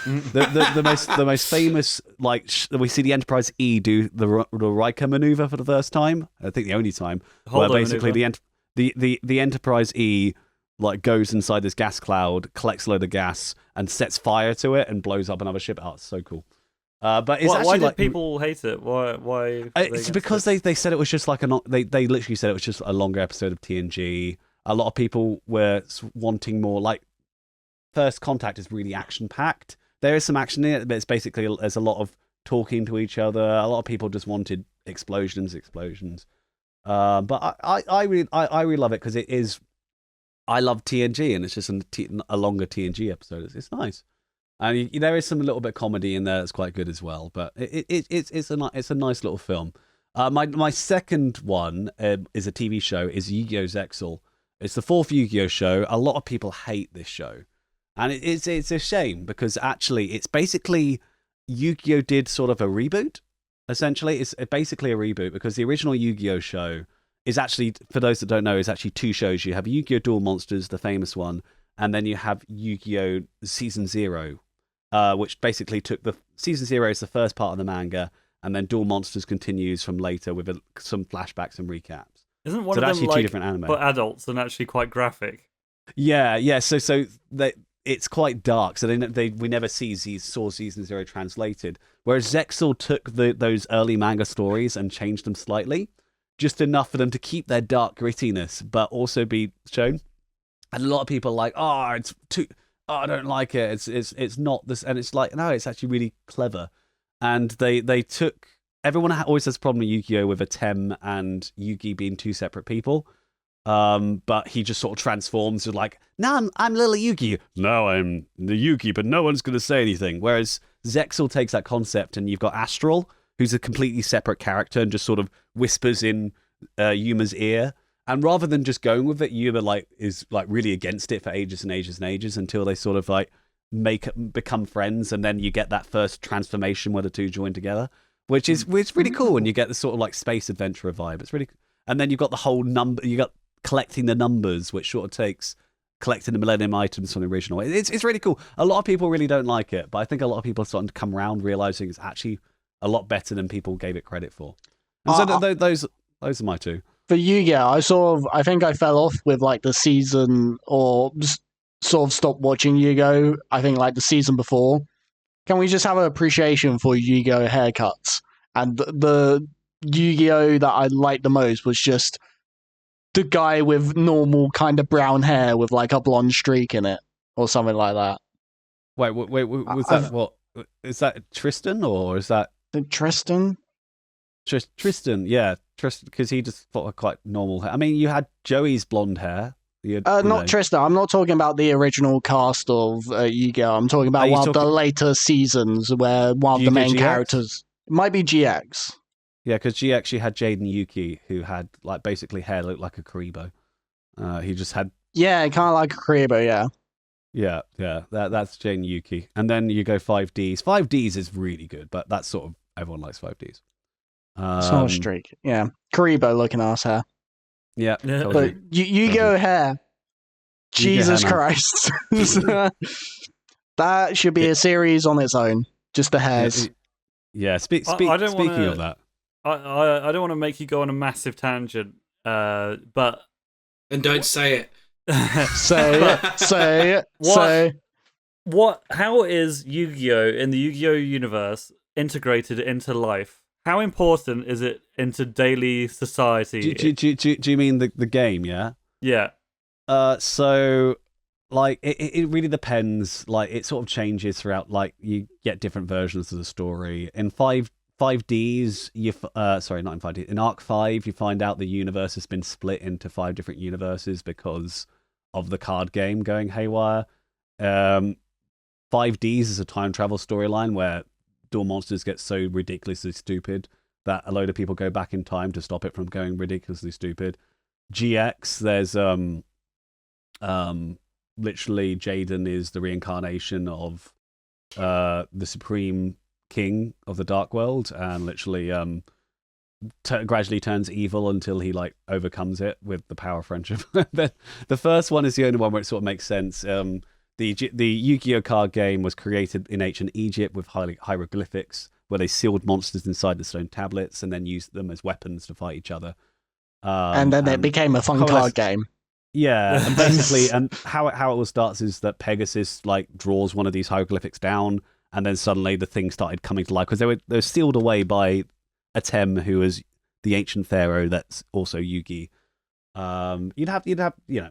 the most famous, like we see the Enterprise E do the Riker maneuver for the first time. I think the only time where basically the Enterprise E like goes inside this gas cloud, collects a load of gas, and sets fire to it and blows up another ship. Oh, it's so cool. But it's why did people hate it? Why? It's because they said it was just like they literally said it was just a longer episode of TNG. A lot of people were wanting more. Like First Contact is really action packed. There is some action in it, but it's basically there's a lot of talking to each other. A lot of people just wanted explosions. But I really love it because it is. I love TNG, and it's just a longer TNG episode. It's nice. And there is some little bit of comedy in there that's quite good as well, but it's a nice little film. My second one is a TV show, is Yu-Gi-Oh! Zexal. It's the fourth Yu-Gi-Oh! Show. A lot of people hate this show, and it's a shame because actually it's basically Yu-Gi-Oh! Did sort of a reboot. Essentially, it's basically a reboot because the original Yu-Gi-Oh! Show is actually, for those that don't know, is actually two shows. You have Yu-Gi-Oh! Duel Monsters, the famous one, and then you have Yu-Gi-Oh! Season 0. Which basically took Season 0 is the first part of the manga, and then Duel Monsters continues from later with some flashbacks and recaps. Isn't one of them actually like two different anime for adults and actually quite graphic? Yeah. So it's quite dark. So we never saw Season 0 translated. Whereas Zexal took those early manga stories and changed them slightly, just enough for them to keep their dark grittiness, but also be shown. And a lot of people are like, it's too. I don't like it. It's not this, and it's like no, it's actually really clever. And they took everyone always has a problem with Yu-Gi-Oh with Atem and Yugi being two separate people. But he just sort of transforms to like, no, I'm little Yugi. No, I'm the Yugi, but no one's going to say anything. Whereas Zexal takes that concept, and you've got Astral, who's a completely separate character and just sort of whispers in Yuma's ear. And rather than just going with it, Yuma is really against it for ages and ages and ages until they sort of like become friends, and then you get that first transformation where the two join together, which is really cool, and you get the sort of like space adventurer vibe. It's really, and then you've got the whole number. You got collecting the numbers, which sort of takes collecting the Millennium items from the original. It's really cool. A lot of people really don't like it, but I think a lot of people are starting to come around, realizing it's actually a lot better than people gave it credit for. And so those are my two. For Yu-Gi-Oh, I think I fell off with like the season, or sort of stopped watching Yu-Gi-Oh, I think like the season before. Can we just have an appreciation for Yu-Gi-Oh haircuts? And the Yu-Gi-Oh that I liked the most was just the guy with normal kind of brown hair with like a blonde streak in it, or something like that. Wait, was that what? Is that Tristan, or is that Tristan? Tristan, yeah, Tristan, because he just thought quite normal hair. I mean, you had Joey's blonde hair. Not Tristan. I'm not talking about the original cast of Yu-Gi-Oh. I'm talking about one of the later seasons where one of the main characters. It might be GX. Yeah, because GX, you had Jaden Yuki, who had like basically hair looked like a Karibo. He just had kind of like a Karibo, yeah. Yeah. That's Jaden Yuki, and then you go 5Ds. 5Ds is really good, but that's sort of everyone likes 5Ds. It's not a streak, yeah. Karibo looking ass hair. Yeah, but Yu-Gi-Oh hair. Jesus Christ. That should be a series on its own. Just the hairs. Speaking of that. I don't want to make you go on a massive tangent, but... And don't say it. Say it. How is Yu-Gi-Oh! In the Yu-Gi-Oh! Universe integrated into life? How important is it into daily society? Do you mean the game, yeah? Yeah. So, like, it really depends. Like, it sort of changes throughout. Like, you get different versions of the story. In 5Ds, sorry, not in 5D. In Arc 5, you find out the universe has been split into 5 different universes because of the card game going haywire. 5Ds is a time travel storyline where Duel Monsters get so ridiculously stupid that a load of people go back in time to stop it from going ridiculously stupid. GX, there's literally Jaden is the reincarnation of the Supreme King of the Dark World, and literally gradually turns evil until he like overcomes it with the power of friendship. The first one is the only one where it sort of makes sense. The Yu-Gi-Oh card game was created in ancient Egypt with hieroglyphics, where they sealed monsters inside the stone tablets and then used them as weapons to fight each other. And then it became a fun card game. Yeah, and basically, and how it all starts is that Pegasus like draws one of these hieroglyphics down, and then suddenly the thing started coming to life because they were sealed away by Atem, who is the ancient pharaoh that's also Yugi. You'd have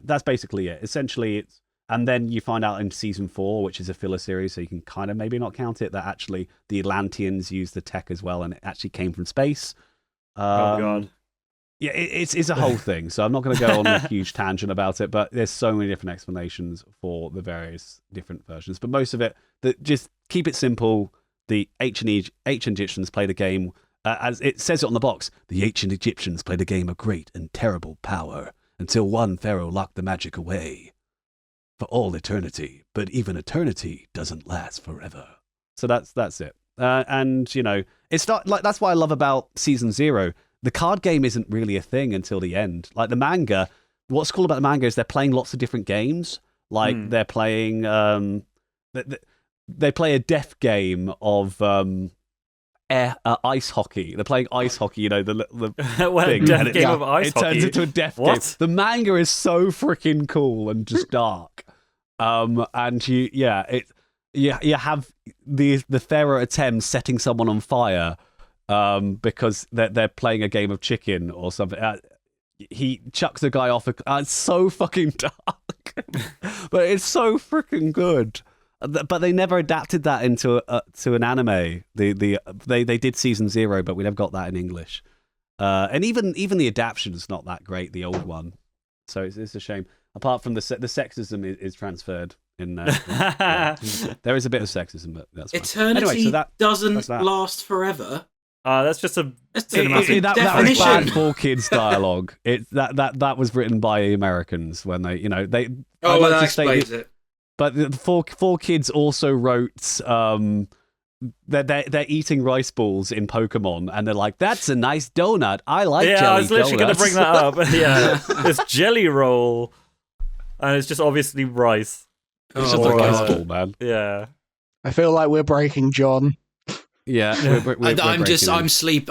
that's basically it. Essentially, it's. And then you find out in season 4, which is a filler series, so you can kind of maybe not count it, that actually the Atlanteans used the tech as well, and it actually came from space. Oh, God. Yeah, it's a whole thing, so I'm not going to go on a huge tangent about it, but there's so many different explanations for the various different versions. But most of it, just keep it simple. The ancient Egyptians played a game, as it says it on the box, the ancient Egyptians played a game of great and terrible power until one pharaoh locked the magic away. For all eternity, but even eternity doesn't last forever. So that's it. And it's not like that's what I love about season 0. The card game isn't really a thing until the end. Like the manga, what's cool about the manga is they're playing lots of different games. Like they're playing, they play a death game of ice hockey. They're playing ice hockey, the thing. Death game of ice hockey? It turns into a death game. The manga is so freaking cool and just dark. And you have the pharaoh Atem setting someone on fire because they're playing a game of chicken or something. He chucks a guy off. It's so fucking dark, but it's so freaking good. But they never adapted that into to an anime. They did season 0, but we never got that in English. And even the adaptation is not that great, the old one. So it's a shame. Apart from the sexism is transferred in there. There is a bit of sexism, but that's fine. Eternity Anyway, so doesn't last forever. That's just a cinematic that was definition. bad 4Kids dialogue. That was written by Americans when they. Oh, well, that explains it. But the 4Kids also wrote. They're eating rice balls in Pokemon, and they're like, "That's a nice donut. I like jelly donuts." Yeah, I was literally going to bring that up. Yeah, it's jelly roll, and it's just obviously rice. It's just a rice ball, man. Yeah, I feel like we're breaking John. Yeah,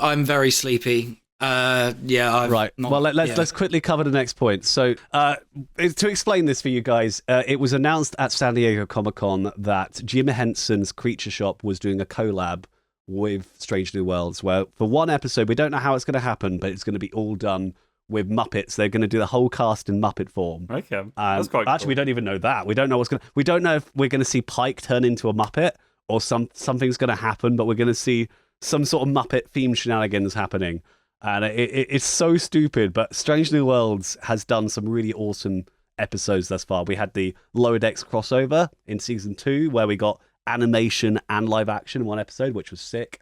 I'm very sleepy. Right. Well, let's quickly cover the next point. So, to explain this for you guys, it was announced at San Diego Comic-Con that Jim Henson's Creature Shop was doing a collab with Strange New Worlds, where for one episode, we don't know how it's going to happen, but it's going to be all done with Muppets. They're going to do the whole cast in Muppet form. Okay, that's quite cool. Actually, we don't even know that. We don't know We don't know if we're going to see Pike turn into a Muppet or something's going to happen, but we're going to see some sort of Muppet-themed shenanigans happening. And it's so stupid, but Strange New Worlds has done some really awesome episodes thus far. We had the Lower Decks crossover in season 2, where we got animation and live action in one episode, which was sick.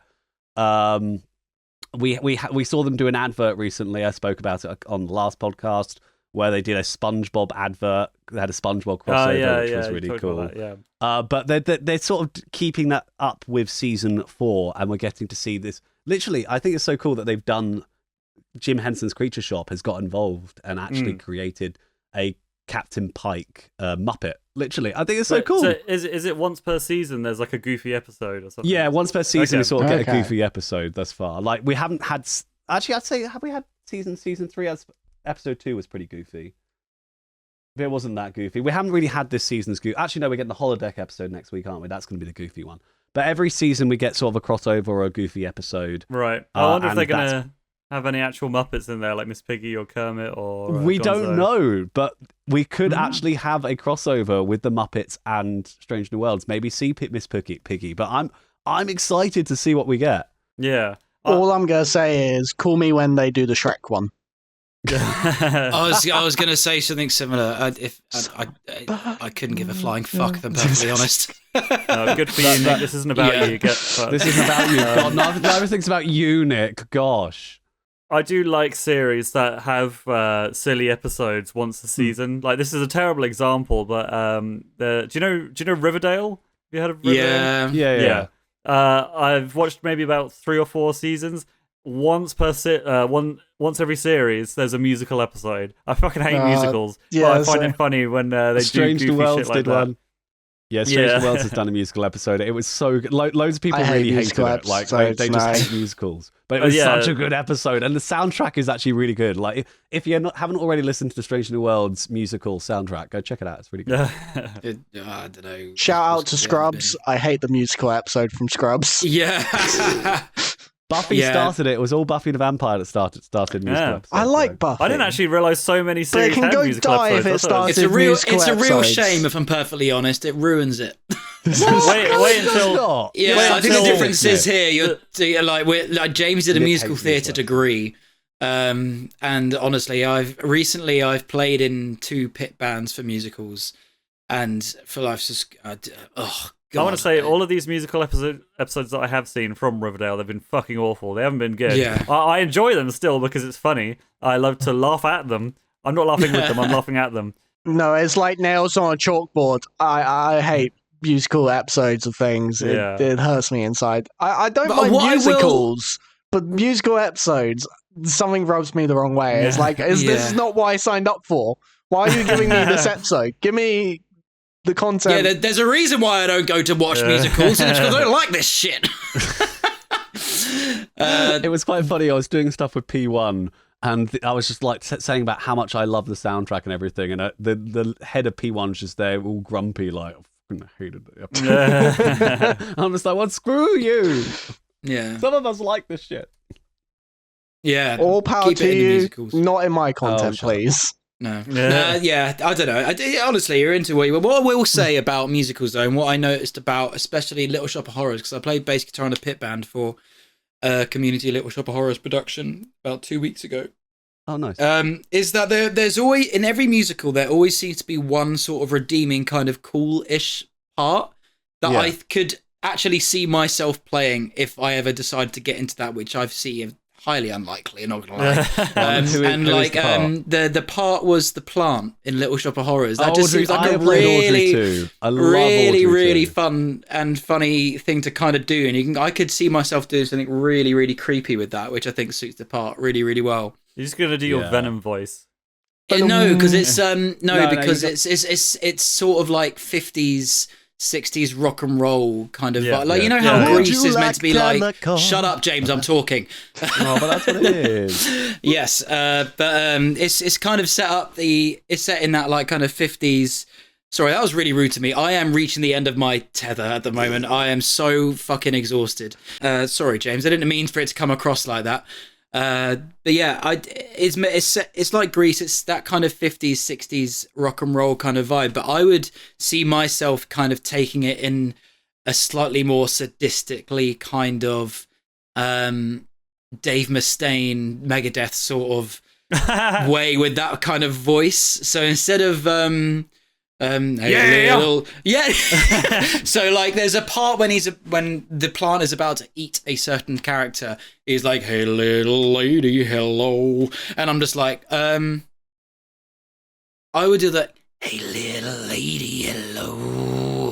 We saw them do an advert recently. I spoke about it on the last podcast, where they did a SpongeBob advert. They had a SpongeBob crossover, which was really cool. But they're sort of keeping that up with season 4, and we're getting to see this. Literally, I think it's so cool that they've done. Jim Henson's Creature Shop has got involved and actually created a Captain Pike Muppet. Literally, I think it's so cool. So is it once per season? There's like a goofy episode or something. Yeah, once per season we sort of get a goofy episode thus far. Like we haven't had. Actually, I'd say have we had season 3? As episode 2 was pretty goofy. But it wasn't that goofy. We haven't really had this season's goofy. Actually, no, we're getting the holodeck episode next week, aren't we? That's going to be the goofy one. But every season we get sort of a crossover or a goofy episode. Right. I wonder if they're going to have any actual Muppets in there, like Miss Piggy or Kermit or we Gonzo. Don't know, but we could actually have a crossover with the Muppets and Strange New Worlds. Maybe see Miss Piggy. But I'm excited to see what we get. Yeah. All I'm going to say is call me when they do the Shrek one. I was going to say something similar. I couldn't give a flying fuck, if I'm perfectly honest. No, good for you, Nick. This isn't about you. This isn't about you. God, no, everything's about you, Nick. Gosh. I do like series that have silly episodes once a season. Like this is a terrible example, but do you know Riverdale? Have you heard of Riverdale? Yeah. I've watched maybe about 3 or 4 seasons. Once every series, there's a musical episode. I fucking hate musicals, but I find it funny when they Strange do goofy New Worlds shit like did that. One. Yeah, Strange New Worlds has done a musical episode. It was so good. Loads of people really hated it. Like they just hate musicals. But it was such a good episode, and the soundtrack is actually really good. Like if you haven't already listened to the Strange New Worlds musical soundtrack, go check it out. It's really good. I don't know. Shout out to Scrubs. I hate the musical episode from Scrubs. Yeah. Buffy started it. It was all Buffy the Vampire that started musical episodes. I like Buffy. I didn't actually realise so many series can had go musical die if episodes. it starts. It's a real shame, if I'm perfectly honest. It ruins it. Wait until I think the difference is here. You're like James did a musical theatre degree, and honestly, I've played in 2 pit bands for musicals, and for life's just God, I want to say all of these musical episodes that I have seen from Riverdale, they've been fucking awful. They haven't been good. Yeah. I enjoy them still because it's funny. I love to laugh at them. I'm not laughing with them. I'm laughing at them. No, it's like nails on a chalkboard. I hate musical episodes of things. It hurts me inside. I don't mind musicals, but musical episodes, something rubs me the wrong way. It's like, this is not what I signed up for. Why are you giving me this episode? Give me the content. Yeah, there's a reason why I don't go to watch musicals, and it's because I don't like this shit. It was quite funny. I was doing stuff with P1, and I was just like saying about how much I love the soundtrack and everything, and the head of P1 was just there, all grumpy, like, I fucking hated it. I'm just like, well, screw you. Yeah. Some of us like this shit. Yeah. All power to you. Not in my content, please. No. Yeah. I don't know. Honestly, you're into what you want. What I will say about musicals, though, and what I noticed about especially Little Shop of Horrors, because I played bass guitar in a pit band for a community Little Shop of Horrors production about 2 weeks ago. Oh, nice. Is that there's always, in every musical, there always seems to be one sort of redeeming kind of cool-ish part that I could actually see myself playing if I ever decide to get into that, which I see highly unlikely, I'm not gonna lie. The part was the plant in Little Shop of Horrors. That just seems like a really fun and funny thing to kind of do, and I could see myself doing something really, really creepy with that, which I think suits the part really, really well. You're just gonna do your Venom voice. No, because it's it's sort of like 50s. 60s rock and roll kind of like you know how Grease is meant to be like shut up James, I'm talking. Oh, but that's what it is. Yes, but it's kind of it's set in that like kind of 50s. Sorry, that was really rude to me. I am reaching the end of my tether at the moment. I am so fucking exhausted. Sorry James, I didn't mean for it to come across like that. But yeah, it's like Grease. It's that kind of 50s, 60s rock and roll kind of vibe. But I would see myself kind of taking it in a slightly more sadistically kind of Dave Mustaine, Megadeth sort of way with that kind of voice. So instead of so like there's a part when the plant is about to eat a certain character, he's like, hey little lady, hello, and I'm just like I would do that, hey little lady, hello,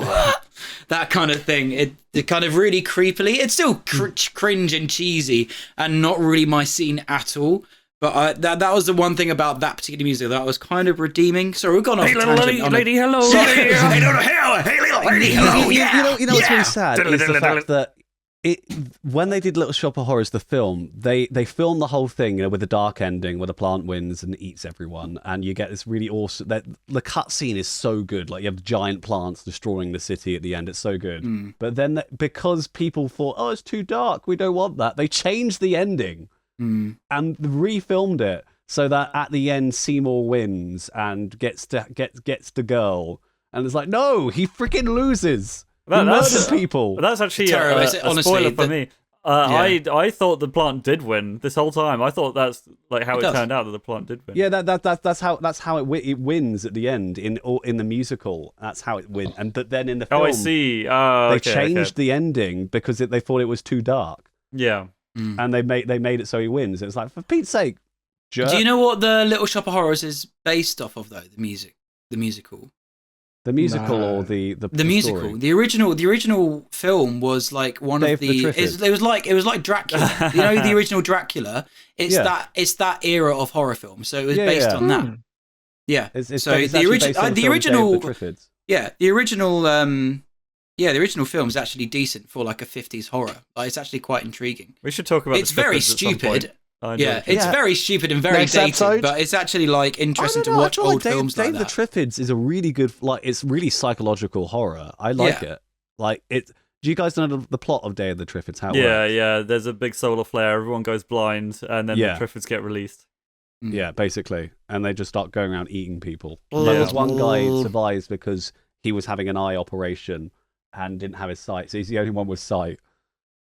that kind of thing. It kind of really creepily, it's still cringe and cheesy and not really my scene at all. But that was the one thing about that particular music that was kind of redeeming. So we've gone off. Hey little lady, hello. Hey little lady, hello. You know what's really sad is the fact that when they did Little Shop of Horrors, the film, they filmed the whole thing, with a dark ending where the plant wins and eats everyone, and you get this really awesome. The cutscene is so good. Like you have giant plants destroying the city at the end. It's so good. But then because people thought, oh, it's too dark, we don't want that, they changed the ending. And refilmed it so that at the end Seymour wins and gets the girl, and it's like, no, he freaking loses. He murders people. That's actually a spoiler for me. I thought the plant did win this whole time. I thought that's like how it turned out, that the plant did win. Yeah, that's how it wins at the end in the musical. That's how it wins. And but then in the film, I see. They changed the ending because they thought it was too dark. Yeah. And they made it so he wins. It's like, for Pete's sake, jerk. Do you know what the Little Shop of Horrors is based off of though? The musical. The musical or the musical. Story? The original film was like one of the. It was like Dracula. You know the original Dracula. It's that era of horror film. So it was based on that. Yeah. The original film is actually decent for like a 50s horror. Like, it's actually quite intriguing. We should talk about. It's very stupid. It's very stupid and very dated, but it's actually like interesting to watch old films like that. Dave the Triffids is a really good, like, it's really psychological horror. I like it. Like it. Do you guys know the plot of Day of the Triffids? How it works? Yeah. There's a big solar flare. Everyone goes blind, and then the Triffids get released. Yeah, basically, and they just start going around eating people. There's one guy who survives because he was having an eye operation and didn't have his sight, so he's the only one with sight.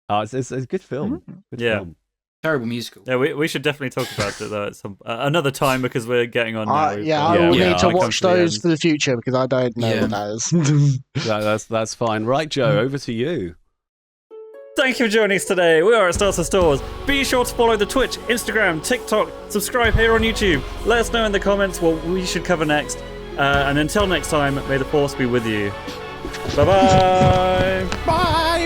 It's a good film. Good film. Terrible musical. Yeah, we should definitely talk about it though at some another time, because we're getting on now. I will need to watch those for the future, because I don't know what that is. That's fine. Right, Joe, over to you. Thank you for joining us today. We are at Starts With Stars. Be sure to follow the Twitch, Instagram, TikTok, subscribe here on YouTube. Let us know in the comments what we should cover next. And until next time, may the force be with you. Bye-bye. Bye.